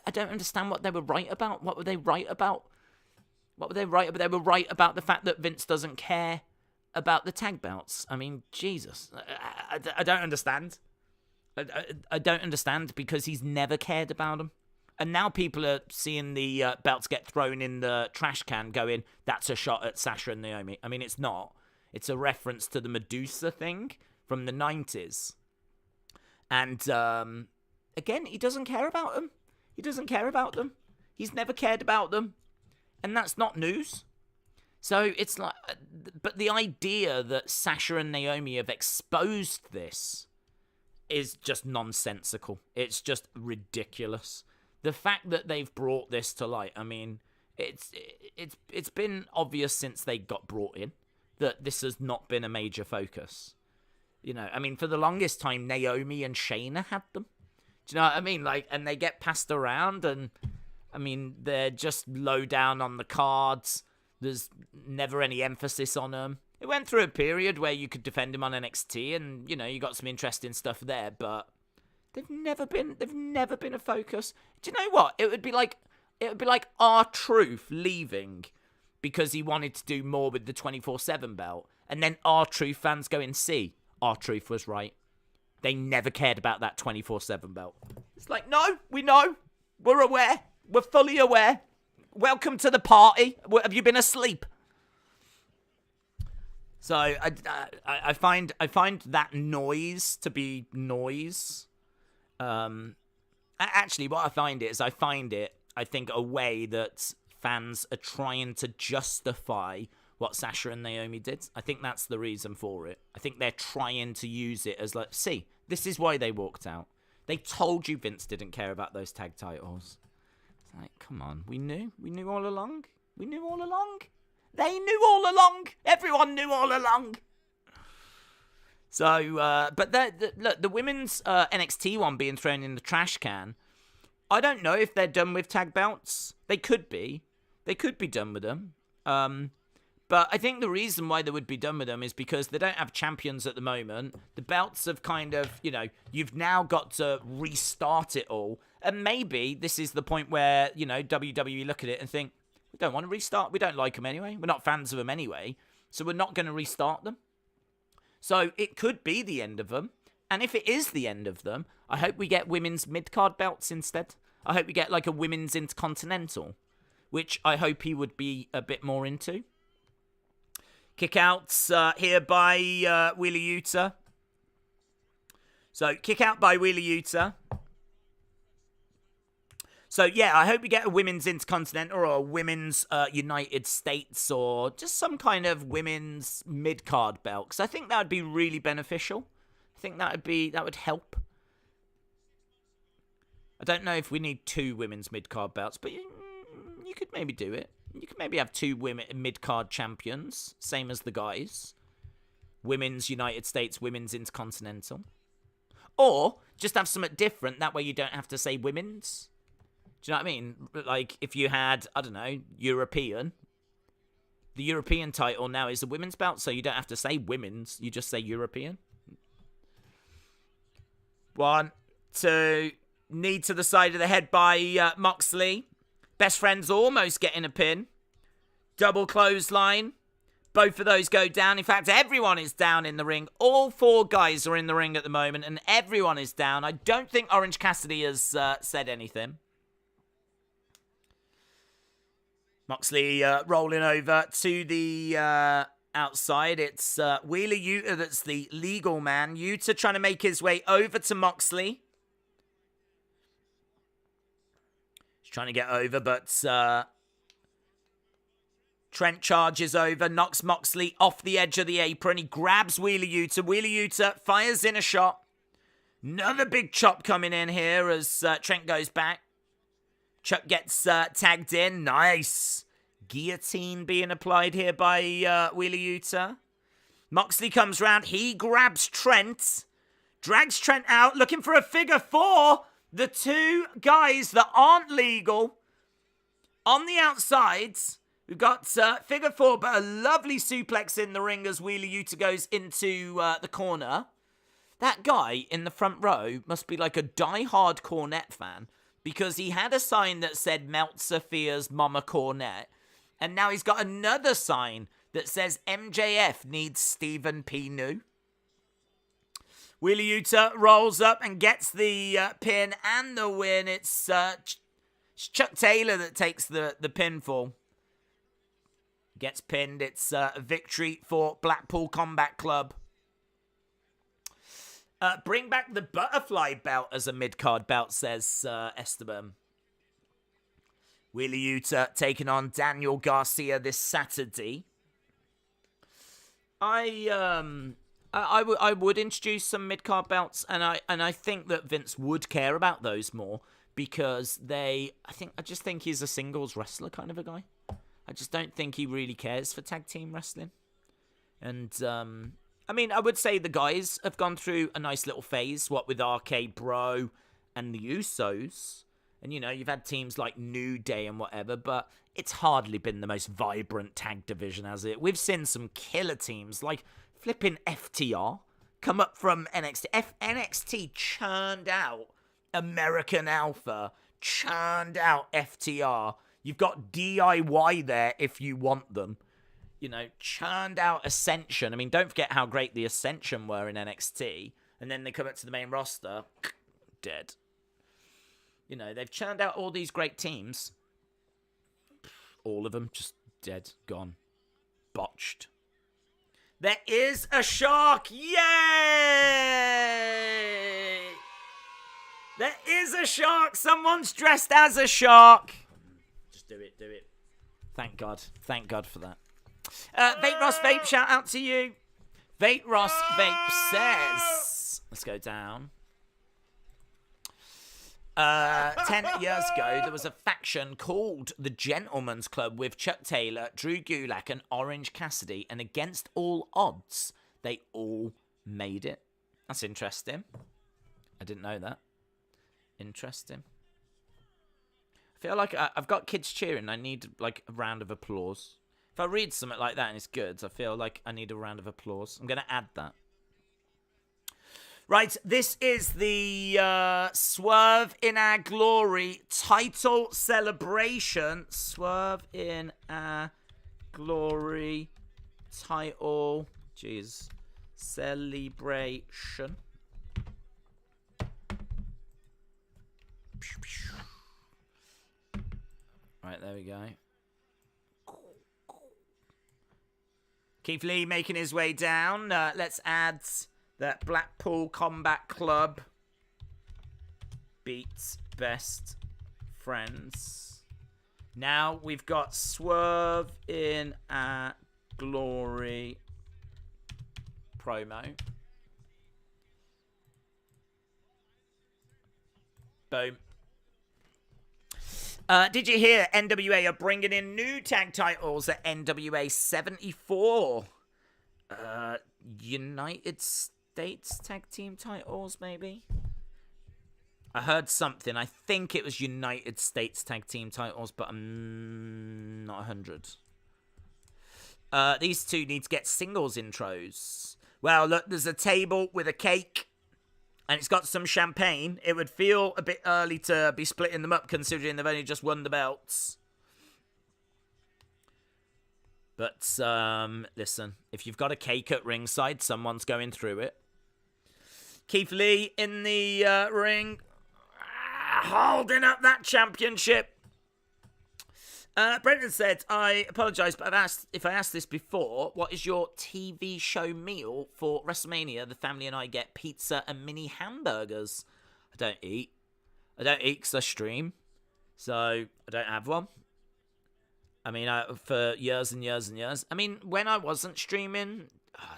I don't understand what they were right about. What were they right about? What were they right about? They were right about the fact that Vince doesn't care about the tag belts. I mean, Jesus. I don't understand. I don't understand because he's never cared about them. And now people are seeing the belts get thrown in the trash can going, that's a shot at Sasha and Naomi. I mean, it's not. It's a reference to the Medusa thing from the 90s. And, again, he doesn't care about them. He doesn't care about them. He's never cared about them. And that's not news. So it's like, but the idea that Sasha and Naomi have exposed this is just nonsensical. It's just ridiculous. The fact that they've brought this to light, I mean, it's been obvious since they got brought in that this has not been a major focus. I mean, for the longest time, Naomi and Shayna had them. Do you know what I mean? And they get passed around, and I mean, they're just low down on the cards. There's never any emphasis on them. It went through a period where you could defend him on NXT, and you got some interesting stuff there, but they've never been a focus. Do you know what? It would be like R-Truth leaving because he wanted to do more with the 24/7 belt, and then R-Truth fans going, see, R-Truth was right. They never cared about that 24/7 belt. It's like, no, we know. We're aware. We're fully aware. Welcome to the party. Have you been asleep? So I find that noise to be noise. Actually, what I find it, I think, a way that fans are trying to justify what Sasha and Naomi did. I think that's the reason for it. I think they're trying to use it as see, this is why they walked out. They told you Vince didn't care about those tag titles. It's like, come on, we knew all along. We knew all along. They knew all along. Everyone knew all along. So, but look, the women's NXT one being thrown in the trash can, I don't know if they're done with tag belts. They could be. They could be done with them. But I think the reason why they would be done with them is because they don't have champions at the moment. The belts have kind of, you've now got to restart it all. And maybe this is the point where, WWE look at it and think, we don't want to restart. We don't like them anyway. We're not fans of them anyway. So we're not going to restart them. So it could be the end of them. And if it is the end of them, I hope we get women's mid-card belts instead. I hope we get like a women's intercontinental, which I hope he would be a bit more into. Kickouts here by Wheeler Yuta. So, kick out by Wheeler Yuta. So, yeah, I hope we get a women's Intercontinental or a women's United States or just some kind of women's mid-card belt. Because I think that would be really beneficial. I think that would help. I don't know if we need 2 women's mid-card belts, but you could maybe do it. You could maybe have 2 women mid-card champions, same as the guys. Women's United States, women's Intercontinental. Or just have something different. That way you don't have to say women's. Do you know what I mean? Like, if you had, I don't know, European. The European title now is a women's belt, so you don't have to say women's. You just say European. 1, 2, knee to the side of the head by Moxley. Best friends almost getting a pin. Double clothesline. Both of those go down. In fact, everyone is down in the ring. All 4 guys are in the ring at the moment, and everyone is down. I don't think Orange Cassidy has said anything. Moxley rolling over to the outside. It's Wheeler Yuta that's the legal man. Yuta trying to make his way over to Moxley. He's trying to get over, but Trent charges over, knocks Moxley off the edge of the apron. He grabs Wheeler Yuta. Wheeler Yuta fires in a shot. Another big chop coming in here as Trent goes back. Chuck gets tagged in. Nice. Guillotine being applied here by Wheeler Yuta. Moxley comes round. He grabs Trent. Drags Trent out. Looking for a figure 4. The 2 guys that aren't legal on the outsides. We've got figure 4, but a lovely suplex in the ring as Wheeler Yuta goes into the corner. That guy in the front row must be like a die-hard Cornette fan, because he had a sign that said Meltzer fears Mama Cornette, and now he's got another sign that says MJF needs Stephen P. New. Wheeler Yuta rolls up and gets the pin and the win. It's Chuck Taylor that takes the pinfall. Gets pinned. It's a victory for Blackpool Combat Club. Bring back the butterfly belt as a mid-card belt, says Esteban. Wheeler Yuta taking on Daniel Garcia this Saturday. I would introduce some mid-card belts, and I think that Vince would care about those more, because I just think he's a singles wrestler kind of a guy. I just don't think he really cares for tag team wrestling. And, I mean, I would say the guys have gone through a nice little phase, what with RK Bro and the Usos. And, you know, you've had teams like New Day and whatever, but it's hardly been the most vibrant tag division, has it? We've seen some killer teams like flipping FTR come up from NXT. NXT churned out American Alpha, churned out FTR. You've got DIY there if you want them. You know, churned out Ascension. I mean, don't forget how great the Ascension were in NXT. And then they come up to the main roster, dead. You know, they've churned out all these great teams. All of them just dead, gone, botched. There is a shark! Yay! There is a shark! Someone's dressed as a shark! Just do it, do it. Thank God. Thank God for that. Vape Ross Vape, shout out to you. Vape Ross Vape says, let's go down. 10 years ago, there was a faction called the Gentleman's Club with Chuck Taylor, Drew Gulak, and Orange Cassidy, and against all odds, they all made it. That's interesting. I didn't know that. Interesting. I feel like I've got kids cheering. I need, like, a round of applause. If I read something like that and it's good, I feel like I need a round of applause. I'm going to add that. Right, this is the Swerve in Our Glory title celebration. Swerve in Our Glory title, celebration. Right, there we go. Keith Lee making his way down. Let's add that Blackpool Combat Club beats Best Friends. Now we've got Swerve in a Glory promo. Boom. Did you hear NWA are bringing in new tag titles at NWA 74? United States tag team titles, maybe? I heard something. I think it was United States tag team titles, but I'm not 100. These two need to get singles intros. Well, look, there's a table with a cake. And it's got some champagne. It would feel a bit early to be splitting them up considering they've only just won the belts. But, listen. If you've got a cake at ringside, someone's going through it. Keith Lee in the ring. Holding up that championship. Brendan said, I apologise, but if I asked this before, what is your TV show meal for WrestleMania? The family and I get pizza and mini hamburgers. I don't eat because I stream, so I don't have one. I mean, for years and years and years. I mean, when I wasn't streaming,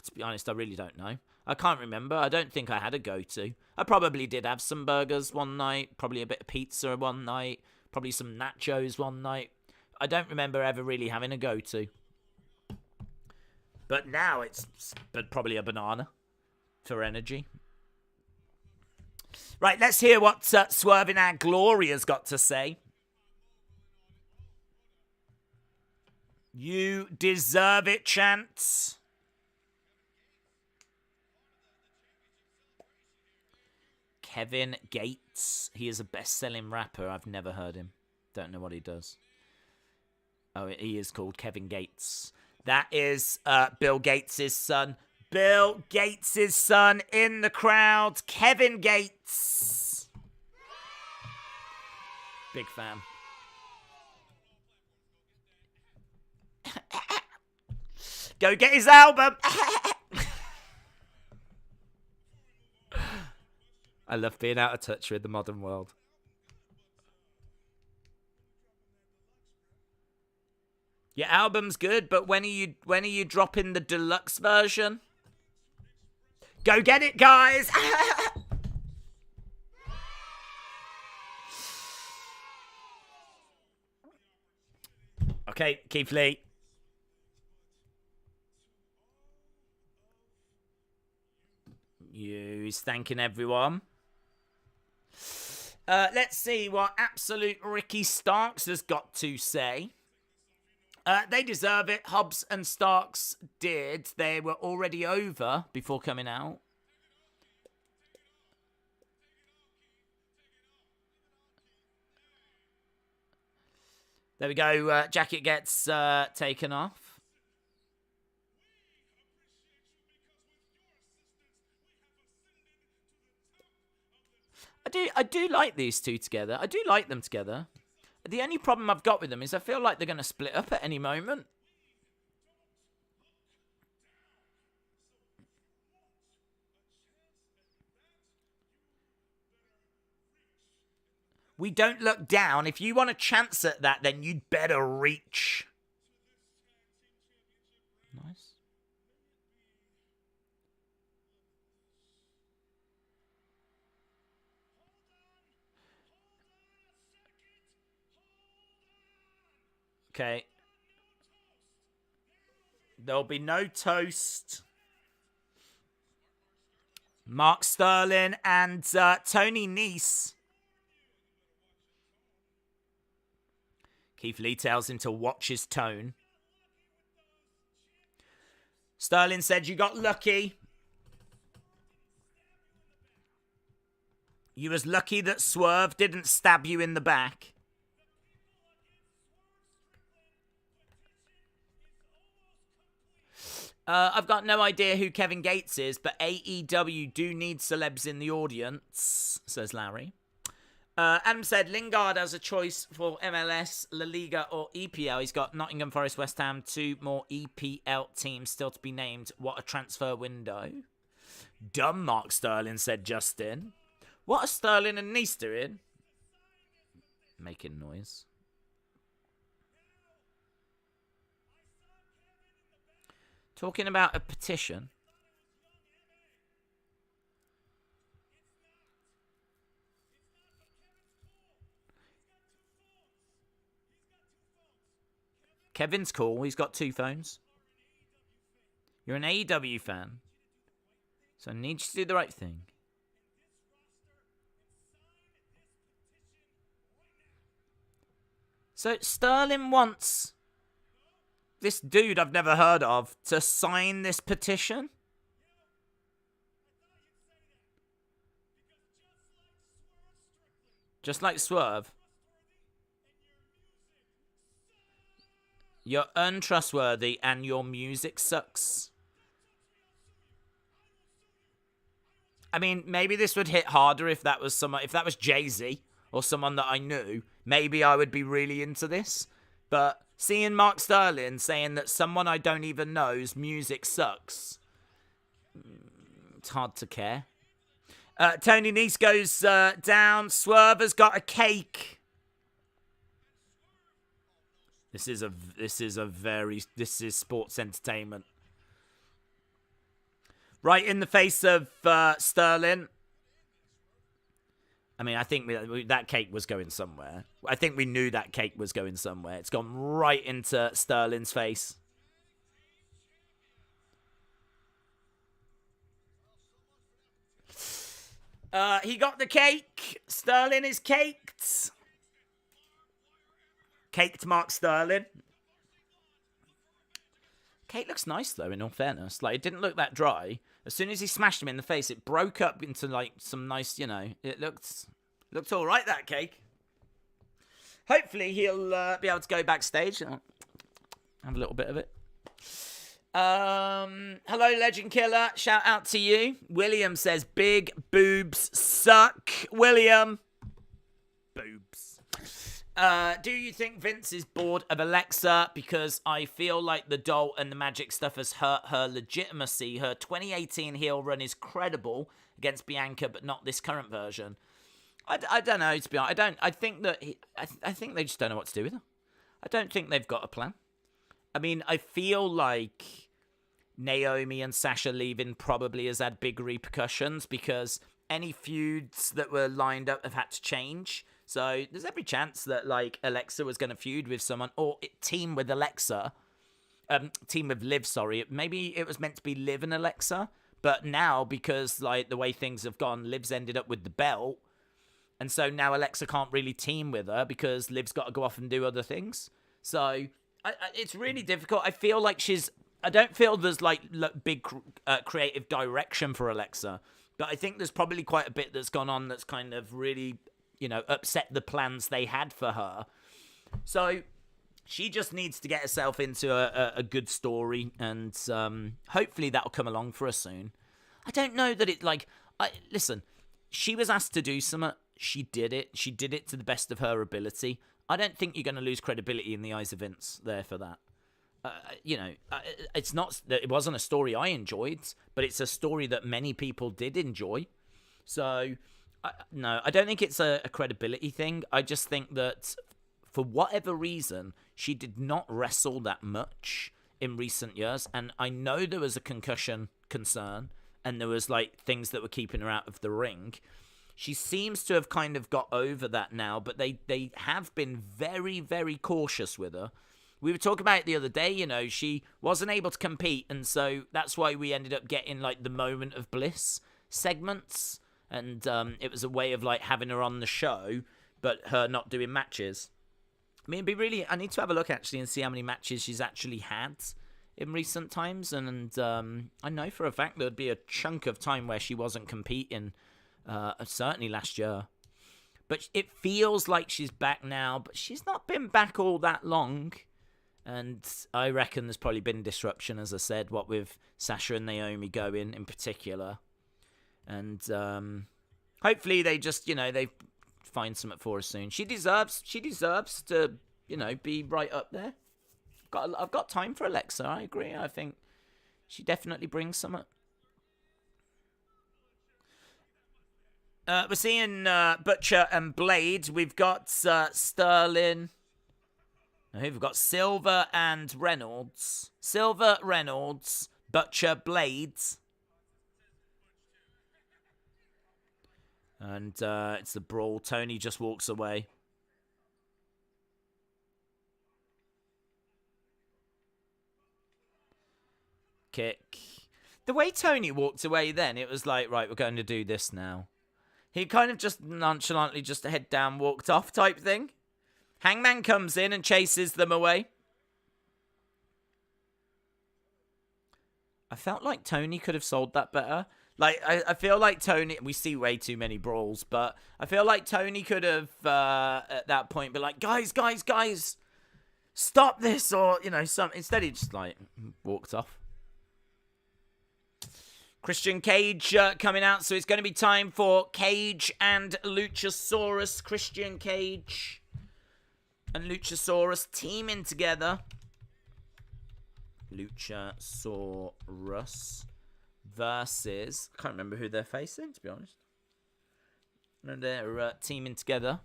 to be honest, I really don't know. I can't remember. I don't think I had a go-to. I probably did have some burgers one night, probably a bit of pizza one night, probably some nachos one night. I don't remember ever really having a go-to. But now it's probably a banana for energy. Right, let's hear what Swerve in Our Glory has got to say. You deserve it, chants. Kevin Gates. He is a best-selling rapper. I've never heard him. Don't know what he does. Oh, he is called Kevin Gates. That is Bill Gates' son. Bill Gates' son in the crowd. Kevin Gates. Big fan. Go get his album. I love being out of touch with the modern world. Your album's good, but when are you dropping the deluxe version? Go get it, guys! Okay, Keith Lee. He's thanking everyone. Let's see what Absolute Ricky Starks has got to say. They deserve it. Hobbs and Starks did. They were already over before coming out. There we go. Jacket gets taken off. I do like these two together. I do like them together. The only problem I've got with them is I feel like they're going to split up at any moment. We don't look down. If you want a chance at that, then you'd better reach. Nice. Okay. There'll be no toast. Mark Sterling and Tony Nese. Keith Lee tells him to watch his tone. Sterling said you got lucky. You was lucky that Swerve didn't stab you in the back. I've got no idea who Kevin Gates is, but AEW do need celebs in the audience, says Larry. Adam said Lingard has a choice for MLS, La Liga, or EPL. He's got Nottingham Forest, West Ham, 2 more EPL teams still to be named. What a transfer window. Dumb Mark Sterling, said Justin. What are Sterling and Nice doing? Making noise. Talking about a petition. Kevin's cool. He's got 2 phones. You're an AEW fan. So I need you to do the right thing. So Sterling wants this dude I've never heard of to sign this petition? Just like Swerve. You're untrustworthy and your music sucks. I mean, maybe this would hit harder if that was Jay-Z or someone that I knew. Maybe I would be really into this. But seeing Mark Sterling saying that someone I don't even know's music sucks, it's hard to care. Tony Nese goes down. Swerve has got a cake. This is sports entertainment. Right in the face of Sterling. I mean, I think that cake was going somewhere. I think we knew that cake was going somewhere. It's gone right into Sterling's face. He got the cake. Sterling is caked. Caked Mark Sterling. Cake looks nice, though, in all fairness. Like, it didn't look that dry. As soon as he smashed him in the face, it broke up into, like, some nice, it looked all right, that cake. Hopefully, he'll be able to go backstage and have a little bit of it. Hello, Legend Killer. Shout out to you. William says, big boobs suck. William. Boobs. Do you think Vince is bored of Alexa? Because I feel like the doll and the magic stuff has hurt her legitimacy. Her 2018 heel run is credible against Bianca, but not this current version. I don't know, to be honest. I think they just don't know what to do with her. I don't think they've got a plan. I mean, I feel like Naomi and Sasha leaving probably has had big repercussions because any feuds that were lined up have had to change. So there's every chance that, like, Alexa was going to feud with someone or team with Alexa. Team with Liv, sorry. Maybe it was meant to be Liv and Alexa. But now, because, like, the way things have gone, Liv's ended up with the belt. And so now Alexa can't really team with her because Liv's got to go off and do other things. So it's really difficult. I feel like I don't feel there's, like big creative direction for Alexa. But I think there's probably quite a bit that's gone on that's kind of really, upset the plans they had for her. So she just needs to get herself into a good story. And hopefully that'll come along for her soon. I don't know that it, listen, she was asked to do something. She did it. She did it to the best of her ability. I don't think you're going to lose credibility in the eyes of Vince there for that. It's not that it wasn't a story I enjoyed, but it's a story that many people did enjoy. So, no, I don't think it's a credibility thing. I just think that for whatever reason, she did not wrestle that much in recent years. And I know there was a concussion concern and there was things that were keeping her out of the ring. She seems to have kind of got over that now, but they have been very, very cautious with her. We were talking about it the other day, she wasn't able to compete, and so that's why we ended up getting, the Moment of Bliss segments, and it was a way of, having her on the show, but her not doing matches. I mean, I need to have a look, actually, and see how many matches she's actually had in recent times, and I know for a fact there would be a chunk of time where she wasn't competing, certainly last year. But it feels like she's back now, but she's not been back all that long. And I reckon there's probably been disruption, as I said, what with Sasha and Naomi going in particular. And hopefully they just, they find something for her soon. She deserves to, be right up there. I've got time for Alexa. I agree. I think she definitely brings something. We're seeing Butcher and Blade. We've got Sterling. We've got Silver and Reynolds. Silver, Reynolds, Butcher, Blades. And it's the brawl. Tony just walks away. Kick. The way Tony walked away then, it was like, right, we're going to do this now. He kind of just nonchalantly just head down, walked off type thing. Hangman comes in and chases them away. I felt like Tony could have sold that better. Like, I feel like Tony... We see way too many brawls, but I feel like Tony could have, at that point, be like, guys, stop this, or, instead he just, like, walked off. Christian Cage coming out, so it's going to be time for Cage and Luchasaurus. Christian Cage and Luchasaurus teaming together. Luchasaurus versus... I can't remember who they're facing, to be honest. No, they're teaming together.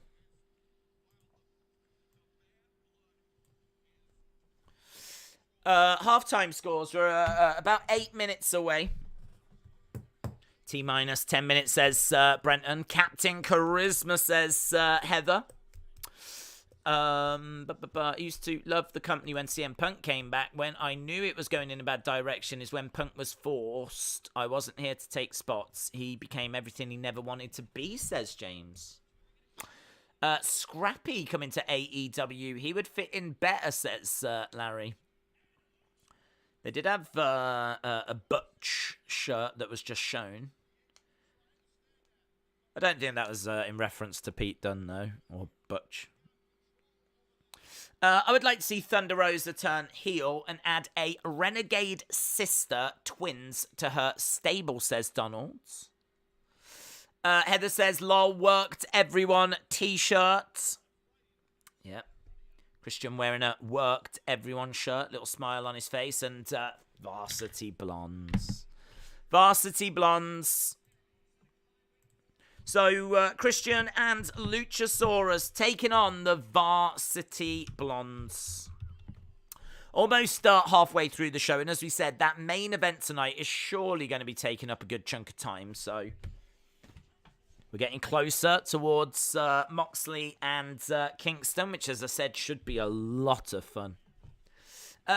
Halftime scores. We're about 8 minutes away. T-minus 10 minutes, says Brenton. Captain Charisma, says Heather. I used to love the company when CM Punk came back. When I knew it was going in a bad direction is when Punk was forced. I wasn't here to take spots. He became everything he never wanted to be, says James. Scrappy coming to AEW. He would fit in better, says Larry. They did have a Butch shirt that was just shown. I don't think that was in reference to Pete Dunne, though, or Butch. I would like to see Thunder Rosa turn heel and add a Renegade sister twins to her stable, says Donalds. Heather says, lol, worked everyone t-shirt. Yep. Christian wearing a worked everyone shirt, little smile on his face, and Varsity Blondes. Varsity Blondes. So, Christian and Luchasaurus taking on the Varsity Blondes. Almost halfway through the show, and as we said, that main event tonight is surely going to be taking up a good chunk of time, so we're getting closer towards Moxley and Kingston, which, as I said, should be a lot of fun.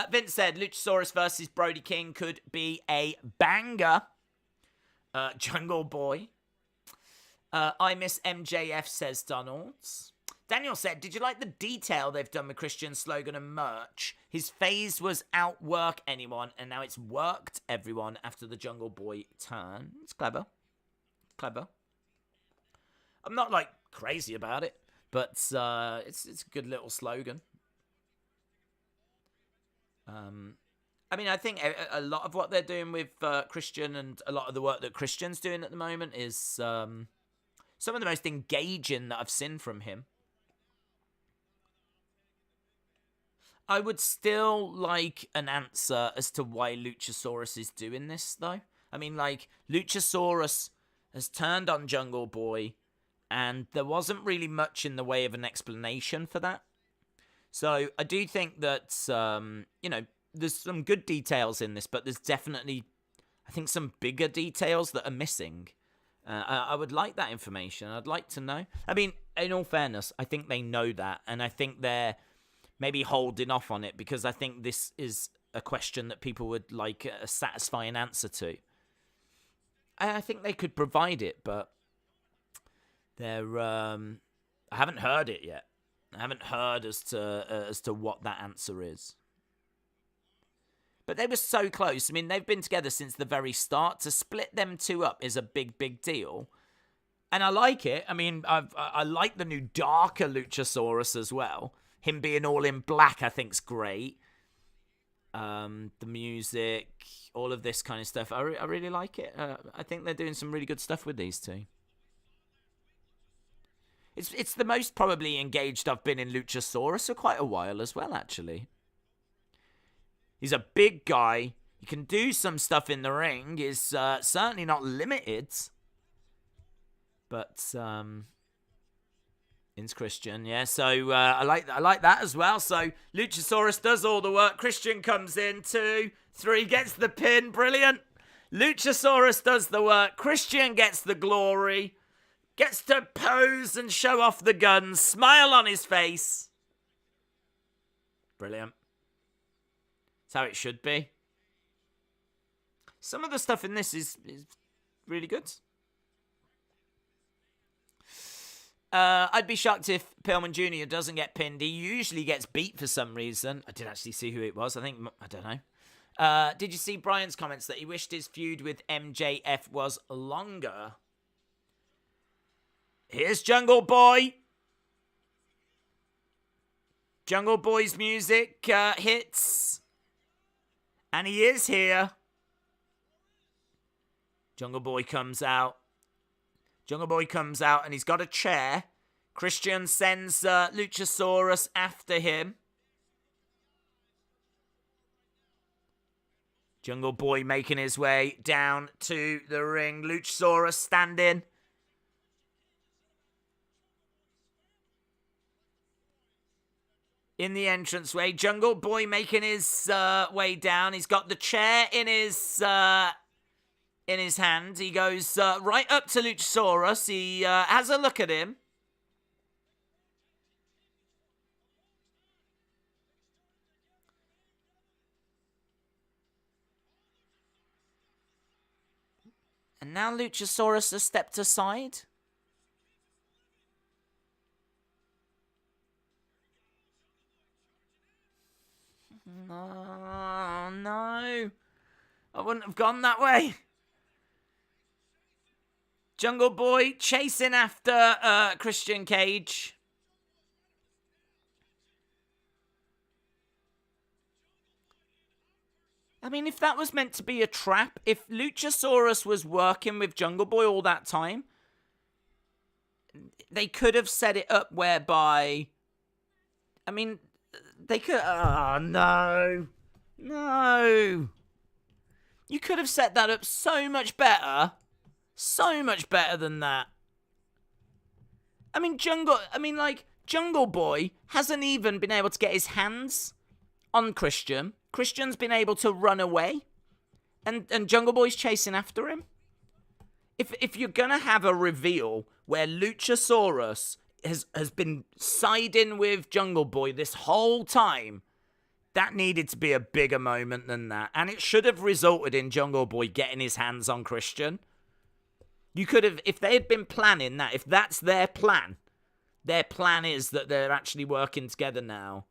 Vince said Luchasaurus versus Brody King could be a banger. Jungle Boy. I miss MJF, says Donalds. Daniel said, did you like the detail they've done with Christian's slogan and merch? His phase was outwork anyone, and now it's worked everyone after the Jungle Boy turn. It's clever. Clever. I'm not, like, crazy about it, but it's a good little slogan. I mean, I think a lot of what they're doing with Christian and a lot of the work that Christian's doing at the moment is some of the most engaging that I've seen from him. I would still like an answer as to why Luchasaurus is doing this, though. I mean, like, Luchasaurus has turned on Jungle Boy, and there wasn't really much in the way of an explanation for that. So I do think that, there's some good details in this, but there's definitely, I think, some bigger details that are missing. I would like that information. I'd like to know. I mean, in all fairness, I think they know that, and I think they're maybe holding off on it because I think this is a question that people would like a satisfying answer to. I think they could provide it, but they're. I haven't heard it yet. I haven't heard as to what that answer is. But they were so close. I mean, they've been together since the very start. To split them two up is a big, big deal. And I like it. I mean, I like the new darker Luchasaurus as well. Him being all in black, I think's great. The music, all of this kind of stuff. I really like it. I think they're doing some really good stuff with these two. It's the most probably engaged I've been in Luchasaurus for quite a while as well, actually. He's a big guy. He can do some stuff in the ring. He's certainly not limited. But it's Christian, yeah. So I like that as well. So Luchasaurus does all the work. Christian comes in, 2, 3, gets the pin. Brilliant. Luchasaurus does the work. Christian gets the glory. Gets to pose and show off the guns. Smile on his face. Brilliant. That's how it should be. Some of the stuff in this is really good. I'd be shocked if Pillman Jr. doesn't get pinned. He usually gets beat for some reason. I didn't actually see who it was. I don't know. Did you see Brian's comments that he wished his feud with MJF was longer? Here's Jungle Boy. Jungle Boy's music hits. And he is here. Jungle Boy comes out. Jungle Boy comes out and he's got a chair. Christian sends Luchasaurus after him. Jungle Boy making his way down to the ring. Luchasaurus standing. In the entranceway. Jungle Boy making his way down. He's got the chair in his hand. He goes right up to Luchasaurus. He has a look at him. And now Luchasaurus has stepped aside. Oh, no. I wouldn't have gone that way. Jungle Boy chasing after Christian Cage. I mean, if that was meant to be a trap, if Luchasaurus was working with Jungle Boy all that time, they could have set it up whereby... I mean, they could... Oh, no. No. You could have set that up so much better. So much better than that. I mean, Jungle Boy hasn't even been able to get his hands on Christian. Christian's been able to run away. And Jungle Boy's chasing after him. If you're going to have a reveal where Luchasaurus has been siding with Jungle Boy this whole time, that needed to be a bigger moment than that. And it should have resulted in Jungle Boy getting his hands on Christian. You could have, if they had been planning that, if that's their plan is that they're actually working together now,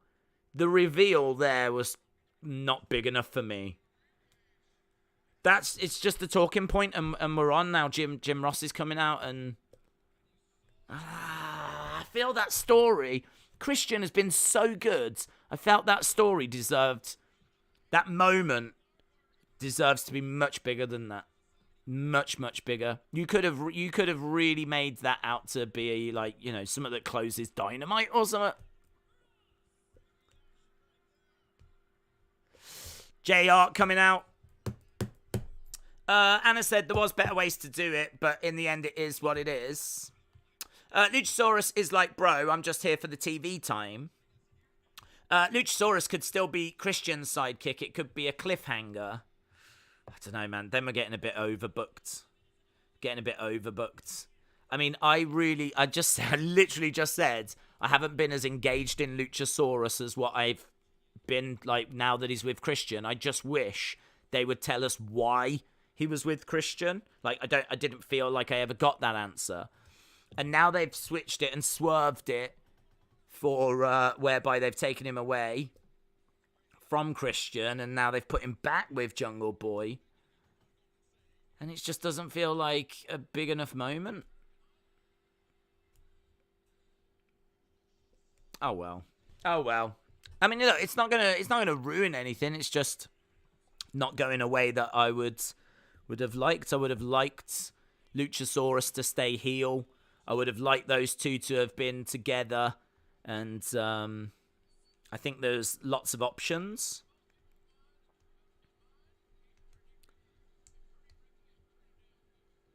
the reveal there was not big enough for me. It's just the talking point, and we're on now. Jim Ross is coming out, and I feel that story. Christian has been so good. I felt that story that moment deserves to be much bigger than that. Much, much bigger. You could have really made that out to be like, you know, something that closes Dynamite or something. JR coming out. Anna said there was better ways to do it, but in the end it is what it is. Luchasaurus is like, bro, I'm just here for the TV time. Luchasaurus could still be Christian's sidekick. It could be a cliffhanger. I don't know, man. Them are getting a bit overbooked. I mean, I literally just said I haven't been as engaged in Luchasaurus as what I've been like now that he's with Christian. I just wish they would tell us why he was with Christian. Like, I didn't feel like I ever got that answer. And now they've switched it and swerved it for whereby they've taken him away from Christian, and now they've put him back with Jungle Boy. And it just doesn't feel like a big enough moment. Oh well. I mean, look, it's not gonna ruin anything. It's just not going a way that I would have liked. I would have liked Luchasaurus to stay heel. I would have liked those two to have been together. And I think there's lots of options.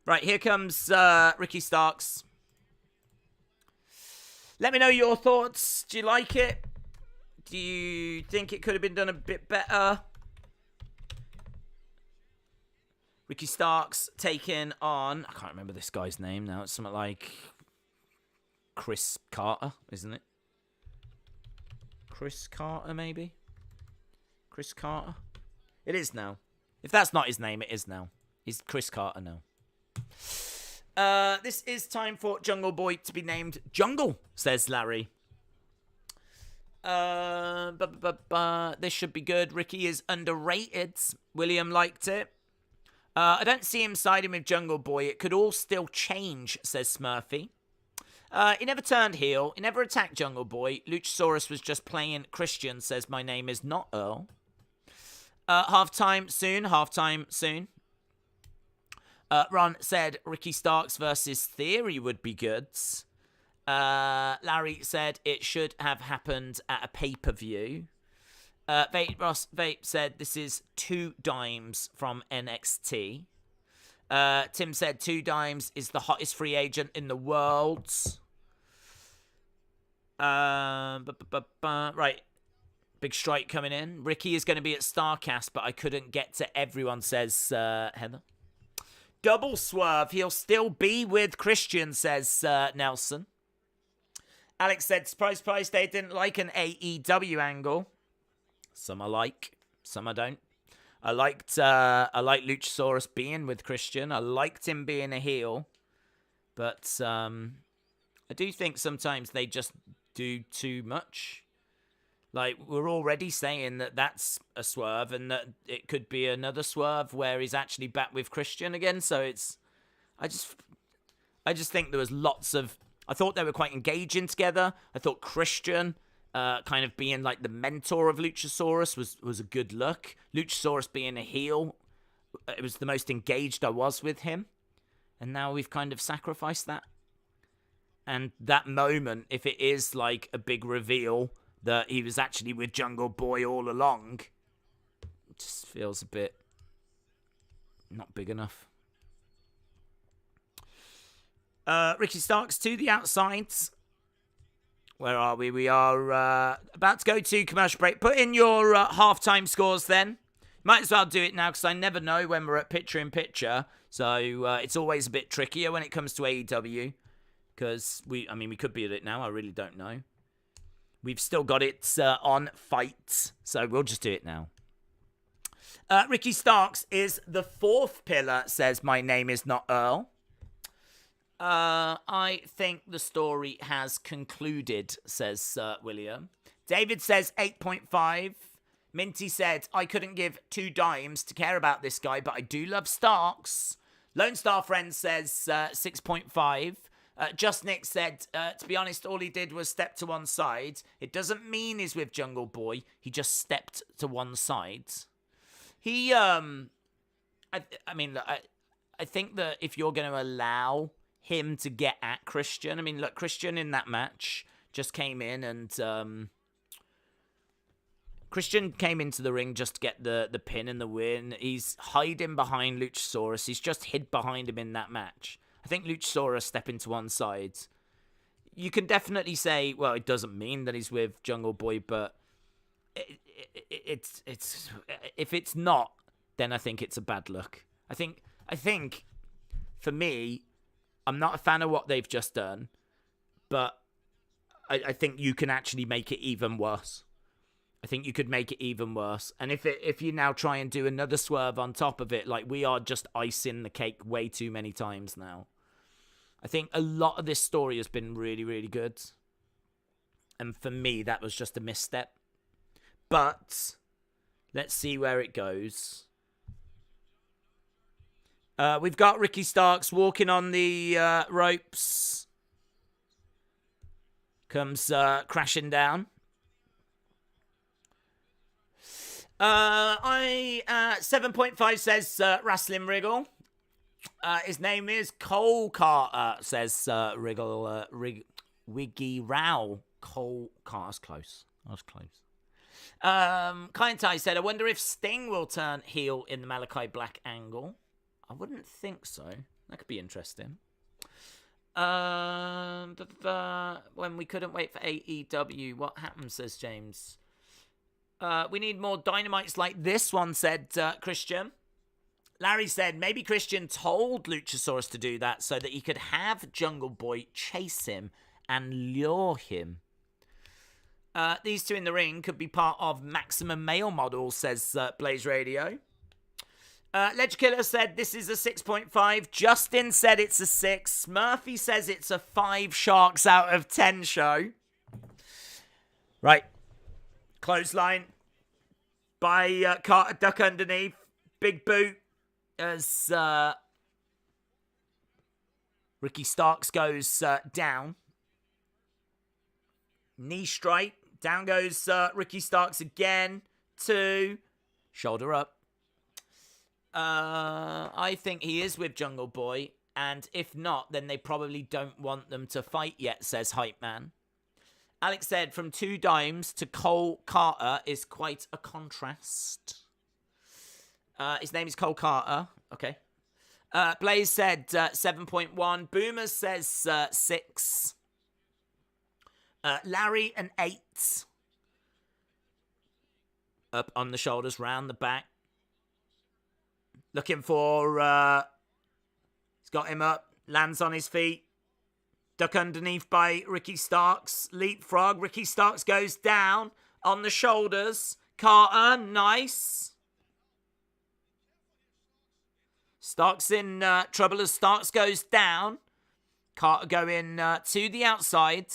Right, here comes Ricky Starks. Let me know your thoughts. Do you like it? Do you think it could have been done a bit better? Ricky Starks taking on... I can't remember this guy's name now. It's something like Chris Karter, isn't it? Chris Karter, maybe? Chris Karter? It is now. If that's not his name, it is now. He's Chris Karter now. This is time for Jungle Boy to be named Jungle, says Larry. This should be good. Ricky is underrated. William liked it. I don't see him siding with Jungle Boy. It could all still change, says Smurfy. He never turned heel. He never attacked Jungle Boy. Luchasaurus was just playing Christian, says my name is not Earl. Halftime soon. Ron said Ricky Starks versus Theory would be good. Larry said it should have happened at a pay-per-view. Vape said this is 2 Dimes from NXT. Tim said 2 Dimes is the hottest free agent in the world. Right. Big strike coming in. Ricky is going to be at StarCast, but I couldn't get to everyone, says Heather. Double swerve. He'll still be with Christian, says Nelson. Alex said, surprise, they didn't like an AEW angle. Some I like, some I don't. I liked Luchasaurus being with Christian. I liked him being a heel. But I do think sometimes they just do too much. Like, we're already saying that that's a swerve and that it could be another swerve where he's actually back with Christian again. So it's... I just think there was lots of... I thought they were quite engaging together. I thought Christian kind of being like the mentor of Luchasaurus was a good look. Luchasaurus being a heel, it was the most engaged I was with him. And now we've kind of sacrificed that. And that moment, if it is like a big reveal that he was actually with Jungle Boy all along, it just feels a bit not big enough. Ricky Starks to the outside. Where are we? We are about to go to commercial break. Put in your halftime scores then. Might as well do it now because I never know when we're at picture-in-picture. So it's always a bit trickier when it comes to AEW. Because we could be at it now. I really don't know. We've still got it on Fight. So we'll just do it now. Ricky Starks is the 4th pillar, says my name is not Earl. I think the story has concluded, says William. David says 8.5. Minty said, I couldn't give 2 dimes to care about this guy, but I do love Starks. Lone Star Friend says 6.5. Just Nick said, to be honest, all he did was step to one side. It doesn't mean he's with Jungle Boy. He just stepped to one side. He, I think that if you're going to allow him to get at Christian, look, Christian in that match just came in and, Christian came into the ring just to get the pin and the win. He's hiding behind Luchasaurus. He's just hid behind him in that match. I think Luchasaurus stepping to one side. You can definitely say, well, it doesn't mean that he's with Jungle Boy, but it's if it's not, then I think it's a bad look. I think for me, I'm not a fan of what they've just done, but I think you can actually make it even worse. I think you could make it even worse. And if you now try and do another swerve on top of it, like we are just icing the cake way too many times now. I think a lot of this story has been really, really good. And for me, that was just a misstep. But let's see where it goes. We've got Ricky Starks walking on the ropes. Comes crashing down. 7.5 says Wrestling Regal. His name is Cole Karter, says Regal, Wiggy Row. Cole Carter's close. I was close. Kind said, I wonder if Sting will turn heel in the Malachi Black angle. I wouldn't think so. That could be interesting. When we couldn't wait for AEW, what happened, says James. We need more dynamites like this one, said Christian. Larry said, maybe Christian told Luchasaurus to do that so that he could have Jungle Boy chase him and lure him. These two in the ring could be part of Maximum Male Model, says Blaze Radio. Ledge Killer said this is a 6.5. Justin said it's a 6. Murphy says it's a 5 sharks out of 10 show. Right. Clothesline by Karter, duck underneath. Big boot as Ricky Starks goes down. Knee strike. Down goes Ricky Starks again. 2. Shoulder up. I think he is with Jungle Boy. And if not, then they probably don't want them to fight yet, says Hype Man. Alex said, from 2 dimes to Cole Karter is quite a contrast. His name is Cole Karter. Okay. Blaze said 7.1. Boomer says 6. Larry, an 8. Up on the shoulders, round the back. Looking for... he's got him up. Lands on his feet. Duck underneath by Ricky Starks. Leapfrog. Ricky Starks goes down on the shoulders. Karter, nice. Starks in trouble as Starks goes down. Karter going to the outside.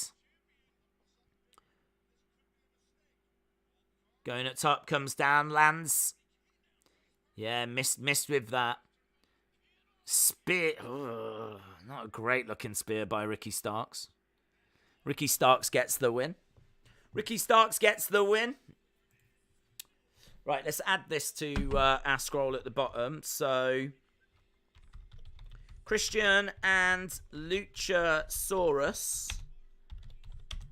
Going at top, comes down, lands. Yeah, missed with that. Spear. Ugh, not a great looking spear by Ricky Starks. Ricky Starks gets the win. Ricky Starks gets the win. Right, let's add this to our scroll at the bottom. So, Christian and Luchasaurus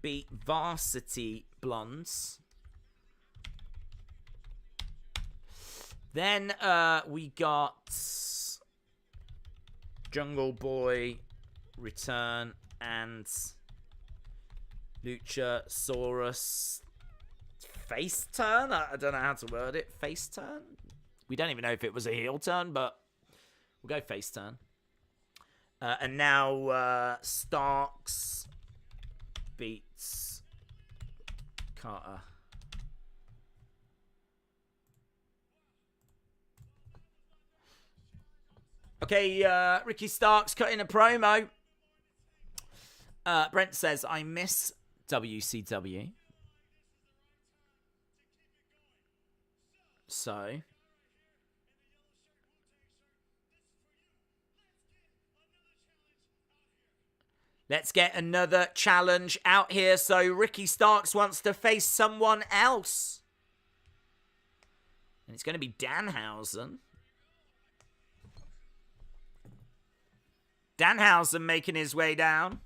beat Varsity Blondes. Then we got Jungle Boy return and Luchasaurus face turn. I don't know how to word it. Face turn. We don't even know if it was a heel turn, but we'll go face turn. And now Starks beats Karter. Okay, Ricky Starks cutting a promo. Brent says, I miss WCW. So, let's get another challenge out here. So, Ricky Starks wants to face someone else. And it's going to be Danhausen. Danhausen making his way down.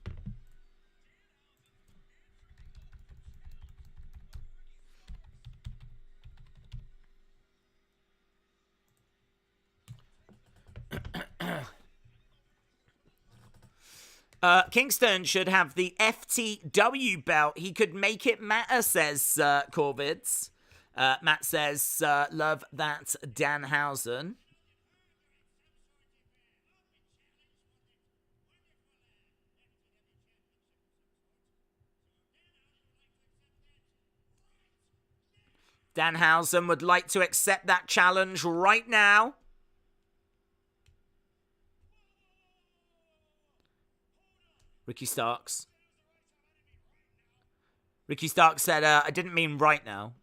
Kingston should have the FTW belt. He could make it matter, says Corvids. Matt says, love that Danhausen. Danhausen would like to accept that challenge right now. Ricky Starks. Ricky Starks said, I didn't mean right now.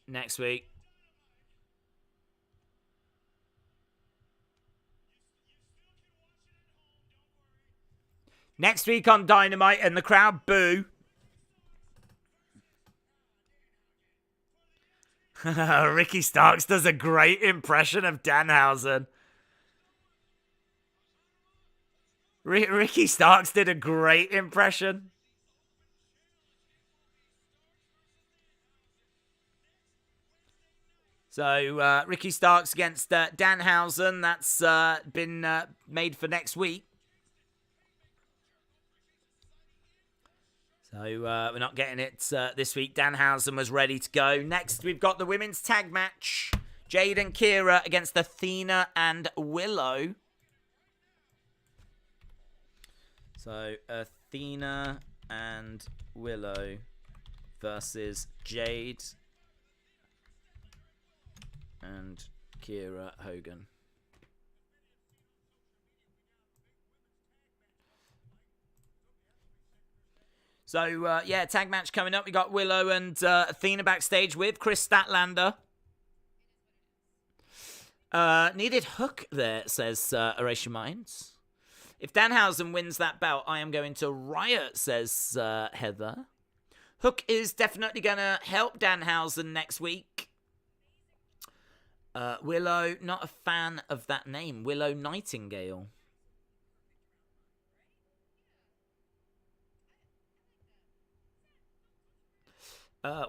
Next week. Next week on Dynamite, and the crowd boo. Ricky Starks does a great impression of Danhausen. Ricky Starks did a great impression. So, Ricky Starks against Danhausen. That's been made for next week. So, we're not getting it this week. Danhausen was ready to go. Next, we've got the women's tag match. Jade and Kira against Athena and Willow. So, Athena and Willow versus Jade and Kira Hogan. So, yeah, tag match coming up. We got Willow and Athena backstage with Chris Statlander. Needed hook there, says Erase Your Minds. If Danhausen wins that belt, I am going to riot, says Heather. Hook is definitely going to help Danhausen next week. Willow, not a fan of that name. Willow Nightingale.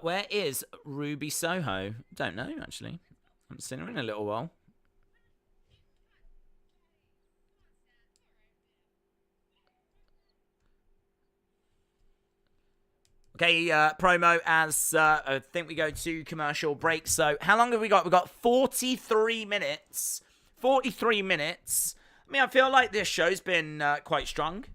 Where is Ruby Soho? Don't know, actually. Haven't seen her in a little while. Okay, promo as I think we go to commercial break. So how long have we got? We've got 43 minutes. 43 minutes. I mean, I feel like this show's been quite strong.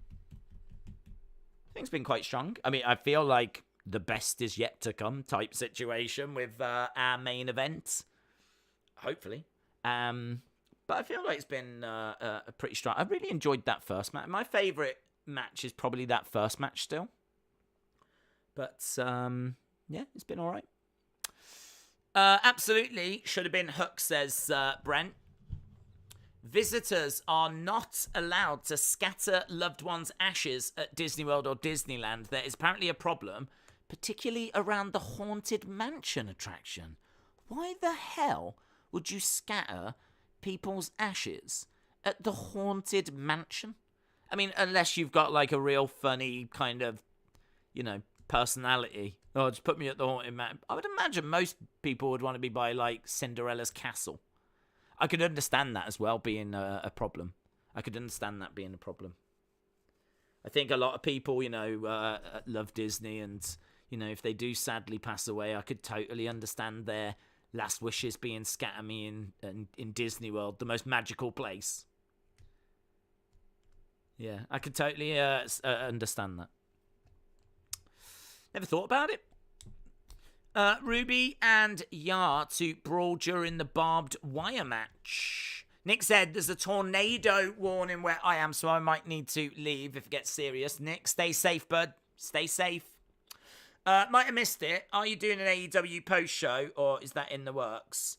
I think it's been quite strong. I mean, I feel like the best is yet to come type situation with our main event. Hopefully. But I feel like it's been a pretty strong. I really enjoyed that first match. My favourite match is probably that first match still. But, yeah, it's been all right. Absolutely should have been Hook, says Brent. Visitors are not allowed to scatter loved ones' ashes at Disney World or Disneyland. There is apparently a problem, particularly around the Haunted Mansion attraction. Why the hell would you scatter people's ashes at the Haunted Mansion? I mean, unless you've got, like, a real funny kind of, you know, personality. Oh, just put me at the Haunted Mansion. I would imagine most people would want to be by, like, Cinderella's castle. I could understand that as well being a problem. I could understand that being a problem. I think a lot of people, you know, love Disney, and, you know, if they do sadly pass away, I could totally understand their last wishes being scatter me in Disney World, the most magical place. Yeah, I could totally understand that. Never thought about it. Ruby and Yar to brawl during the barbed wire match. Nick said there's a tornado warning where I am, so I might need to leave if it gets serious. Nick, stay safe, bud. Stay safe. Might have missed it. Are you doing an AEW post-show, or is that in the works?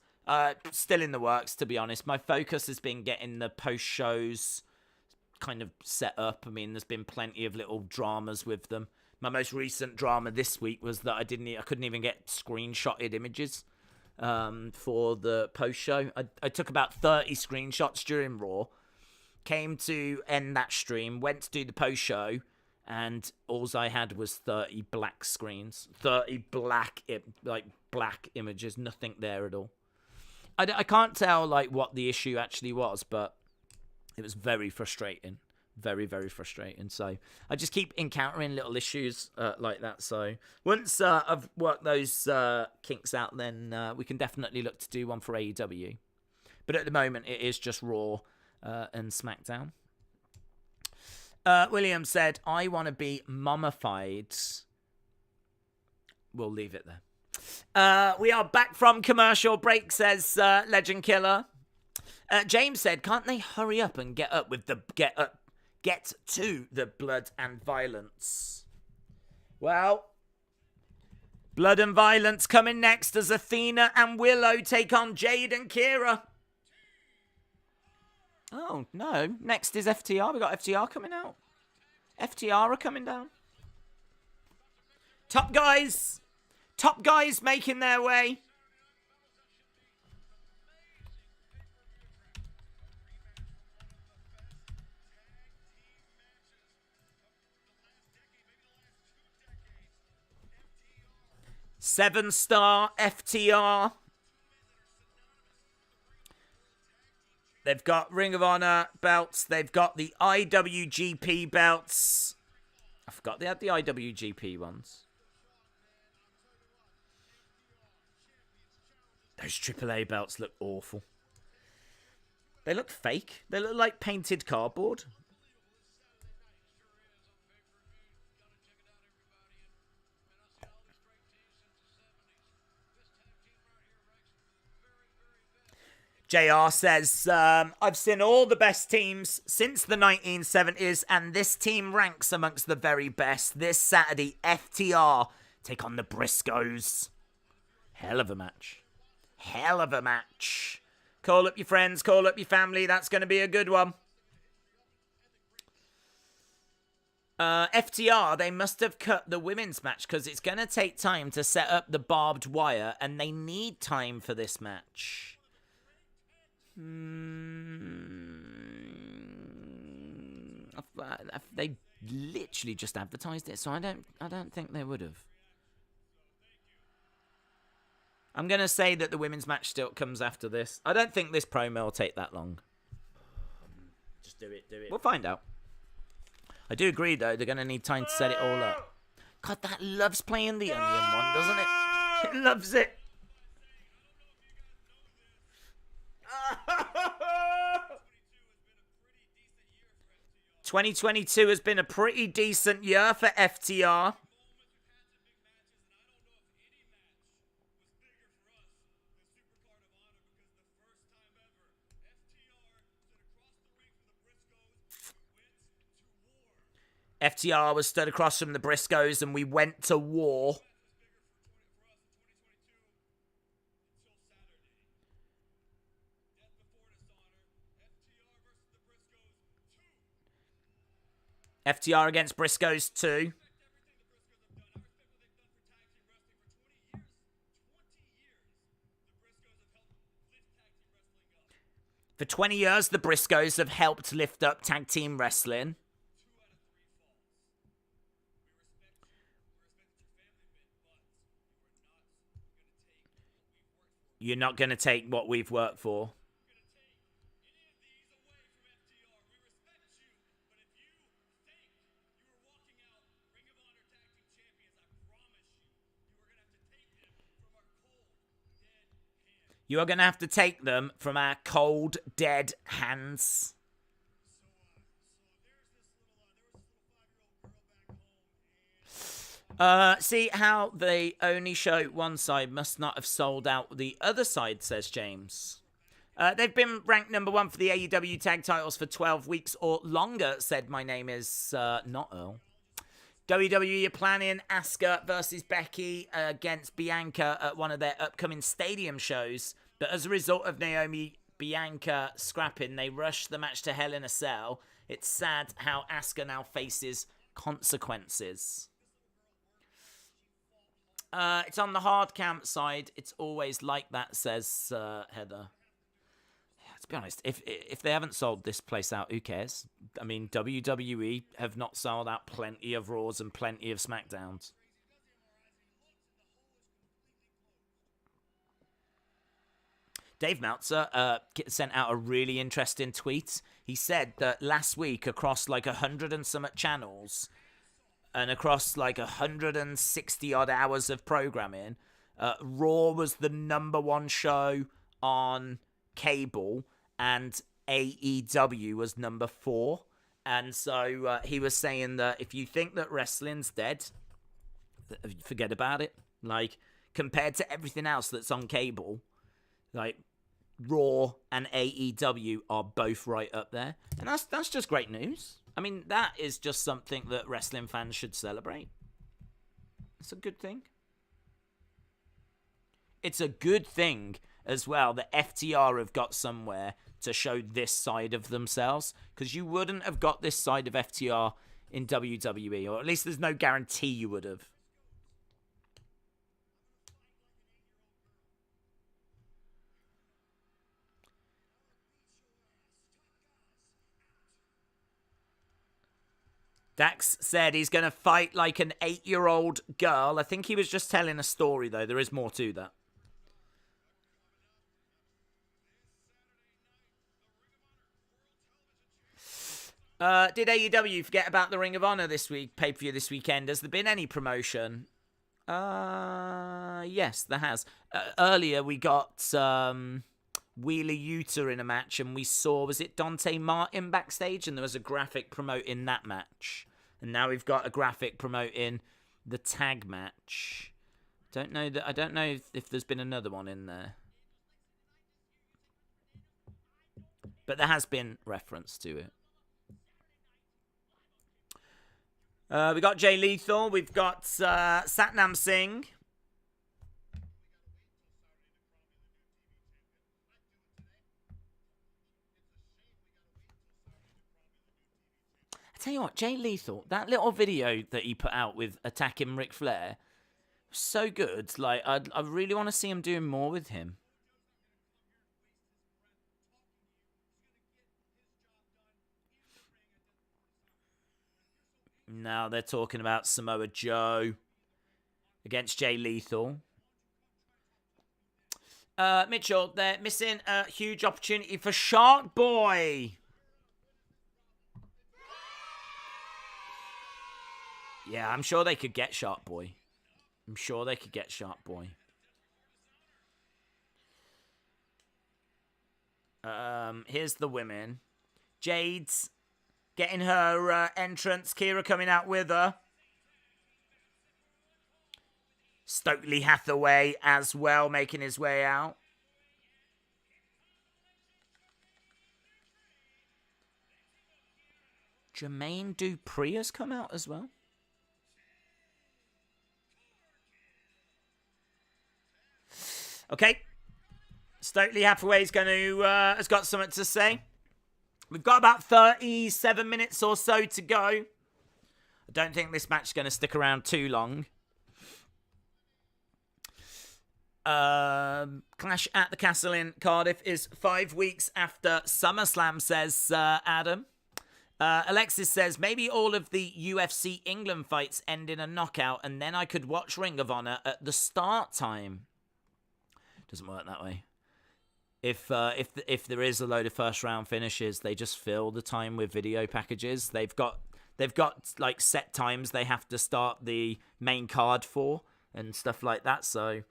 Still in the works, to be honest. My focus has been getting the post-shows kind of set up. I mean, there's been plenty of little dramas with them. My most recent drama this week was that I couldn't even get screenshotted images for the post show. I took about 30 screenshots during Raw, came to end that stream, went to do the post show, and all I had was 30 black screens, 30 black images, nothing there at all. I can't tell like what the issue actually was, but it was very frustrating. Very, very frustrating. So I just keep encountering little issues like that. So once I've worked those kinks out, then we can definitely look to do one for AEW. But at the moment, it is just Raw and SmackDown. William said, I want to be mummified. We'll leave it there. We are back from commercial break, says Legend Killer. James said, can't they hurry up and get to the blood and violence? Well, blood and violence coming next as Athena and Willow take on Jade and Kira. Oh, no. Next is FTR. We got FTR coming out. FTR are coming down. Top guys making their way. Seven-star FTR. They've got Ring of Honor belts. They've got the IWGP belts. I forgot they had the IWGP ones. Those AAA belts look awful. They look fake. They look like painted cardboard. JR says, I've seen all the best teams since the 1970s, and this team ranks amongst the very best. This Saturday, FTR take on the Briscoes. Hell of a match. Hell of a match. Call up your friends, call up your family. That's going to be a good one. FTR, they must have cut the women's match because it's going to take time to set up the barbed wire, and they need time for this match. They literally just advertised it, so I don't think they would have. I'm gonna say that the women's match still comes after this. I don't think this promo will take that long. Just do it. We'll find out. I do agree though, they're gonna need time to set it all up. God, that loves playing the onion one, doesn't it? It loves it. 2022 has been a pretty decent year for FTR. FTR was stood across from the Briscoes and we went to war. FTR against Briscoes 2. For 20 years, the Briscoes have helped lift up tag team wrestling. You're not going to take what we've worked for. You are going to have to take them from our cold, dead hands. See how they only show one side must not have sold out the other side, says James. They've been ranked number 1 for the AEW tag titles for 12 weeks or longer, said my name is not Earl. WWE are planning Asuka versus Becky against Bianca at one of their upcoming stadium shows. But as a result of Naomi Bianca scrapping, they rushed the match to Hell in a Cell. It's sad how Asuka now faces consequences. It's on the hard camp side. It's always like that, says Heather. To be honest, if they haven't sold this place out, who cares? I mean, WWE have not sold out plenty of Raws and plenty of SmackDowns. Dave Meltzer sent out a really interesting tweet. He said that last week, across like 100 and some channels, and across like 160 odd hours of programming, Raw was the number 1 show on cable, and AEW was number 4. And so he was saying that if you think that wrestling's dead, forget about it. Like, compared to everything else that's on cable, like, Raw and AEW are both right up there. And that's just great news. I mean, that is just something that wrestling fans should celebrate. It's a good thing. It's a good thing as well that FTR have got somewhere to show this side of themselves, because you wouldn't have got this side of FTR in WWE, or at least there's no guarantee you would have. Dax said he's going to fight like an 8-year-old girl. I think he was just telling a story, though. There is more to that. Did AEW forget about the Ring of Honor this week, pay-per-view this weekend? Has there been any promotion? Yes, there has. Earlier, we got Wheeler Yuta in a match, and we saw, was it Dante Martin backstage? And there was a graphic promoting that match. And now we've got a graphic promoting the tag match. I don't know if there's been another one in there. But there has been reference to it. We got Jay Lethal. We've got Satnam Singh. Tell you what, Jay Lethal, that little video that he put out with attacking Ric Flair, was so good. Like, I really want to see him doing more with him. Now they're talking about Samoa Joe against Jay Lethal. Mitchell, they're missing a huge opportunity for Shark Boy. Yeah, I'm sure they could get Shark Boy. Here's the women. Jade's getting her entrance. Kira coming out with her. Stokely Hathaway as well, making his way out. Jermaine Dupri has come out as well. Okay. Stokely Hathaway's has got something to say. We've got about 37 minutes or so to go. I don't think this match is going to stick around too long. Clash at the Castle in Cardiff is 5 weeks after SummerSlam, says Adam. Alexis says, maybe all of the UFC England fights end in a knockout and then I could watch Ring of Honor at the start time. Doesn't work that way. If there is a load of first round finishes, they just fill the time with video packages. They've got like set times they have to start the main card for and stuff like that. So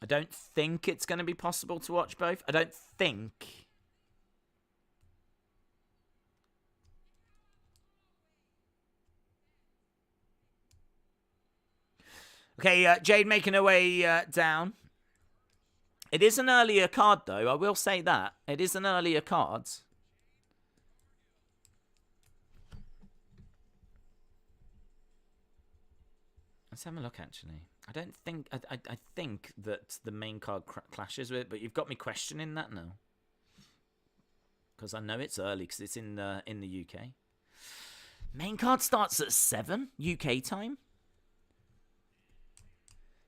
I don't think it's going to be possible to watch both. I don't think. Okay, Jade making her way down. It is an earlier card, though. I will say that. It is an earlier card. Let's have a look, actually. I don't think... I think that the main card clashes with it, but you've got me questioning that now. Because I know it's early, because it's in the UK. Main card starts at 7 UK time?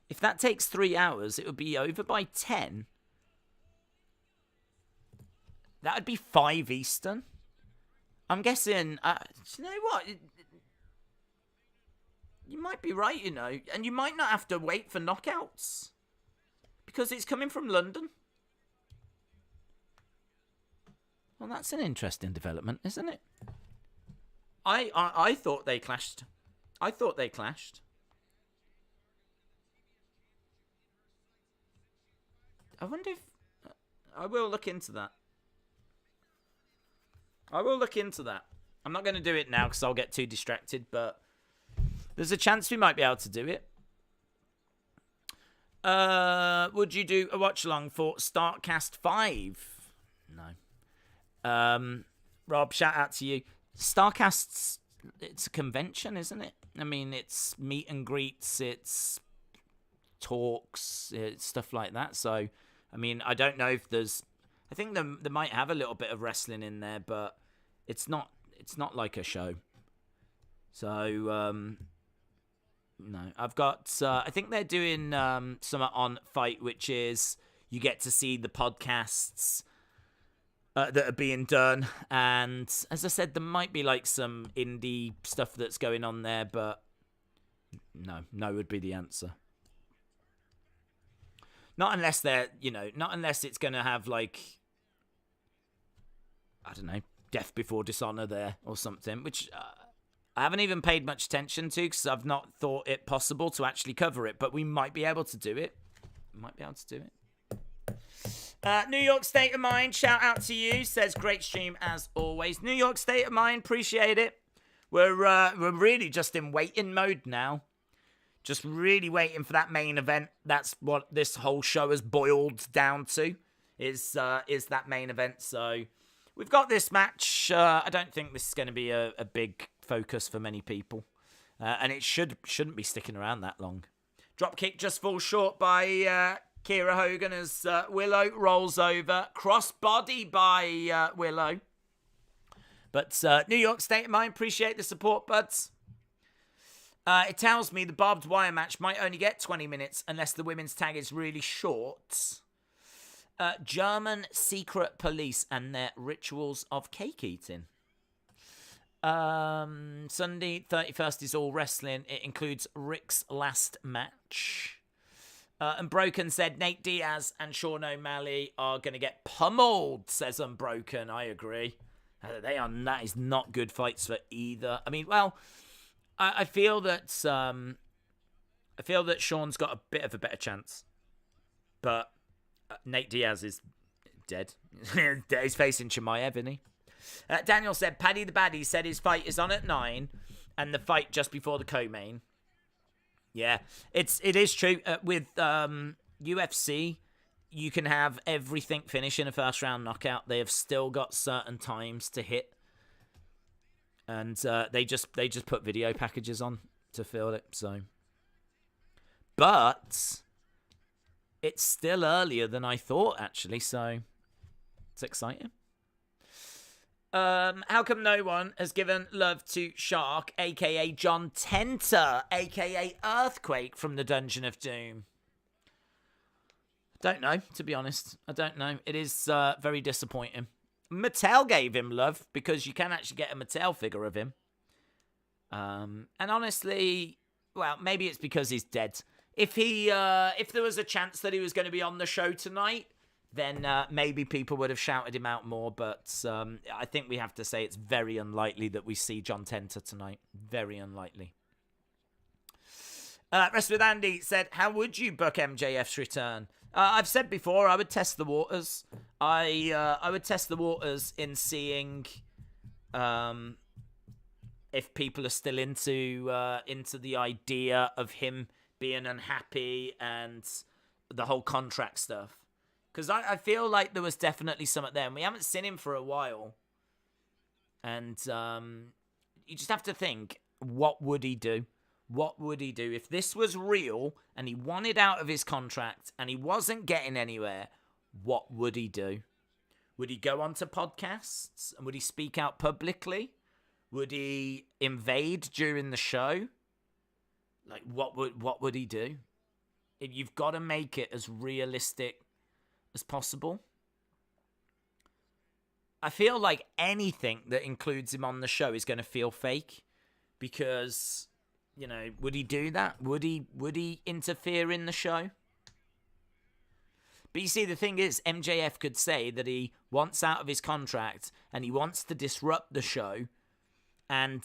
If that takes 3 hours, it would be over by 10. That would be 5 Eastern. I'm guessing... you know what? You might be right, you know. And you might not have to wait for knockouts. Because it's coming from London. Well, that's an interesting development, isn't it? I thought they clashed. I wonder if... I will look into that. I'm not going to do it now because I'll get too distracted, but there's a chance we might be able to do it. Would you do a watch-along for Startcast 5? No. Rob, shout out to you. Starcast's... it's a convention, isn't it? I mean, it's meet and greets, it's talks, it's stuff like that, so... I mean, I don't know if there's... I think they might have a little bit of wrestling in there, but it's not like a show. So, no. I've got, I think they're doing something on Fight, which is you get to see the podcasts that are being done. And as I said, there might be like some indie stuff that's going on there, but no would be the answer. Not unless they're, not unless it's going to have like, I don't know, Death Before Dishonor there or something, which I haven't even paid much attention to because I've not thought it possible to actually cover it, but we might be able to do it. New York State of Mind, shout out to you, says great stream as always. New York State of Mind, appreciate it. We're really just in waiting mode now. Just really waiting for that main event. That's what this whole show has boiled down to, is that main event. So we've got this match. I don't think this is going to be a big focus for many people. And it shouldn't be sticking around that long. Dropkick just falls short by Kira Hogan as Willow rolls over. Crossbody by Willow. But New York State of Mind, appreciate the support, buds. It tells me the barbed wire match might only get 20 minutes unless the women's tag is really short. German secret police and their rituals of cake eating. Sunday 31st is all wrestling. It includes Rick's last match. Unbroken said Nate Diaz and Sean O'Malley are going to get pummeled, says Unbroken. I agree. That is not good fights for either. I mean, well, I feel that Sean's got a bit of a better chance, but Nate Diaz is dead. He's facing Chimaev, isn't he? Daniel said Paddy the Baddie said his fight is on at 9, and the fight just before the co-main. Yeah, it is true. With UFC, you can have everything finish in a first round knockout. They have still got certain times to hit. And they just put video packages on to fill it. So, but it's still earlier than I thought, actually. So it's exciting. How come no one has given love to Shark, aka John Tenter, aka Earthquake from the Dungeon of Doom? Don't know, to be honest. I don't know. It is very disappointing. Mattel gave him love because you can actually get a Mattel figure of him. And honestly, well, maybe it's because he's dead. If there was a chance that he was going to be on the show tonight, then maybe people would have shouted him out more. But I think we have to say it's very unlikely that we see John Tenter tonight. Very unlikely. Rest with Andy said, how would you book MJF's return? I've said before, I would test the waters. I would test the waters in seeing if people are still into the idea of him being unhappy and the whole contract stuff. Because I feel like there was definitely something there, and we haven't seen him for a while. And you just have to think, what would he do? What would he do? If this was real and he wanted out of his contract and he wasn't getting anywhere, what would he do? Would he go onto podcasts and would he speak out publicly? Would he invade during the show? Like, what would he do? You've got to make it as realistic as possible. I feel like anything that includes him on the show is going to feel fake because, you know, would he do that? Would he interfere in the show? But you see, the thing is, MJF could say that he wants out of his contract and he wants to disrupt the show. And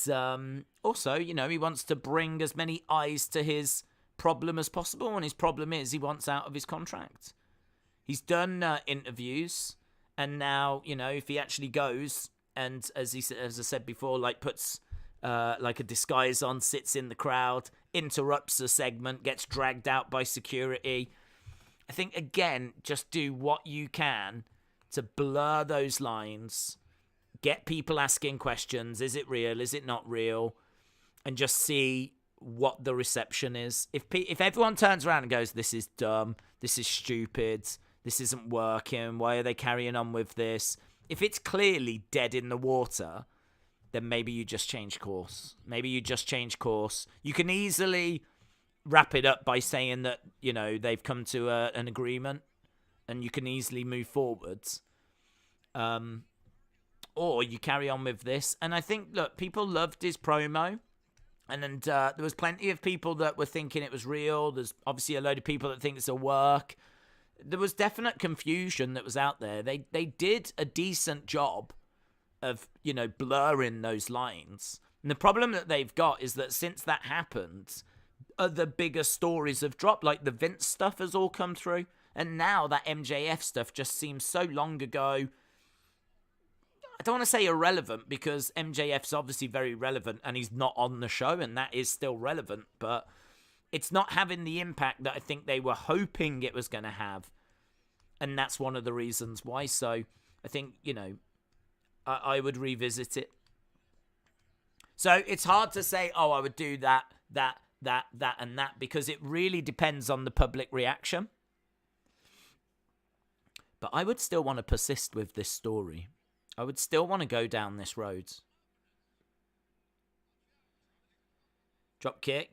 also, you know, he wants to bring as many eyes to his problem as possible. And his problem is he wants out of his contract. He's done interviews. And now, you know, if he actually goes and, as I said before, like puts like a disguise on, sits in the crowd, interrupts a segment, gets dragged out by security. I think, again, just do what you can to blur those lines, get people asking questions. Is it real? Is it not real? And just see what the reception is. If everyone turns around and goes, this is dumb, this is stupid, this isn't working. Why are they carrying on with this? If it's clearly dead in the water, then maybe you just change course. You can easily wrap it up by saying that, they've come to an agreement and you can easily move forwards. Or you carry on with this. And I think, look, people loved his promo. And there was plenty of people that were thinking it was real. There's obviously a load of people that think it's a work. There was definite confusion that was out there. They did a decent job of, blurring those lines. And the problem that they've got is that since that happened, other bigger stories have dropped. Like the Vince stuff has all come through. And now that MJF stuff just seems so long ago. I don't want to say irrelevant because MJF's obviously very relevant and he's not on the show and that is still relevant. But it's not having the impact that I think they were hoping it was going to have. And that's one of the reasons why. So I think, I would revisit it. So it's hard to say, oh, I would do that, and that, because it really depends on the public reaction. But I would still want to persist with this story. I would still want to go down this road. Drop kick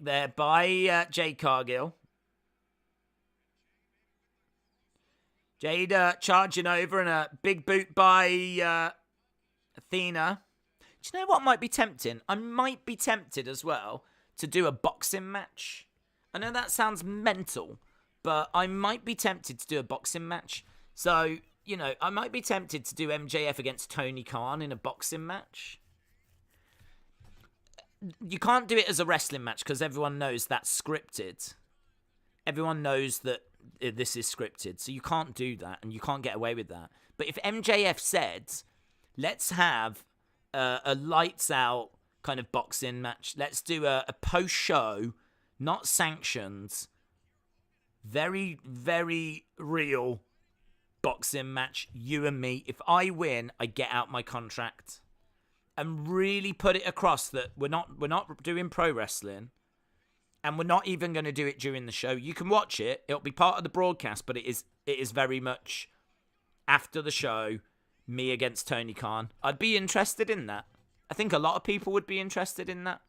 there by Jade Cargill. Jade charging over and a big boot by Athena. Do you know what might be tempting? I might be tempted as well to do a boxing match. I know that sounds mental, but I might be tempted to do a boxing match. So, I might be tempted to do MJF against Tony Khan in a boxing match. You can't do it as a wrestling match because everyone knows that's scripted. Everyone knows that this is scripted, so you can't do that and you can't get away with that. But if MJF said, let's have a lights out kind of boxing match, let's do a post-show, not sanctioned, very, very real boxing match, you and me. If I win, I get out my contract. And really put it across that we're not doing pro wrestling. And we're not even going to do it during the show. You can watch it. It'll be part of the broadcast, but it is very much after the show, me against Tony Khan. I'd be interested in that. I think a lot of people would be interested in that.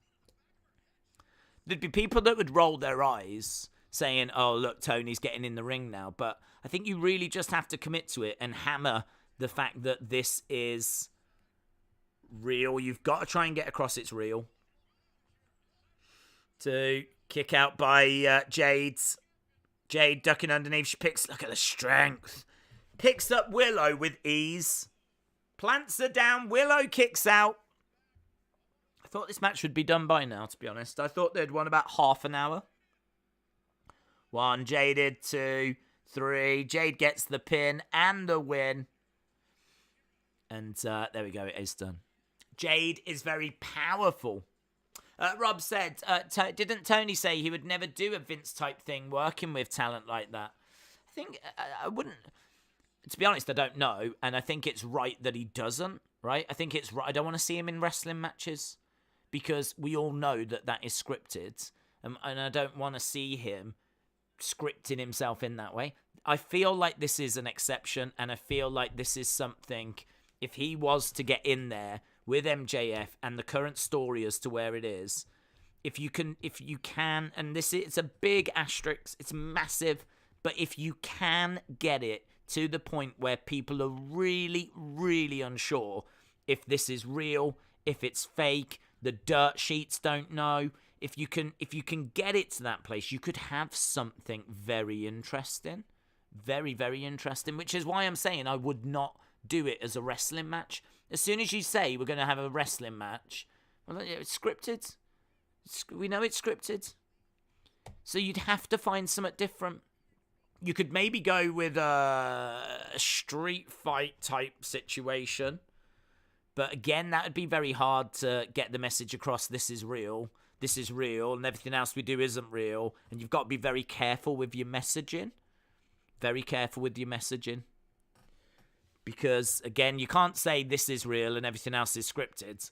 There'd be people that would roll their eyes saying, oh, look, Tony's getting in the ring now. But I think you really just have to commit to it and hammer the fact that this is real. You've got to try and get across it's real. To kick out by Jade. Jade ducking underneath. She picks, look at the strength. Picks up Willow with ease. Plants her down. Willow kicks out. I thought this match would be done by now, to be honest. I thought they'd won about half an hour. 1, Jaded, 2, 3. Jade gets the pin and the win. And there we go, it is done. Jade is very powerful. Rob said, didn't Tony say he would never do a Vince-type thing working with talent like that? I think I wouldn't. To be honest, I don't know. And I think it's right that he doesn't, right? I think it's right. I don't want to see him in wrestling matches because we all know that is scripted. And I don't want to see him scripting himself in that way. I feel like this is an exception, and I feel like this is something, if he was to get in there with MJF and the current story as to where it is, if you can, and it's a big asterisk, it's massive, but if you can get it to the point where people are really, really unsure if this is real, if it's fake, the dirt sheets don't know, if you can get it to that place, you could have something very interesting. Very, very interesting, which is why I'm saying I would not do it as a wrestling match. As soon as you say we're going to have a wrestling match, well, it's scripted. We know it's scripted. So you'd have to find something different. You could maybe go with a street fight type situation. But again, that would be very hard to get the message across. This is real, and everything else we do isn't real. And you've got to be very careful with your messaging. Very careful with your messaging. Because, again, you can't say this is real and everything else is scripted.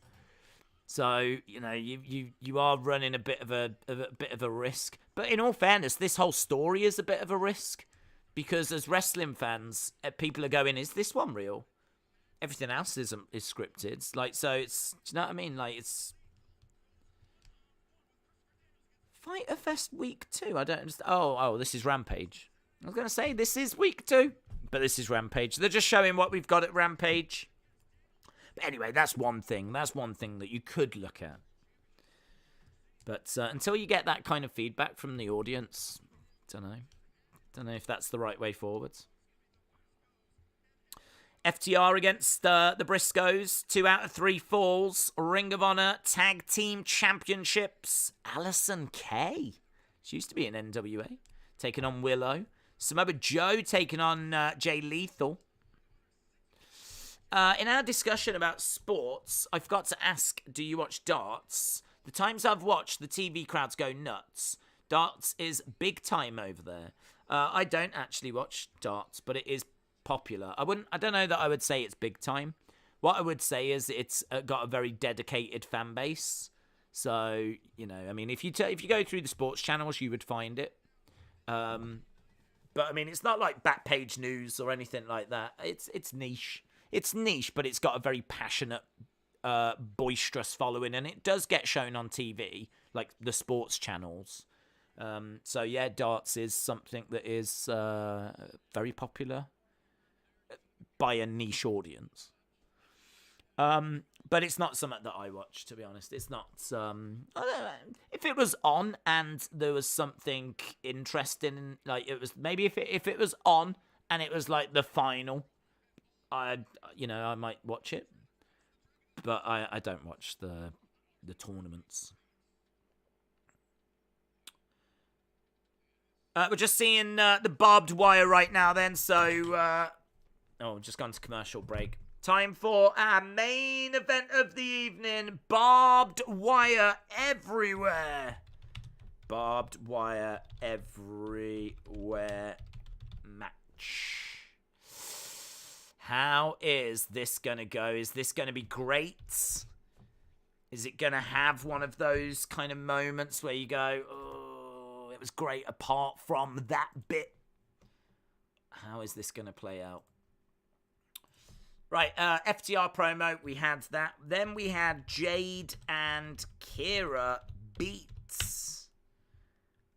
So, you are running a bit of a risk. But in all fairness, this whole story is a bit of a risk. Because as wrestling fans, people are going, is this one real? Everything else is scripted. Like, so it's, do you know what I mean? Like, it's Fyter Fest week 2. I don't understand. Oh, this is Rampage. I was going to say, this is week 2, but this is Rampage. They're just showing what we've got at Rampage. But anyway, that's one thing. That's one thing that you could look at. But until you get that kind of feedback from the audience, don't know if that's the right way forwards. FTR against the Briscoes. 2 out of 3 falls. Ring of Honor Tag Team Championships. Allison Kay. She used to be in NWA. Taking on Willow. Samoa Joe taking on Jay Lethal. In our discussion about sports, I forgot to ask, do you watch darts? The times I've watched, the TV crowds go nuts. Darts is big time over there. I don't actually watch darts, but it is popular. I don't know that I would say it's big time. What I would say is it's got a very dedicated fan base. So, you know, I mean, if you go through the sports channels, you would find it. But I mean, it's not like Backpage News or anything like that. It's niche. It's niche, but it's got a very passionate, boisterous following, and it does get shown on TV, like the sports channels. So yeah, darts is something that is very popular by a niche audience. But it's not something that I watch, to be honest. It's not. I don't know, if it was on and there was something interesting, like it was maybe if it was on and it was like the final, I might watch it. But I don't watch the tournaments. We're just seeing the barbed wire right now then, so... just gone to commercial break. Time for our main event of the evening. Barbed wire everywhere. Barbed wire everywhere match. How is this going to go? Is this going to be great? Is it going to have one of those kind of moments where you go, oh, it was great apart from that bit? How is this going to play out? Right, FTR promo, we had that. Then we had Jade and Kira beat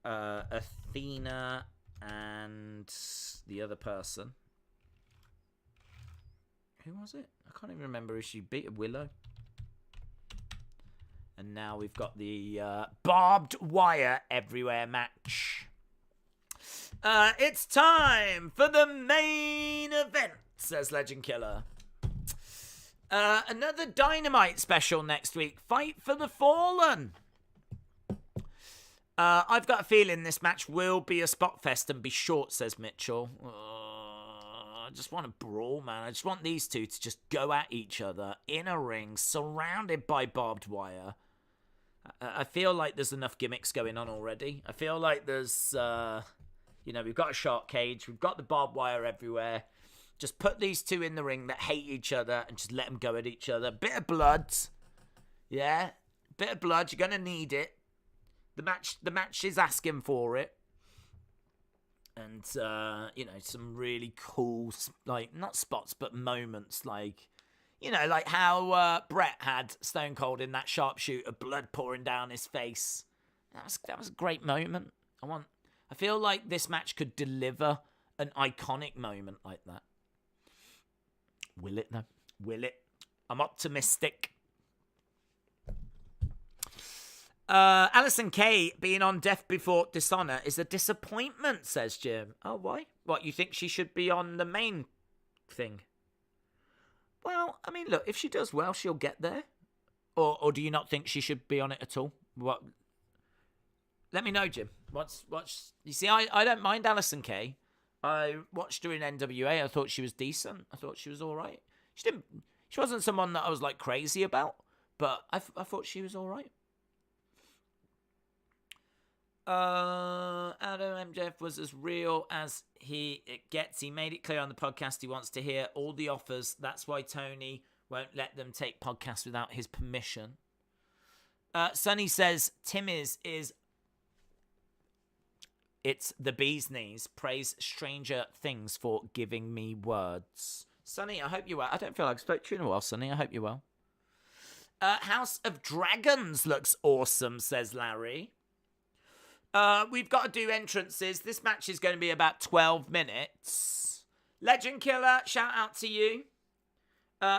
Athena and the other person. Who was it? I can't even remember if she beat Willow. And now we've got the barbed wire everywhere match. It's time for the main event, says Legend Killer. Another Dynamite special next week. Fight for the Fallen. I've got a feeling this match will be a spot fest and be short, says Mitchell. I just want a brawl, man. I just want these two to just go at each other in a ring, surrounded by barbed wire. I feel like there's enough gimmicks going on already. I feel like there's, we've got a shark cage. We've got the barbed wire everywhere. Just put these two in the ring that hate each other and just let them go at each other. Bit of blood. Yeah, bit of blood. You're going to need it. The match is asking for it. And, some really cool, like, not spots, but moments. Like, like how Brett had Stone Cold in that sharpshooter, blood pouring down his face. That was a great moment. I feel like this match could deliver an iconic moment like that. Will it, though? Will it? I'm optimistic. Allison Kay being on Death Before Dishonor is a disappointment, says Jim. Oh, why? What, you think she should be on the main thing? Well, I mean, look, if she does well, she'll get there. Or do you not think she should be on it at all? What? Let me know, Jim. What's you see, I don't mind Allison Kay. I watched her in NWA. I thought she was decent. I thought she was all right. She wasn't someone that I was like crazy about, but I thought she was all right. Adam MJF was as real as it gets. He made it clear on the podcast he wants to hear all the offers. That's why Tony won't let them take podcasts without his permission. Sonny says Tim is It's the bee's knees. Praise Stranger Things for giving me words. Sonny, I hope you're well. I don't feel like I've spoken to you in a while, Sonny. I hope you're well. House of Dragons looks awesome, says Larry. We've got to do entrances. This match is going to be about 12 minutes. Legend Killer, shout out to you.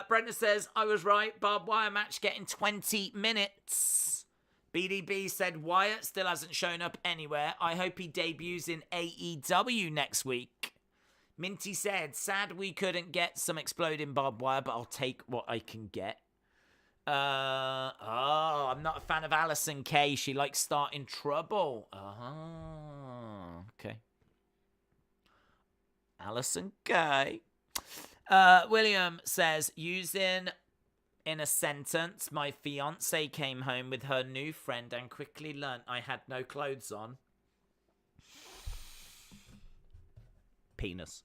Brenda says, I was right. Barbed wire match getting 20 minutes. BDB said, Wyatt still hasn't shown up anywhere. I hope he debuts in AEW next week. Minty said, sad we couldn't get some exploding barbed wire, but I'll take what I can get. I'm not a fan of Allison Kay. She likes starting trouble. Okay. Allison Kay. William says, using in a sentence, my fiance came home with her new friend and quickly learnt I had no clothes on. Penis.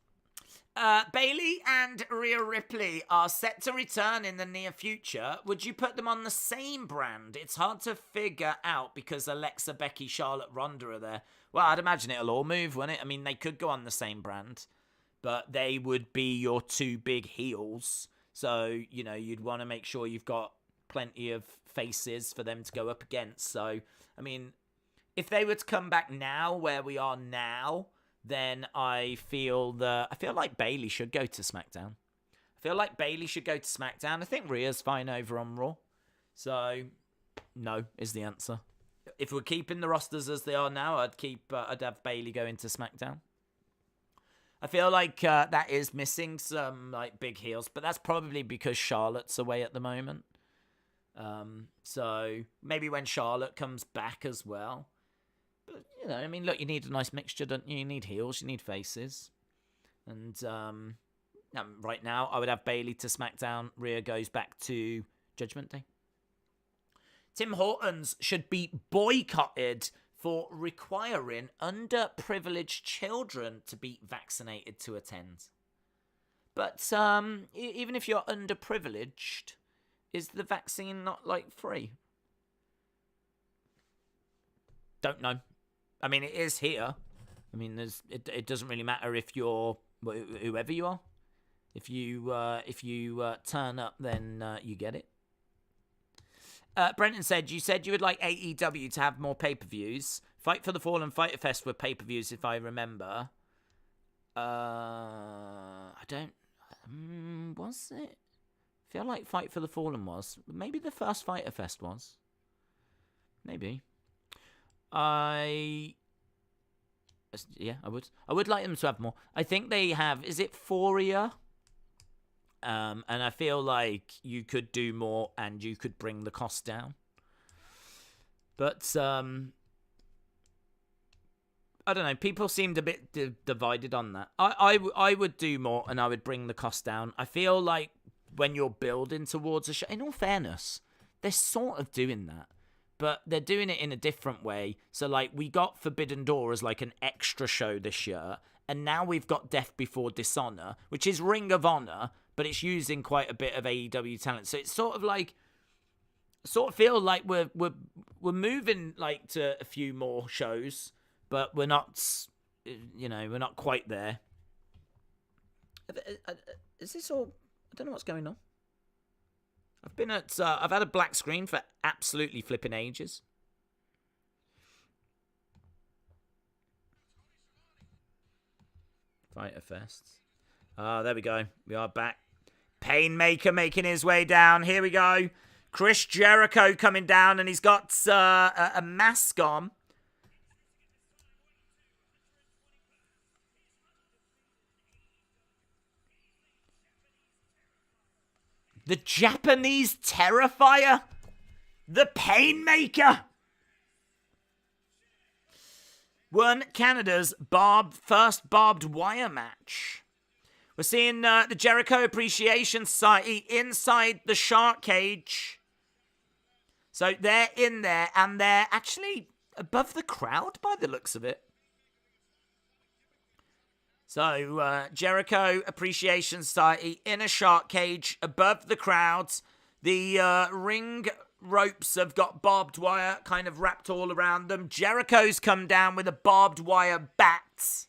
Bailey and Rhea Ripley are set to return in the near future. Would you put them on the same brand? It's hard to figure out because Alexa, Becky, Charlotte, Ronda are there. Well, I'd imagine it'll all move, wouldn't it? I mean, they could go on the same brand, but they would be your two big heels. So, you know, you'd want to make sure you've got plenty of faces for them to go up against. So, I mean, if they were to come back now, where we are now, then I feel like Bailey should go to SmackDown. I think Rhea's fine over on Raw. So, no is the answer. If we're keeping the rosters as they are now, I'd have Bailey go into SmackDown. I feel like that is missing some like big heels, but that's probably because Charlotte's away at the moment. So maybe when Charlotte comes back as well. But, you know, I mean, look, you need a nice mixture, don't you? You need heels, you need faces. And right now, I would have Bailey to SmackDown. Rhea goes back to Judgment Day. Tim Hortons should be boycotted for requiring underprivileged children to be vaccinated to attend. But even if you're underprivileged, is the vaccine not, like, free? Don't know. I mean, it is here. I mean, it doesn't really matter if you're whoever you are. If you turn up, then you get it. Brenton said, you said you would like AEW to have more pay-per-views. Fight for the Fallen, Fyter Fest were pay-per-views, if I remember. I don't... was it? I feel like Fight for the Fallen was. Maybe the first Fyter Fest was. Maybe. I would. I would like them to have more. I think they have... Is it 4 a year? And I feel like you could do more and you could bring the cost down. But, I don't know. People seemed a bit divided on that. I would do more and I would bring the cost down. I feel like when you're building towards a show... In all fairness, they're sort of doing that. But they're doing it in a different way. So, like, we got Forbidden Door as, like, an extra show this year. And now we've got Death Before Dishonor, which is Ring of Honor, but it's using quite a bit of AEW talent. So it's sort of feel like we're moving, like, to a few more shows, but we're not, you know, we're not quite there. Is this all... I don't know what's going on. I've had a black screen for absolutely flipping ages. Fyter Fest. There we go. We are back. Painmaker making his way down. Here we go. Chris Jericho coming down, and he's got a mask on. The Japanese Terrifier? The Painmaker? Won Canada's first barbed wire match. We're seeing the Jericho Appreciation Society inside the shark cage. So they're in there, and they're actually above the crowd by the looks of it. So, Jericho Appreciation Society in a shark cage above the crowds. The ring ropes have got barbed wire kind of wrapped all around them. Jericho's come down with a barbed wire bat.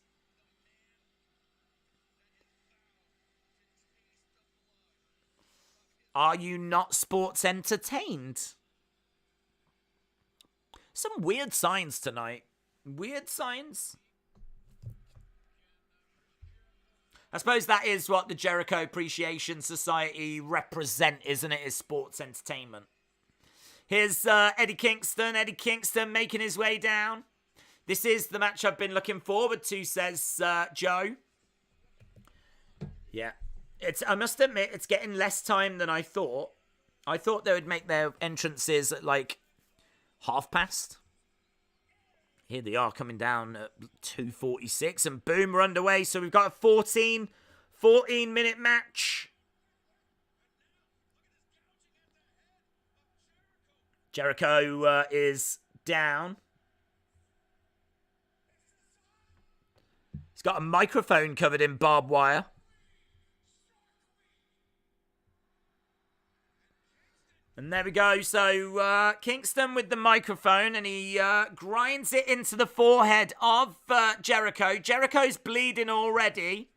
Are you not sports entertained? Some weird signs tonight. Weird signs? I suppose that is what the Jericho Appreciation Society represent, isn't it? Is sports entertainment. Here's Eddie Kingston. Eddie Kingston making his way down. This is the match I've been looking forward to, says Joe. Yeah. I must admit, it's getting less time than I thought. I thought they would make their entrances at like past. Here they are coming down at 2:46 and boom, we're underway. So we've got a 14-minute match. Jericho is down. He's got a microphone covered in barbed wire. And there we go. So Kingston with the microphone, and he grinds it into the forehead of Jericho. Jericho's bleeding already.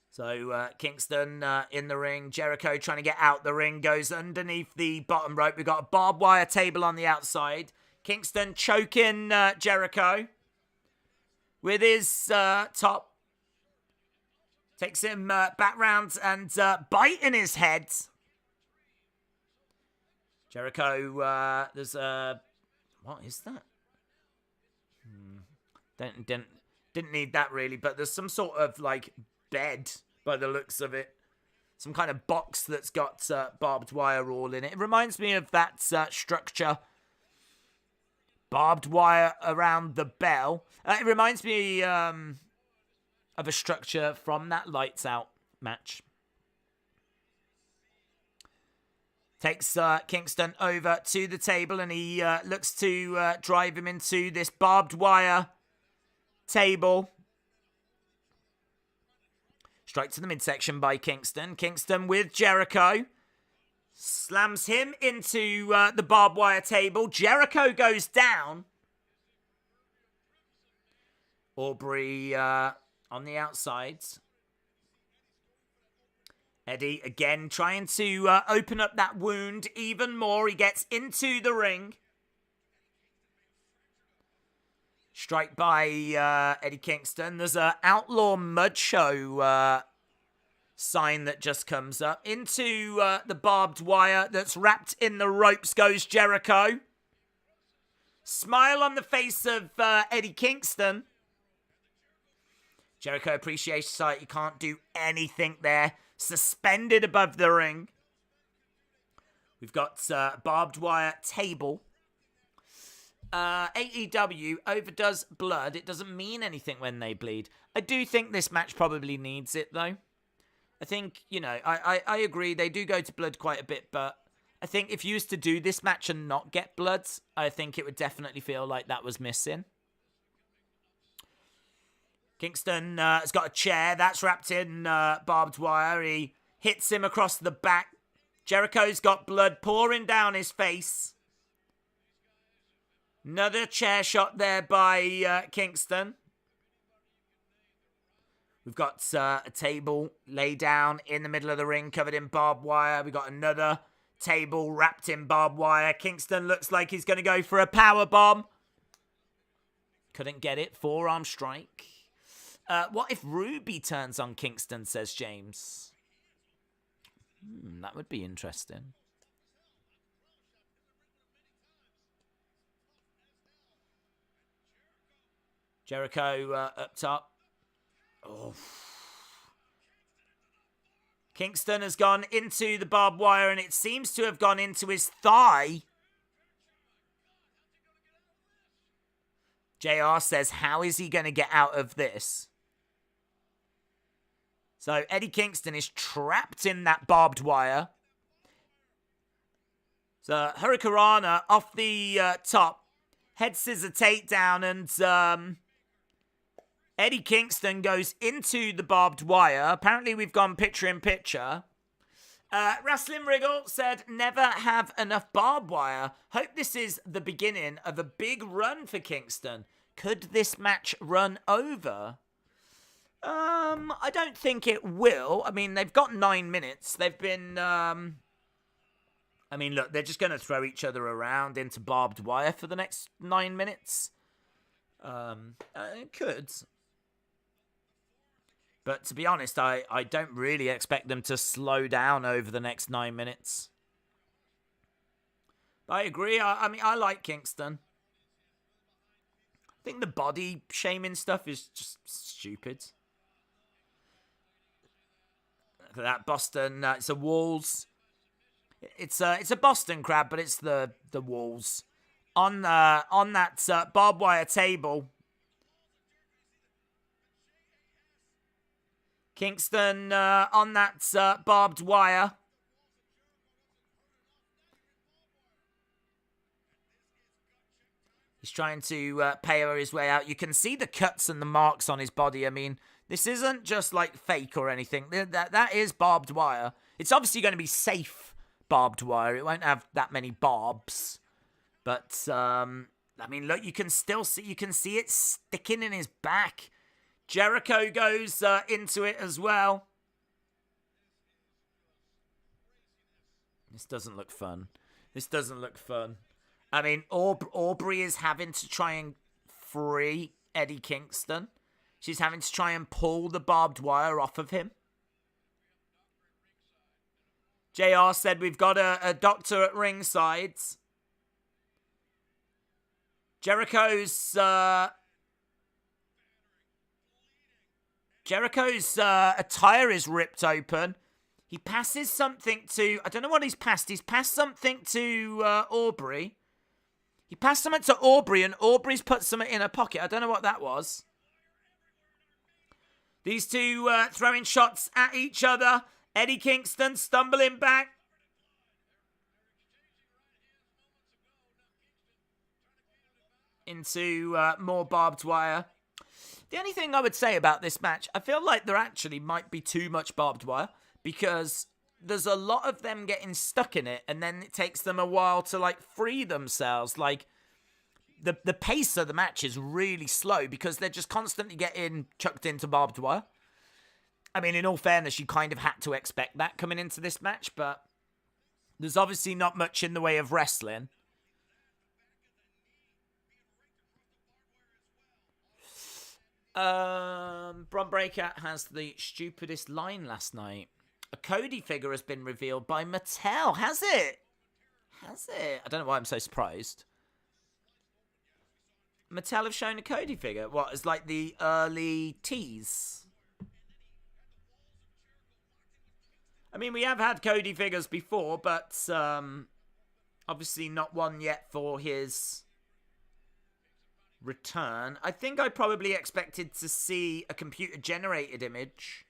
So Kingston in the ring. Jericho trying to get out the ring. Goes underneath the bottom rope. We've got a barbed wire table on the outside. Kingston choking Jericho with his top. Takes him back round and biting his head. Jericho, there's a... What is that? Didn't need that really, but there's some sort of like bed by the looks of it. Some kind of box that's got barbed wire all in it. It reminds me of that structure. Barbed wire around the bell. It reminds me... of a structure from that Lights Out match. Takes Kingston over to the table and he looks to drive him into this barbed wire table. Straight to the midsection by Kingston. Kingston with Jericho. Slams him into the barbed wire table. Jericho goes down. Aubrey... on the outsides. Eddie again trying to open up that wound even more. He gets into the ring. Strike by Eddie Kingston. There's an Outlaw Mud Show sign that just comes up. Into the barbed wire that's wrapped in the ropes goes Jericho. Smile on the face of Eddie Kingston. Jericho Appreciation Society can't do anything there. Suspended above the ring. We've got barbed wire table. AEW overdoes blood. It doesn't mean anything when they bleed. I do think this match probably needs it, though. I think, you know, I agree. They do go to blood quite a bit, but I think if you used to do this match and not get blood, I think it would definitely feel like that was missing. Kingston has got a chair that's wrapped in barbed wire. He hits him across the back. Jericho's got blood pouring down his face. Another chair shot there by Kingston. We've got a table laid down in the middle of the ring, covered in barbed wire. We've got another table wrapped in barbed wire. Kingston looks like he's going to go for a power bomb. Couldn't get it. Forearm strike. What if Ruby turns on Kingston, says James? That would be interesting. Jericho up top. Oh. Kingston has gone into the barbed wire and it seems to have gone into his thigh. JR says, how is he going to get out of this? So Eddie Kingston is trapped in that barbed wire. So Hurricanrana off the top. Head scissor takedown and Eddie Kingston goes into the barbed wire. Apparently we've gone picture-in-picture. Wrestling Regal said, never have enough barbed wire. Hope this is the beginning of a big run for Kingston. Could this match run over? I don't think it will. I mean, they've got 9 minutes. They've been, look, they're just going to throw each other around into barbed wire for the next 9 minutes. It could. But to be honest, I don't really expect them to slow down over the next 9 minutes. I agree. I like Kingston. I think the body shaming stuff is just stupid. Look at that Boston. It's a walls. It's a Boston crab, but it's the walls on that barbed wire table. Kingston on that barbed wire. He's trying to pay his way out. You can see the cuts and the marks on his body. I mean, this isn't just like fake or anything. That is barbed wire. It's obviously going to be safe barbed wire. It won't have that many barbs. But, look, you can still see, it sticking in his back. Jericho goes into it as well. This doesn't look fun. I mean, Aubrey is having to try and free Eddie Kingston. She's having to try and pull the barbed wire off of him. JR said we've got a doctor at ringside. Jericho's attire is ripped open. He passes something to... I don't know what he's passed. He's passed something to Aubrey. He passed something to Aubrey, and Aubrey's put something in her pocket. I don't know what that was. These two throwing shots at each other. Eddie Kingston stumbling back. Into more barbed wire. The only thing I would say about this match, I feel like there actually might be too much barbed wire because there's a lot of them getting stuck in it and then it takes them a while to like free themselves. Like the pace of the match is really slow because they're just constantly getting chucked into barbed wire. I mean, in all fairness, you kind of had to expect that coming into this match, but there's obviously not much in the way of wrestling. Bron Breaker has the stupidest line last night. A Cody figure has been revealed by Mattel. Has it? I don't know why I'm so surprised. Mattel have shown a Cody figure. What, as like the early tease? I mean, we have had Cody figures before, but obviously not one yet for his return. I think I probably expected to see a computer-generated image.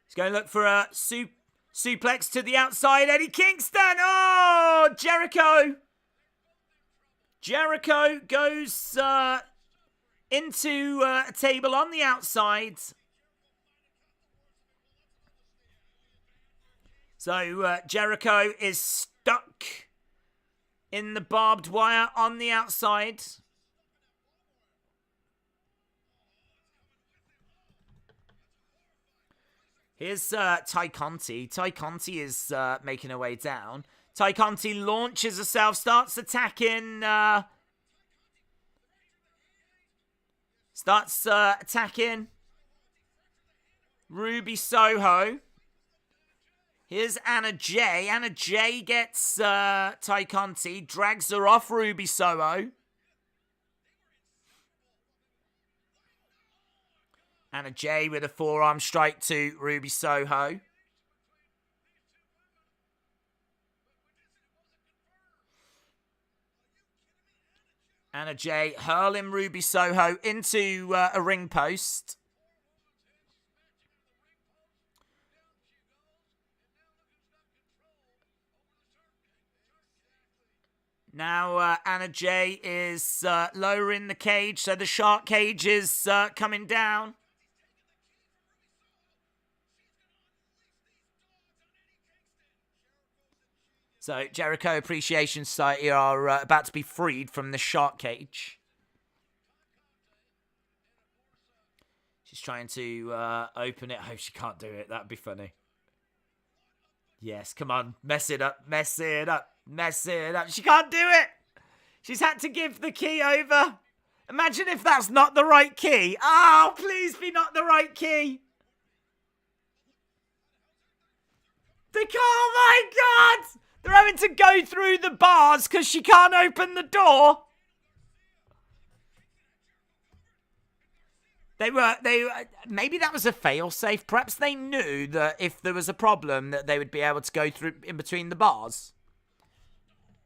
He's going to look for a suplex to the outside. Eddie Kingston! Oh, Jericho! Jericho goes into a table on the outside. So Jericho is stuck in the barbed wire on the outside. Here's Ty Conti. Ty Conti is making her way down. Ty Conti launches herself, starts attacking. Attacking Ruby Soho. Here's Anna Jay. Anna Jay gets Ty Conti, drags her off Ruby Soho. Anna Jay with a forearm strike to Ruby Soho. Anna Jay hurling Ruby Soho into a ring post. Now Anna Jay is lowering the cage, so the shark cage is coming down. So Jericho Appreciation Society are about to be freed from the shark cage. She's trying to open it. I hope she can't do it. That'd be funny. Yes, come on. Mess it up. Mess it up. Mess it up. She can't do it. She's had to give the key over. Imagine if that's not the right key. Oh, please be not the right key. Oh my God. They're having to go through the bars because she can't open the door. Maybe that was a fail-safe. Perhaps they knew that if there was a problem that they would be able to go through in between the bars.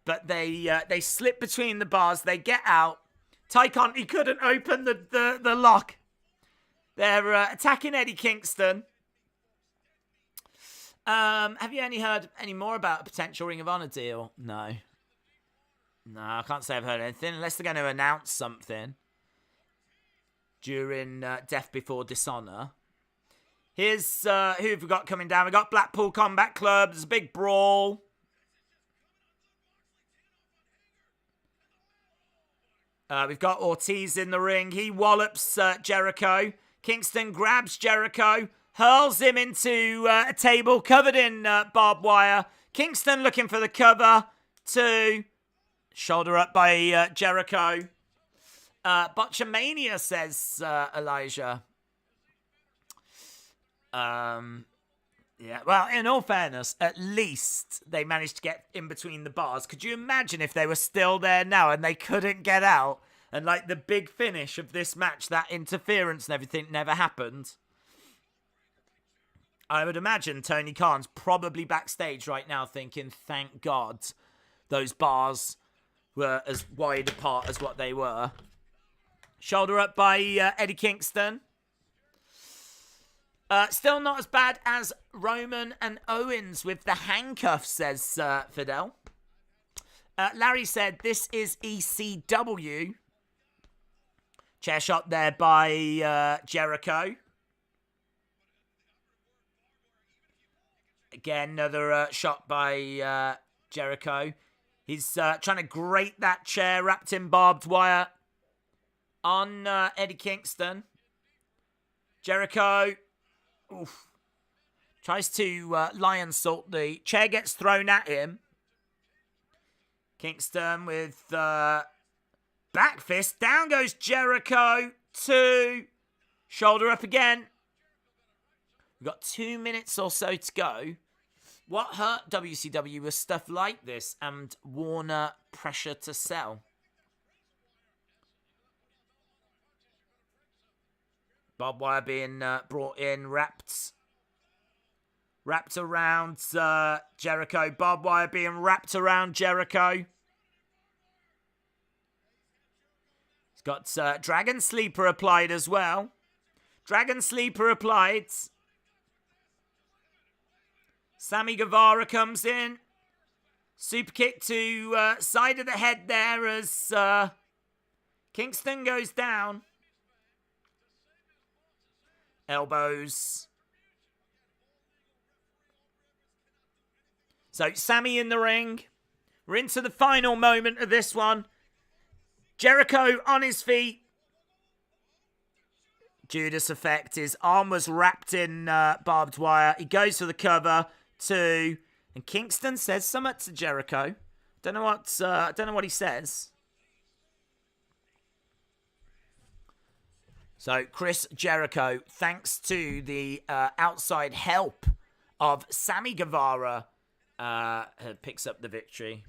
But they slip between the bars. They get out. Ty Conti couldn't open the lock. They're attacking Eddie Kingston. Have you heard any more about a potential Ring of Honor deal? No. No, I can't say I've heard anything unless they're going to announce something during Death Before Dishonor. Here's who have we got coming down. We've got Blackpool Combat Club. There's a big brawl. We've got Ortiz in the ring. He wallops Jericho. Kingston grabs Jericho, hurls him into a table covered in barbed wire. Kingston looking for the cover. 2. Shoulder up by Jericho. Botchamania, says Elijah. Yeah, well, in all fairness, at least they managed to get in between the bars. Could you imagine if they were still there now and they couldn't get out? And like the big finish of this match, that interference and everything never happened. I would imagine Tony Khan's probably backstage right now thinking, thank God those bars were as wide apart as what they were. Shoulder up by Eddie Kingston. Still not as bad as Roman and Owens with the handcuffs, says Fidel. Larry said, this is ECW. Chair shot there by Jericho. Again, another shot by Jericho. He's trying to grate that chair wrapped in barbed wire on Eddie Kingston. Jericho tries to lion salt. The chair gets thrown at him. Kingston with back fist. Down goes Jericho. 2. Shoulder up again. We've got 2 minutes or so to go. What hurt WCW was stuff like this and Warner pressure to sell. Barbed wire being brought in, wrapped around Jericho. Barbed wire being wrapped around Jericho. He's got Dragon Sleeper applied as well. Dragon Sleeper applied. Sammy Guevara comes in. Super kick to side of the head there as Kingston goes down. Elbows. So Sammy in the ring. We're into the final moment of this one. Jericho on his feet. Judas effect. His arm was wrapped in barbed wire. He goes for the cover. 2. And Kingston says something to Jericho. Don't know what he says. So Chris Jericho, thanks to the outside help of Sammy Guevara, picks up the victory.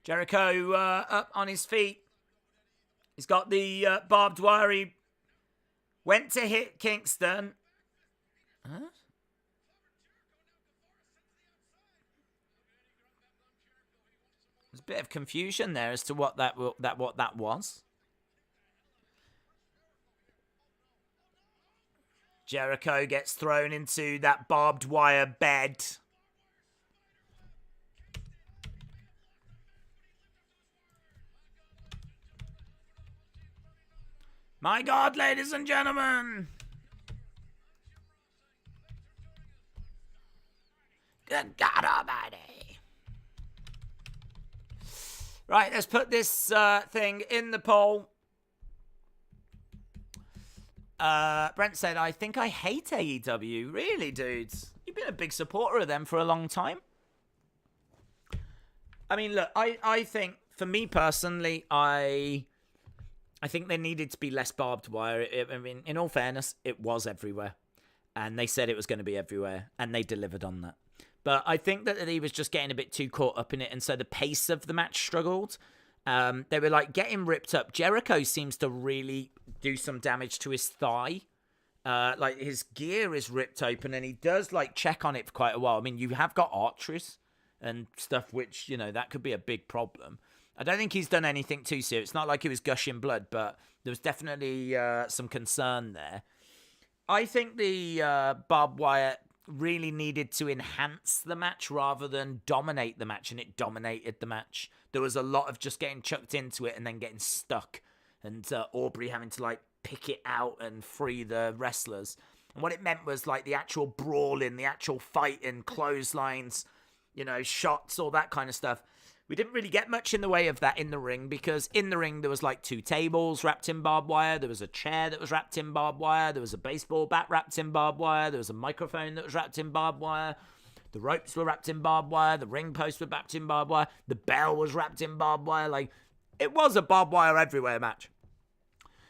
Jericho up on his feet. He's got the barbed wire. He went to hit Kingston. Huh? There's a bit of confusion there as to what that was. Jericho gets thrown into that barbed wire bed. My God, ladies and gentlemen. Good God Almighty. Right, let's put this thing in the poll. Brent said, I think I hate AEW. Really, dudes? You've been a big supporter of them for a long time. I mean, look, I think, for me personally, I think there needed to be less barbed wire. I mean, in all fairness, it was everywhere. And they said it was going to be everywhere. And they delivered on that. But I think that he was just getting a bit too caught up in it. And so the pace of the match struggled. They were like getting ripped up. Jericho seems to really do some damage to his thigh. Like his gear is ripped open and he does like check on it for quite a while. I mean, you have got arteries and stuff, which, you know, that could be a big problem. I don't think he's done anything too serious. It's not like he was gushing blood, but there was definitely some concern there. I think the barbed wire really needed to enhance the match rather than dominate the match, and it dominated the match. There was a lot of just getting chucked into it and then getting stuck, and Aubrey having to like pick it out and free the wrestlers. And what it meant was like the actual brawling, the actual fighting, clotheslines, you know, shots, all that kind of stuff. We didn't really get much in the way of that in the ring, because in the ring there was like 2 tables wrapped in barbed wire. There was a chair that was wrapped in barbed wire. There was a baseball bat wrapped in barbed wire. There was a microphone that was wrapped in barbed wire. The ropes were wrapped in barbed wire. The ring posts were wrapped in barbed wire. The bell was wrapped in barbed wire. Like, it was a barbed wire everywhere match.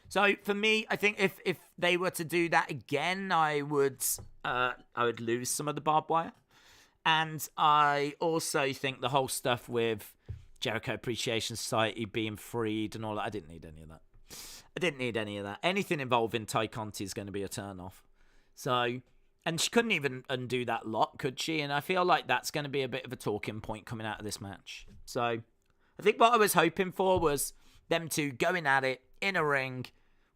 So for me, I think if they were to do that again, I would lose some of the barbed wire. And I also think the whole stuff with Jericho Appreciation Society being freed and all that, I didn't need any of that. Anything involving Ty Conti is going to be a turn-off. So, and she couldn't even undo that lot, could she? And I feel like that's going to be a bit of a talking point coming out of this match. So, I think what I was hoping for was them two going at it in a ring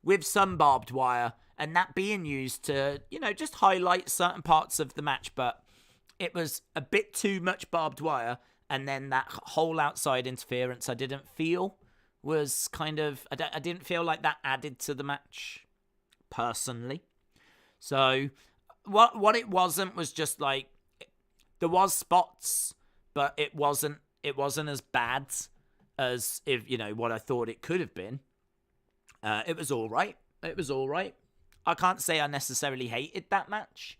with some barbed wire, and that being used to, you know, just highlight certain parts of the match, but it was a bit too much barbed wire, and then that whole outside interference I didn't feel was kind of... I didn't feel like that added to the match, personally. So, what it wasn't was just like... There was spots, but it wasn't as bad as, if you know, what I thought it could have been. It was all right. I can't say I necessarily hated that match.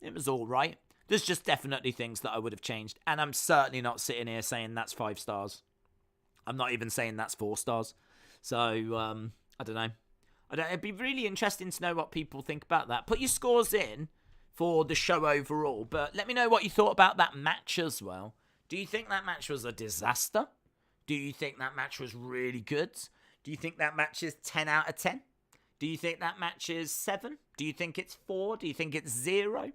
It was all right. There's just definitely things that I would have changed. And I'm certainly not sitting here saying that's 5 stars. I'm not even saying that's 4 stars. So, I don't know. It'd be really interesting to know what people think about that. Put your scores in for the show overall. But let me know what you thought about that match as well. Do you think that match was a disaster? Do you think that match was really good? Do you think that match is 10 out of 10? Do you think that match is 7? Do you think it's 4? Do you think it's 0?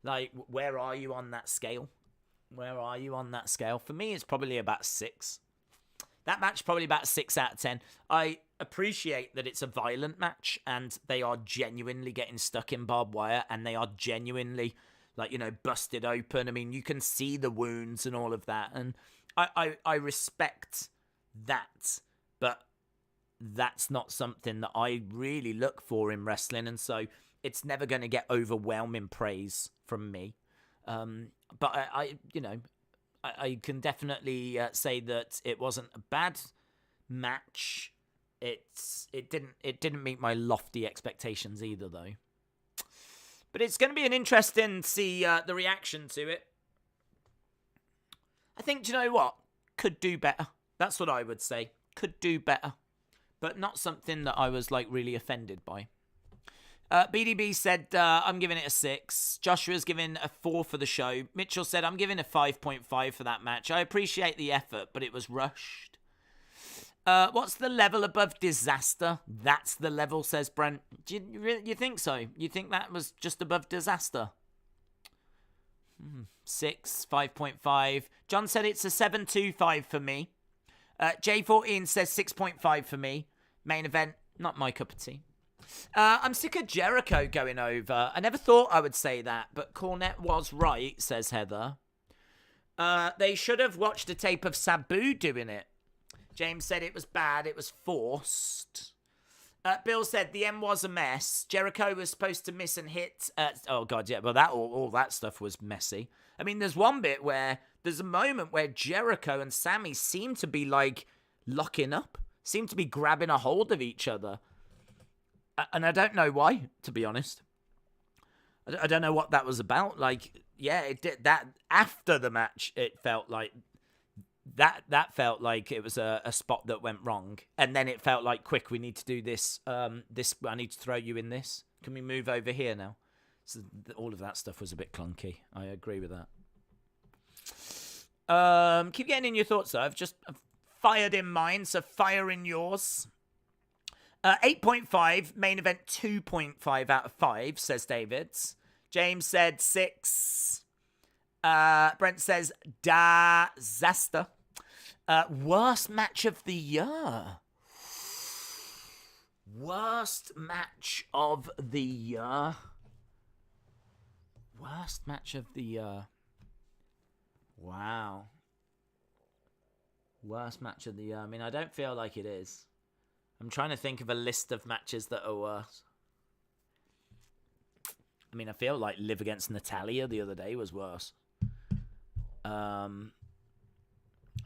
Like, where are you on that scale? For me, it's probably about 6. That match probably about 6 out of 10. I appreciate that it's a violent match, and they are genuinely getting stuck in barbed wire, and they are genuinely, like, you know, busted open. I mean, you can see the wounds and all of that, and I respect that, but that's not something that I really look for in wrestling, and so it's never going to get overwhelming praise from me. But I can definitely say that it wasn't a bad match. It didn't meet my lofty expectations either, though. But it's going to be an interesting to see the reaction to it. I think, do you know what? Could do better. That's what I would say. Could do better. But not something that I was like really offended by. BDB said, I'm giving it a 6. Joshua's giving a 4 for the show. Mitchell said, I'm giving a 5.5 for that match. I appreciate the effort, but it was rushed. What's the level above disaster? That's the level, says Brent. Do you think so? You think that was just above disaster? 6, 5.5. John said it's a 7.25 for me. J14 says 6.5 for me. Main event, not my cup of tea. I'm sick of Jericho going over. I never thought I would say that, but Cornette was right, says Heather. They should have watched a tape of Sabu doing it. James said it was bad, it was forced. Bill said the M was a mess. Jericho was supposed to miss and hit. Oh, God, yeah, well, all that stuff was messy. I mean, there's one bit where there's a moment where Jericho and Sammy seem to be, like, locking up, seem to be grabbing a hold of each other. And I don't know why, to be honest. I don't know what that was about. Like, yeah, it did that after the match. It felt like that felt like it was a spot that went wrong, and then it felt like, quick, we need to do this. This I need to throw you in this. Can we move over here now? So all of that stuff was a bit clunky. I agree with that. Keep getting in your thoughts though. I've fired in mine, so fire in yours. 8.5, main event 2.5 out of 5, says Davids. James said 6. Brent says disaster. Worst match of the year. Worst match of the year. Worst match of the year. Wow. Worst match of the year. I mean, I don't feel like it is. I'm trying to think of a list of matches that are worse. I mean, I feel like Liv against Natalya the other day was worse. I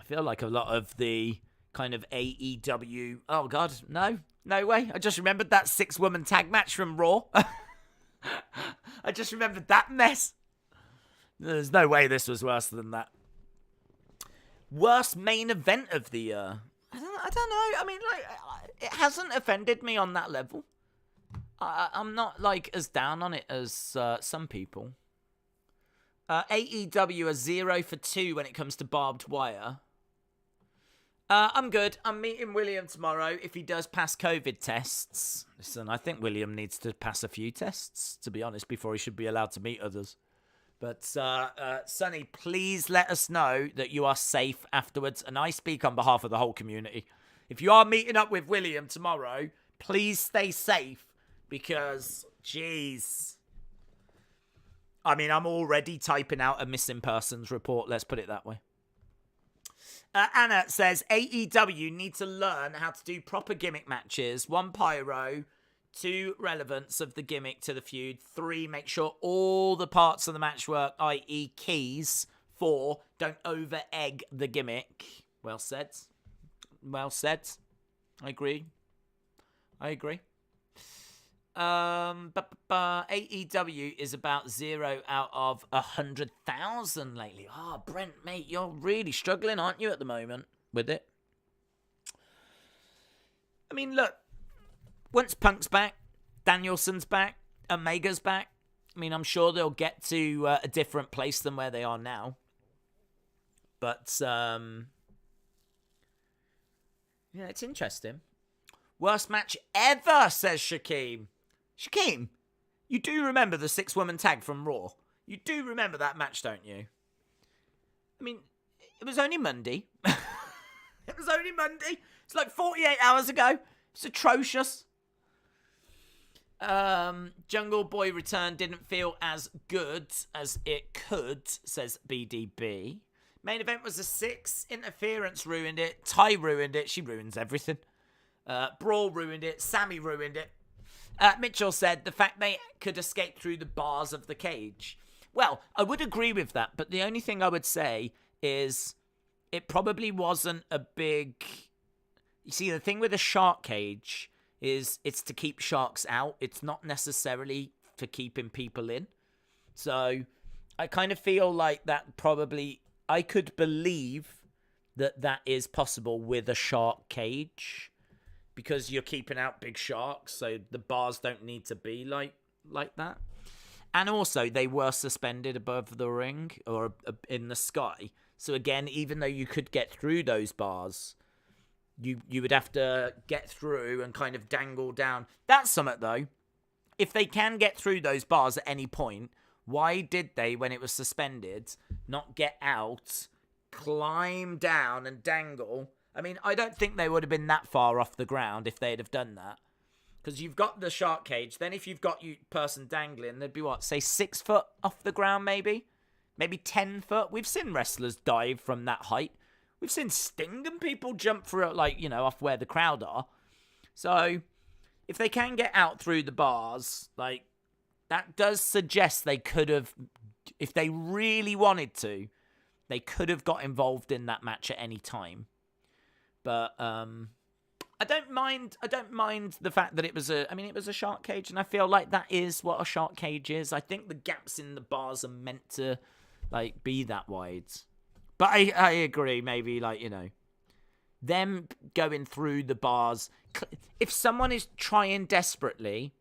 feel like a lot of the kind of AEW... Oh, God, no way. I just remembered that 6-woman tag match from Raw. I just remembered that mess. There's no way this was worse than that. Worst main event of the year. I don't know. I mean, like, it hasn't offended me on that level. I'm not, like, as down on it as some people. AEW are 0 for 2 when it comes to barbed wire. I'm good. I'm meeting William tomorrow if he does pass COVID tests. Listen, I think William needs to pass a few tests, to be honest, before he should be allowed to meet others. But, Sonny, please let us know that you are safe afterwards. And I speak on behalf of the whole community. If you are meeting up with William tomorrow, please stay safe. Because, jeez. I mean, I'm already typing out a missing persons report. Let's put it that way. Anna says, AEW need to learn how to do proper gimmick matches. 1, pyro. 2, relevance of the gimmick to the feud. 3, make sure all the parts of the match work, i.e. keys. 4, don't over-egg the gimmick. Well said. Well said. I agree. AEW is about 0 out of 100,000 lately. Oh, Brent, mate, you're really struggling, aren't you, at the moment with it? I mean, look. Once Punk's back, Danielson's back, Omega's back, I mean, I'm sure they'll get to a different place than where they are now. But, yeah, it's interesting. Worst match ever, says Shaquem. Shaquem, you do remember the 6-woman tag from Raw? You do remember that match, don't you? I mean, it was only Monday. It was only Monday. It's like 48 hours ago. It's atrocious. Jungle Boy return didn't feel as good as it could, says BDB. Main event was a 6. Interference ruined it. Ty ruined it. She ruins everything. Brawl ruined it. Sammy ruined it. Mitchell said the fact they could escape through the bars of the cage. Well, I would agree with that, but the only thing I would say is it probably wasn't a big... You see, the thing with a shark cage is it's to keep sharks out. It's not necessarily for keeping people in. So I kind of feel like that probably... I could believe that that is possible with a shark cage because you're keeping out big sharks, so the bars don't need to be like that. And also, they were suspended above the ring or in the sky. So again, even though you could get through those bars, you would have to get through and kind of dangle down. That's something, though. If they can get through those bars at any point, why did they, when it was suspended, not get out, climb down and dangle? I mean, I don't think they would have been that far off the ground if they'd have done that. Because you've got the shark cage. Then if you've got you person dangling, they'd be what? Say 6 foot off the ground, maybe? Maybe 10 foot. We've seen wrestlers dive from that height. We've seen Sting and people jump through it, like, you know, off where the crowd are. So, if they can get out through the bars, like, that does suggest they could have, if they really wanted to, they could have got involved in that match at any time. But, I don't mind the fact that it was a shark cage, and I feel like that is what a shark cage is. I think the gaps in the bars are meant to, like, be that wide. But I agree, maybe, like, you know, them going through the bars. If someone is trying desperately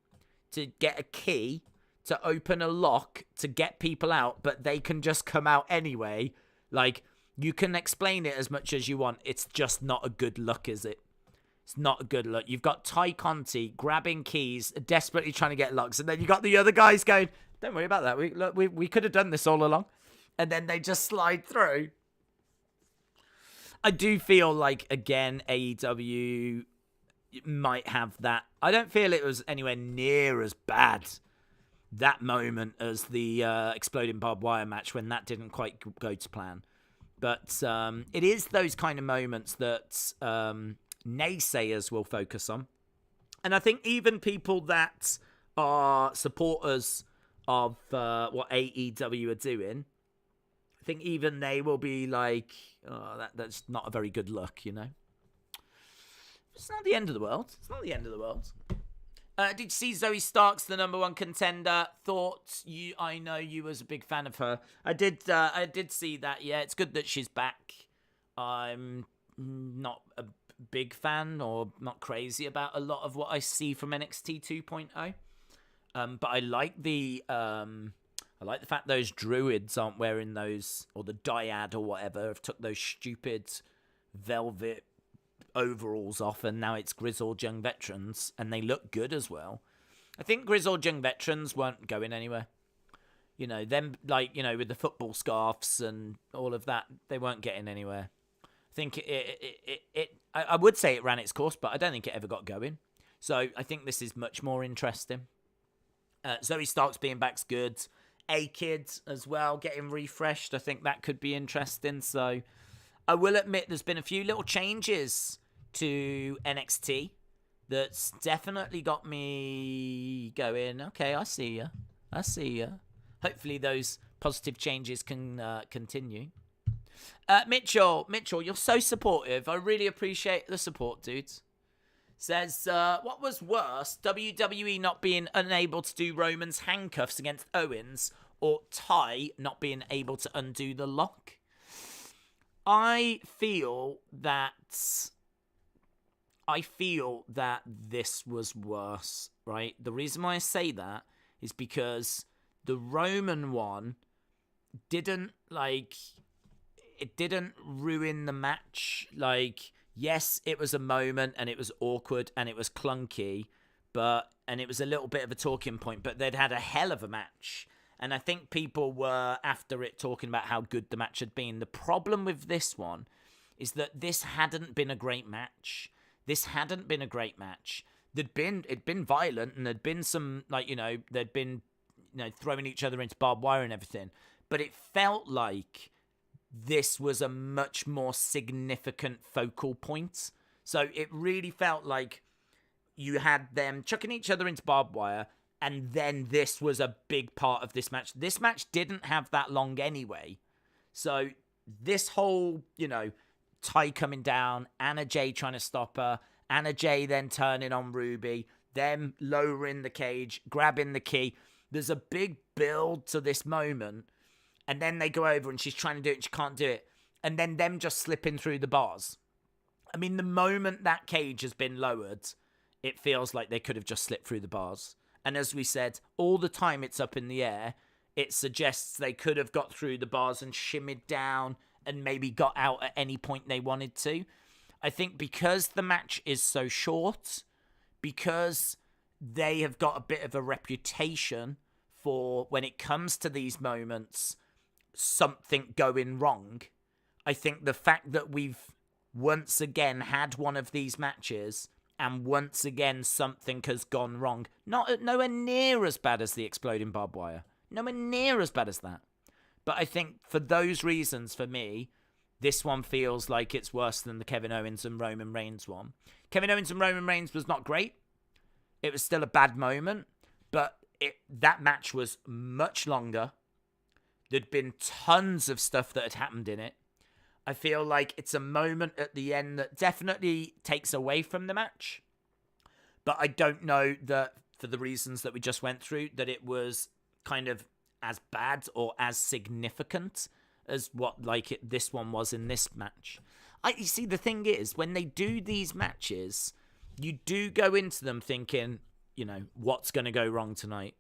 to get a key to open a lock to get people out, but they can just come out anyway, like, you can explain it as much as you want. It's just not a good look, is it? It's not a good look. You've got Ty Conti grabbing keys, desperately trying to get locks, and then you got the other guys going, don't worry about that. We could have done this all along. And then they just slide through. I do feel like, again, AEW might have that. I don't feel it was anywhere near as bad, that moment, as the exploding barbed wire match when that didn't quite go to plan. But it is those kind of moments that naysayers will focus on. And I think even people that are supporters of what AEW are doing, I think even they will be like, oh, that's not a very good look, you know? It's not the end of the world. It's not the end of the world. Did you see Zoe Stark's the number 1 contender? I know you was a big fan of her. I did see that, yeah. It's good that she's back. I'm not a big fan or not crazy about a lot of what I see from NXT 2.0. But I like the fact those druids aren't wearing those, or the dyad or whatever, have took those stupid velvet overalls off, and now it's grizzled young veterans, and they look good as well. I think grizzled young veterans weren't going anywhere. You know, them, like, you know, with the football scarves and all of that, they weren't getting anywhere. I think I would say it ran its course, but I don't think it ever got going. So I think this is much more interesting. Zoe Starks being back's good. A-Kid as well, getting refreshed. I think that could be interesting. So I will admit there's been a few little changes to NXT that's definitely got me going, okay, I see ya. Hopefully those positive changes can continue. Mitchell, you're so supportive. I really appreciate the support, dudes. Says, what was worse, WWE not being unable to do Roman's handcuffs against Owens, or Ty not being able to undo the lock? I feel that this was worse, right? The reason why I say that is because the Roman one didn't ruin the match. Like, yes, it was a moment and it was awkward and it was clunky, and it was a little bit of a talking point, but they'd had a hell of a match. And I think people were, after it, talking about how good the match had been. The problem with this one is that this hadn't been a great match. It'd been violent, and there'd been some, they'd been, throwing each other into barbed wire and everything. But it felt like this was a much more significant focal point. So it really felt like you had them chucking each other into barbed wire, and then this was a big part of this match. This match didn't have that long anyway. So this whole, Ty coming down, Anna Jay trying to stop her, Anna Jay then turning on Ruby, them lowering the cage, grabbing the key. There's a big build to this moment. And then they go over and she's trying to do it and she can't do it. And then them just slipping through the bars. I mean, the moment that cage has been lowered, it feels like they could have just slipped through the bars. And as we said, all the time it's up in the air, it suggests they could have got through the bars and shimmied down and maybe got out at any point they wanted to. I think because the match is so short, because they have got a bit of a reputation for, when it comes to these moments, something going wrong, I think the fact that we've once again had one of these matches and once again something has gone wrong. Nowhere near as bad as the exploding barbed wire. Nowhere near as bad as that. But I think for those reasons, for me, this one feels like it's worse than the Kevin Owens and Roman Reigns one. Kevin Owens and Roman Reigns was not great. It was still a bad moment, but that match was much longer. There'd been tons of stuff that had happened in it. I feel like it's a moment at the end that definitely takes away from the match. But I don't know that, for the reasons that we just went through, that it was kind of as bad or as significant as what this one was in this match. You see, the thing is, when they do these matches, you do go into them thinking, what's going to go wrong tonight?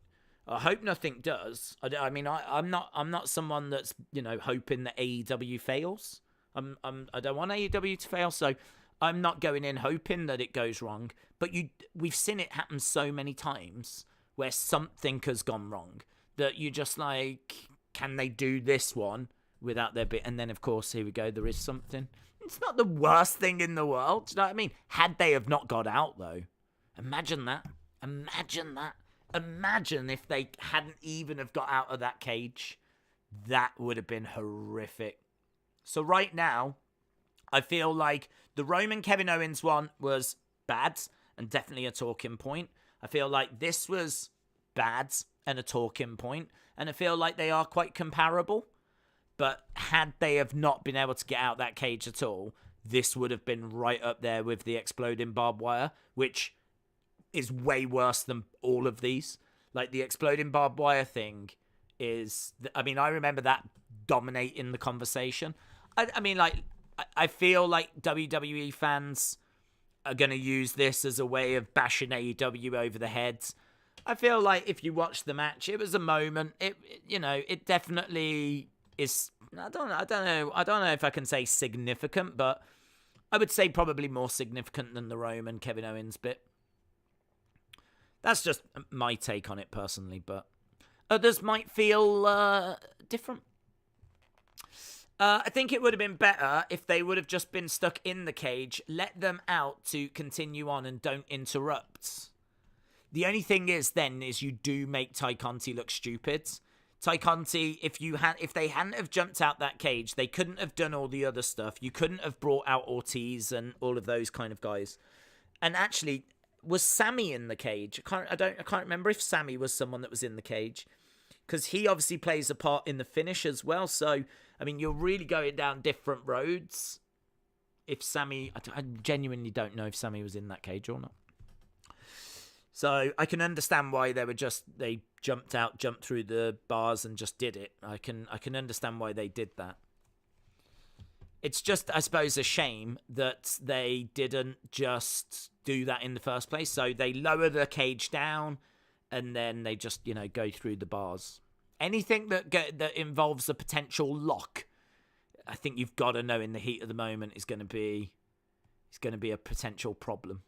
I hope nothing does. I'm not someone that's, hoping that AEW fails. I don't want AEW to fail, so I'm not going in hoping that it goes wrong. But we've seen it happen so many times where something has gone wrong that you're just like, can they do this one without their bit? And then, of course, here we go. There is something. It's not the worst thing in the world. Do you know what I mean? Had they have not got out, though, imagine that. Imagine that. Imagine if they hadn't even have got out of that cage. That would have been horrific. So right now, I feel like the Roman Kevin Owens one was bad and definitely a talking point. I feel like this was bad and a talking point. And I feel like they are quite comparable. But had they have not been able to get out that cage at all, this would have been right up there with the exploding barbed wire, which is way worse than all of these. Like, the exploding barbed wire thing is... I remember that dominating the conversation. I feel like WWE fans are going to use this as a way of bashing AEW over the heads. I feel like if you watch the match, it was a moment. It definitely is... I don't know if I can say significant, but I would say probably more significant than the Roman Kevin Owens bit. That's just my take on it personally, but others might feel different. I think it would have been better if they would have just been stuck in the cage, let them out to continue on and don't interrupt. The only thing is you do make Ty Conti look stupid. Ty Conti, if they hadn't have jumped out that cage, they couldn't have done all the other stuff. You couldn't have brought out Ortiz and all of those kind of guys. And actually, was Sammy in the cage? I can't remember if Sammy was someone that was in the cage, because he obviously plays a part in the finish as well. So, you're really going down different roads. If Sammy, I genuinely don't know if Sammy was in that cage or not. So I can understand why they jumped out, jumped through the bars and just did it. I can understand why they did that. It's just, I suppose, a shame that they didn't just do that in the first place. So they lower the cage down and then they just, go through the bars. Anything that involves a potential lock, I think you've got to know in the heat of the moment is going to be a potential problem.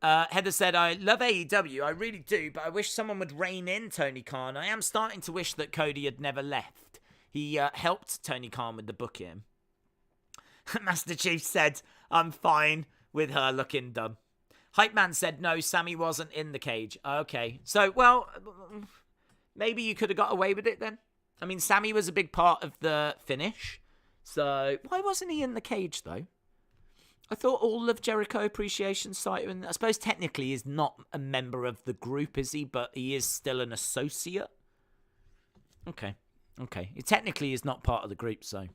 Heather said, I love AEW, I really do, but I wish someone would rein in Tony Khan. I am starting to wish that Cody had never left. He helped Tony Khan with the booking. Master Chief said, I'm fine with her looking dumb. Hype Man said, no, Sammy wasn't in the cage. Okay, so, well, maybe you could have got away with it then. Sammy was a big part of the finish. So, why wasn't he in the cage, though? I thought all of Jericho Appreciation Society, and I suppose technically he's not a member of the group, is he? But he is still an associate. Okay. He technically is not part of the group, so.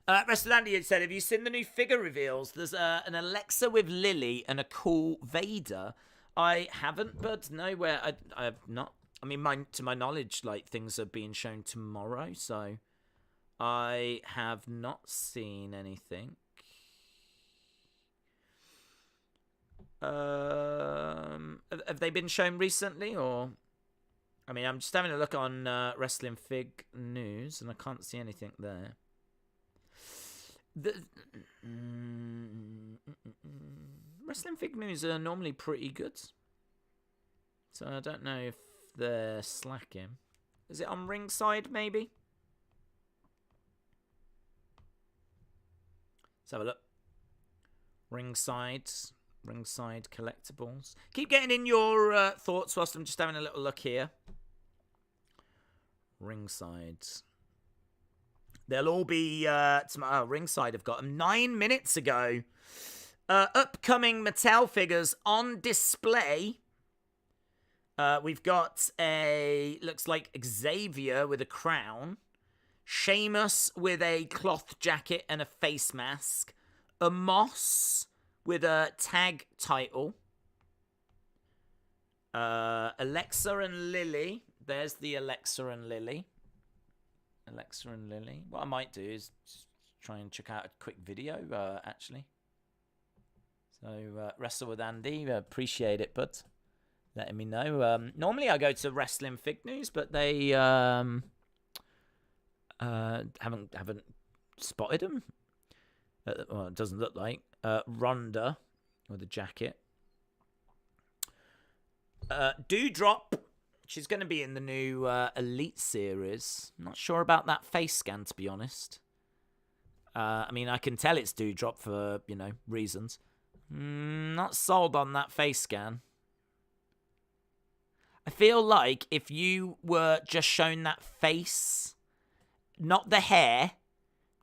Restalandia said, have you seen the new figure reveals? There's an Alexa with Lily and a cool Vader. I haven't, but nowhere. I have not. To my knowledge, things are being shown tomorrow, so I have not seen anything. Have they been shown recently, or? I'm just having a look on Wrestling Fig News, and I can't see anything there. Wrestling Fig News are normally pretty good, so I don't know if they're slacking. Is it on Ringside, maybe? Let's have a look. Ringside. Ringside collectibles. Keep getting in your thoughts whilst I'm just having a little look here. Ringside. They'll all be tomorrow. Ringside have got them 9 minutes ago. Upcoming Mattel figures on display. We've got looks like Xavier with a crown. Sheamus with a cloth jacket and a face mask. A Moss with a tag title. Alexa and Lily. There's the Alexa and Lily. Alexa and Lily. What I might do is just try and check out a quick video, actually. So, Wrestle with Andy. Appreciate it, bud. Letting me know. Normally I go to Wrestling Fig News, but they haven't spotted them. Well, it doesn't look like. Ronda with a jacket. Doudrop. She's going to be in the new Elite series. Not sure about that face scan, to be honest. I mean, I can tell it's Doudrop for, reasons. Not sold on that face scan. I feel like if you were just shown that face, not the hair,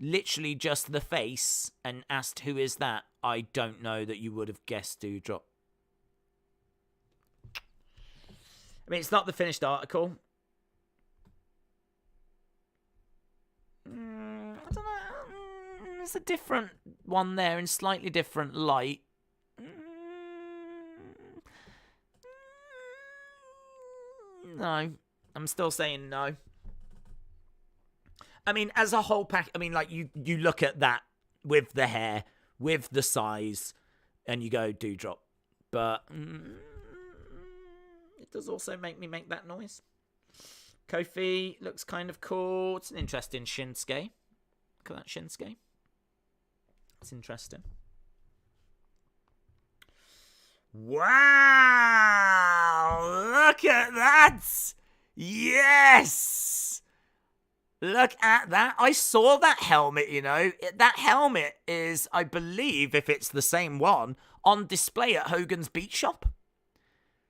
literally just the face, and asked who is that, I don't know that you would have guessed Doudrop. I mean, it's not the finished article. I don't know. There's a different one there in slightly different light. No. I'm still saying no. I mean, as a whole pack, I mean, like, you look at that with the hair, with the size, and you go, Doudrop. But it does also make me make that noise. Kofi looks kind of cool. It's an interesting Shinsuke. Look at that Shinsuke. It's interesting. Wow! Look at that! Yes! Look at that. I saw that helmet, That helmet is, I believe, if it's the same one, on display at Hogan's Beach Shop.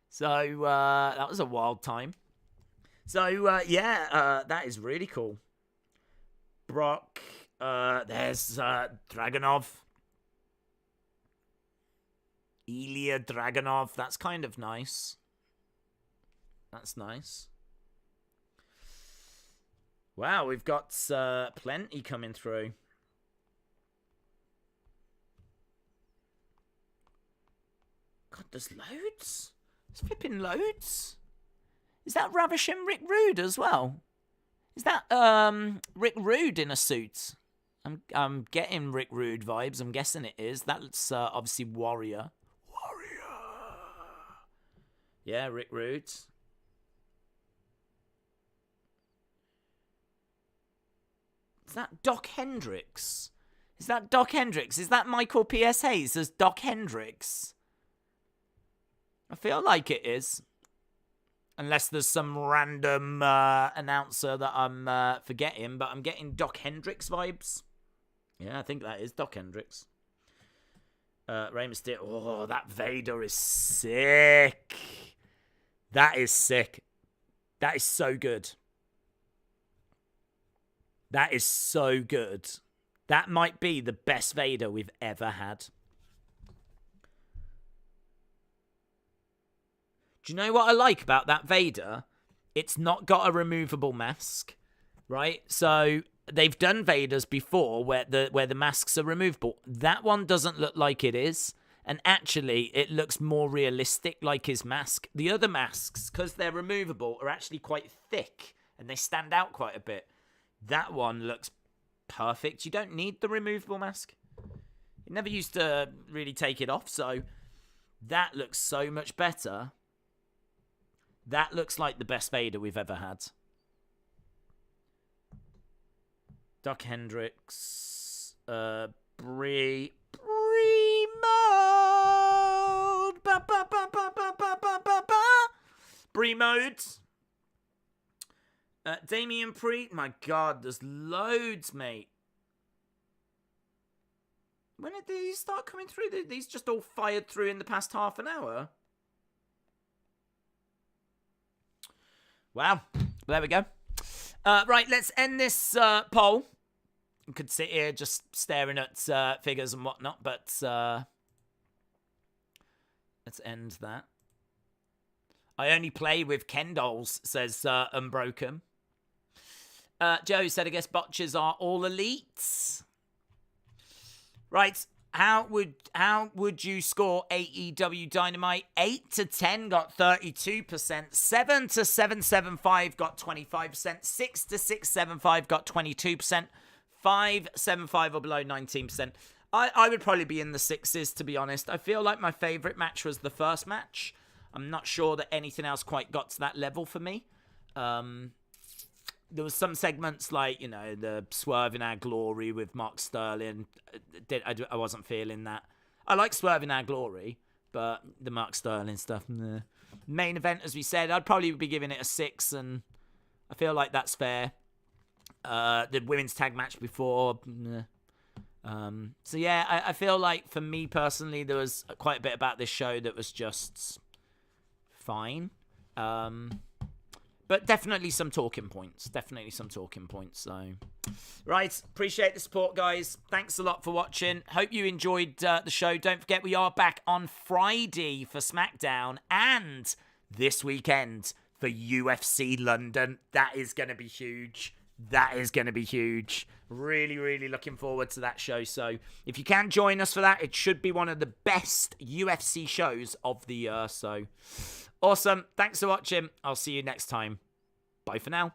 So, that was a wild time. So, that is really cool. Brock, there's Dragunov. Ilya Dragunov, that's kind of nice. That's nice. Wow, we've got plenty coming through. God, there's loads. There's flipping loads. Is that Ravishing Rick Rude as well? Is that Rick Rude in a suit? I'm getting Rick Rude vibes. I'm guessing it is. That's obviously Warrior. Yeah, Rick Rude. Is that Doc Hendricks? Is that Michael P.S. Hayes as Doc Hendricks? I feel like it is. Unless there's some random announcer that I'm forgetting, but I'm getting Doc Hendricks vibes. Yeah, I think that is Doc Hendricks. Rey Mysterio. Oh, that Vader is sick. That is sick. That is so good. That is so good. That might be the best Vader we've ever had. Do you know what I like about that Vader? It's not got a removable mask, right? So they've done Vaders before where the masks are removable. That one doesn't look like it is. And actually, it looks more realistic like his mask. The other masks, because they're removable, are actually quite thick. And they stand out quite a bit. That one looks perfect. You don't need the removable mask. You never used to really take it off. So that looks so much better. That looks like the best Vader we've ever had. Doc Hendricks. Brie Mode. Brie Mode. Damian Priest. My God, there's loads, mate. When did these start coming through? These just all fired through in the past half an hour. Wow. There we go. Right, let's end this poll. You could sit here just staring at figures and whatnot, but let's end that. I only play with Ken dolls, says Unbroken. Joe said, I guess botchers are all elites. Right, how would you score AEW Dynamite? 8 to 10 got 32%, 7 to 775 got 25%, 6 to 675 got 22%, 575 or below 19%. I would probably be in the sixes, to be honest. I feel like my favourite match was the first match. I'm not sure that anything else quite got to that level for me. There was some segments like, you know, the Swerve in Our Glory with Mark Sterling. I wasn't feeling that. I like Swerve in Our Glory, but the Mark Sterling stuff, nah. Main event, as we said, I'd probably be giving it a 6, and I feel like that's fair. The women's tag match before, nah. So yeah, I feel like for me personally, there was quite a bit about this show that was just fine. But definitely some talking points. So, right. Appreciate the support, guys. Thanks a lot for watching. Hope you enjoyed the show. Don't forget, we are back on Friday for SmackDown and this weekend for UFC London. That is going to be huge. Really, really looking forward to that show. So if you can join us for that, it should be one of the best UFC shows of the year. So awesome. Thanks for watching. I'll see you next time. Bye for now.